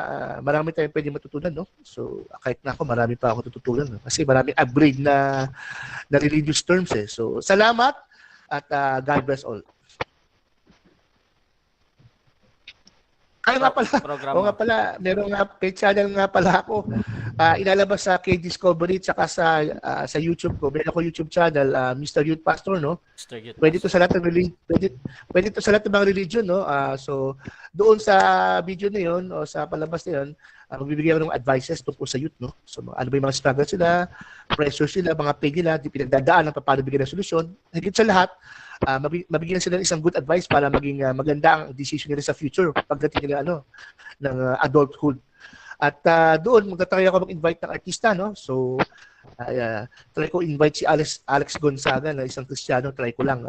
marami tayong pwede matutunan. No? So kahit na ako, marami pa ako tututunan. No? Kasi maraming upgrade na religious terms. So salamat. at God bless all. Ay nga pala, Programa. oo nga pala, meron nga, page channel nga pala ako. Inalabas sa K-Discovery tsaka sa YouTube ko. Meron ako YouTube channel, Mr. Youth Pastor, no? Mr. Youth Pwede to Pastor. sa lahat ng pwede to sa lahat ng mga religion, no? So doon sa video na 'yon o sa palabas na 'yon, magbibigay ako ng advices tungkol sa youth, no? So ano ba yung mga struggles sila, pressures sila, mga pain nila, di pinagdadaanan paano bigyan ng solusyon. Higit sa lahat, mabigyan sila ng isang good advice para maging maganda ang decision nila sa future pagdating nila ng adulthood. At doon magtatry ako mag-invite ng artista, no? So try ko invite si Alex Gonzaga na isang Kristiyano, try ko lang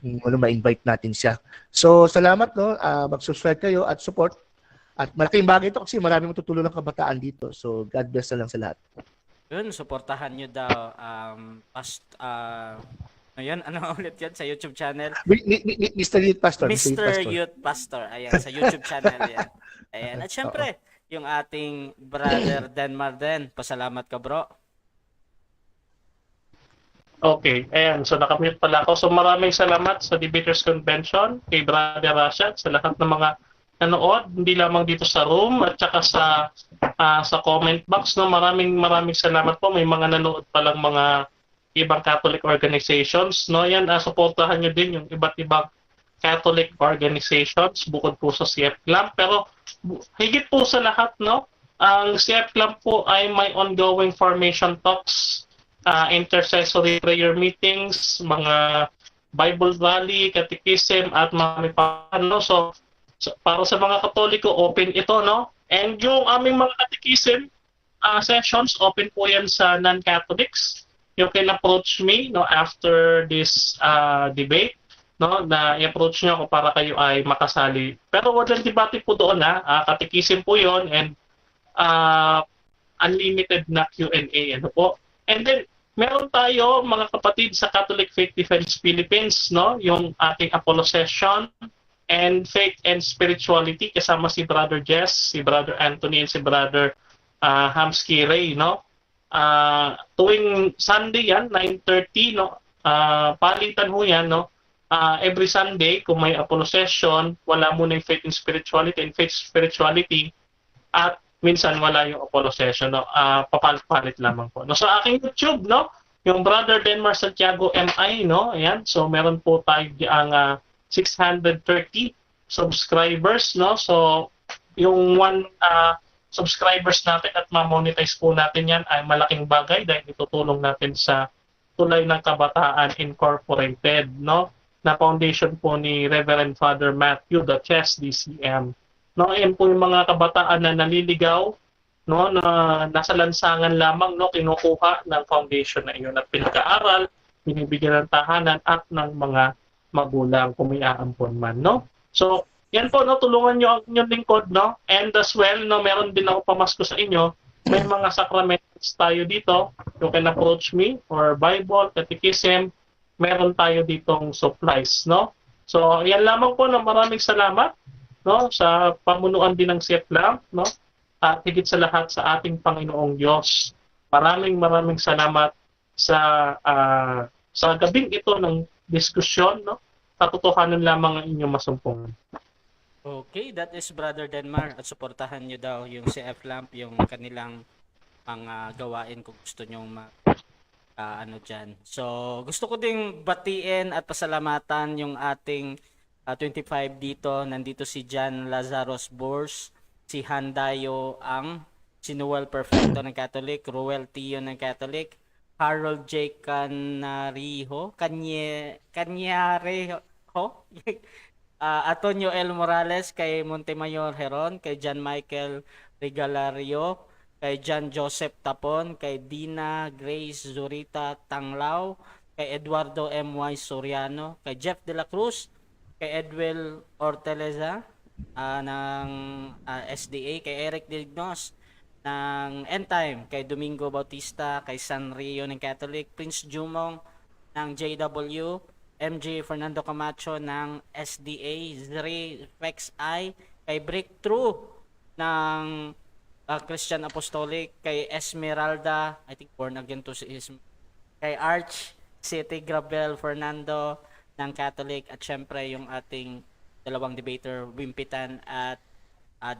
kung ma-invite natin siya. So salamat, no? Mag-subscribe kayo at support. At malaking bagay ito kasi maraming matutulong ng kabataan dito. So God bless na lang sa lahat. Yun, suportahan nyo daw ayun, ano ulit yan sa YouTube channel? Mr. Youth Pastor. Mr. Youth Pastor. Ayan, sa YouTube channel yan. Ayan. At syempre, yung ating brother Denmar din. Pasalamat ka, bro. Okay, ayan. So nakamute pala ako. So maraming salamat sa Debaters Convention, kay Brother Rashad, sa lahat ng mga nanood, hindi lamang dito sa room at saka sa comment box. No, maraming salamat po. May mga nanood palang mga ibang Catholic organizations. No, yan, suportahan nyo din yung iba't ibang Catholic organizations bukod po sa CF Club. Pero higit po sa lahat, no, ang CF Club po ay may ongoing formation talks, intercessory prayer meetings, mga Bible rally, catechism, at mga paano. So para sa mga Katoliko, open ito, no? And yung aming mga catechism sessions, open po yan sa non-Catholics. You can approach me, no, after this debate, no, na i-approach nyo ako para kayo ay makasali. Pero walang debate po doon, catechism po yon, and unlimited na Q&A, ano po. And then meron tayo, mga kapatid, sa Catholic Faith Defense Philippines, no, yung ating Apollo session and Faith and Spirituality, kasama si Brother Jess, si Brother Anthony, and si Brother Hamsky Ray, no. Tuwing Sunday yan, 9:30, no, palitan ho yan, no. Every Sunday, kung may Apollo session, wala muna yung Faith and Spirituality, at minsan wala yung Apollo session, no. Papalit lamang po. No, sa aking YouTube, no, yung Brother Denmar Santiago MI, no, ayan, so meron po tayo ang 630 subscribers, no. So yung subscribers natin at ma-monetize po natin yan ay malaking bagay dahil itutulong natin sa Tulay ng Kabataan Incorporated, no, na foundation po ni Reverend Father Matthew the Chess DCM. No, ayan po yung mga kabataan na naliligaw, no, na nasa lansangan lamang, no, kinukuha ng foundation na iyon at pinag-aaral, binibigyan ng tahanan at ng mga magulang kung may aampon man, no. So yan po, no, tulungan nyo ang inyong lingkod, no, and as well, no, meron din ako pamasko sa inyo. May mga sacraments tayo dito. You can approach me for Bible, catechism. Meron tayo ditong supplies, no. So yan lamang po, no, maraming salamat, no, sa pamunuan din ng CF Club, no, at higit sa lahat sa ating Panginoong Diyos. Maraming salamat sa gabing ito ng diskusyon, no. Katotohanan lamang ang inyong masumpungan. Okay, that is Brother Denmar, at suportahan nyo daw yung CF Lamp, yung kanilang mga gawain kung gusto nyo ano dyan. So, gusto ko ding batiin at pasalamatan yung ating 25 dito. Nandito si John Lazaros Bors, si Handayo Ang, si Noel Perfecto ng Catholic, Ruel Tio ng Catholic, Harold J. Canyareho, Antonio L. Morales, kay Montemayor Heron, kay John Michael Regalario, kay John Joseph Tapon, kay Dina Grace Zurita Tanglao, kay Eduardo M.Y. Soriano, kay Jeff De La Cruz, kay Edwel Orteleza ng SDA, kay Eric Dignos ng End Time, kay Domingo Bautista, kay San Rio ng Catholic, Prince Jumong ng JW, MJ Fernando Camacho ng SDA, Zri Fex I, kay Breakthrough ng Christian Apostolic, kay Esmeralda, I think born again to si kay Arch City, Grabel, Fernando ng Catholic, at syempre yung ating dalawang debater, Wimpitan at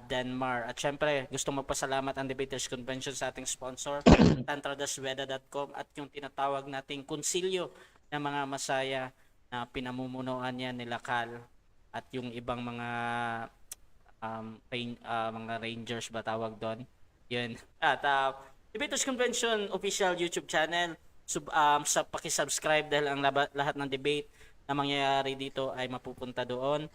Denmar. At syempre, gusto magpasalamat ang Debaters Convention sa ating sponsor, tantradasweda.com, at yung tinatawag nating konsilyo ng mga masaya na pinamumunuan niya nila Cal at yung ibang mga mga rangers ba tawag doon. Yun. At Debaters Convention official YouTube channel, sa paki-subscribe dahil ang lahat ng debate na mangyayari dito ay mapupunta doon.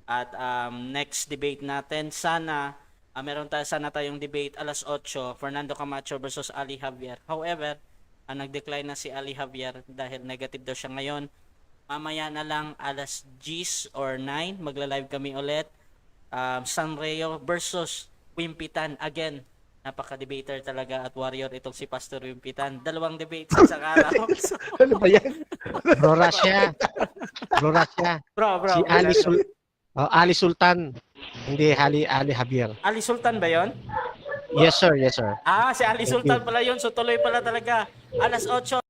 At next debate natin, sana sana tayong debate alas 8, Fernando Camacho versus Ali Javier. However, nag-decline na si Ali Javier dahil negative daw siya ngayon. Mamaya na lang alas 10 or 9, magla-live kami ulit. Sanreo versus Wimpitan. Again, napaka-debater talaga at warrior itong si Pastor Wimpitan. Dalawang debates sa isang araw. So, Ano ba yan? Bro Rasya. Bro Rasya. bro. Si Ali Sultan. Hindi Ali Javier. Ali Sultan ba yon? Yes sir, yes sir. Si Ali Sultan pala yun. So tuloy pala talaga. Alas 8.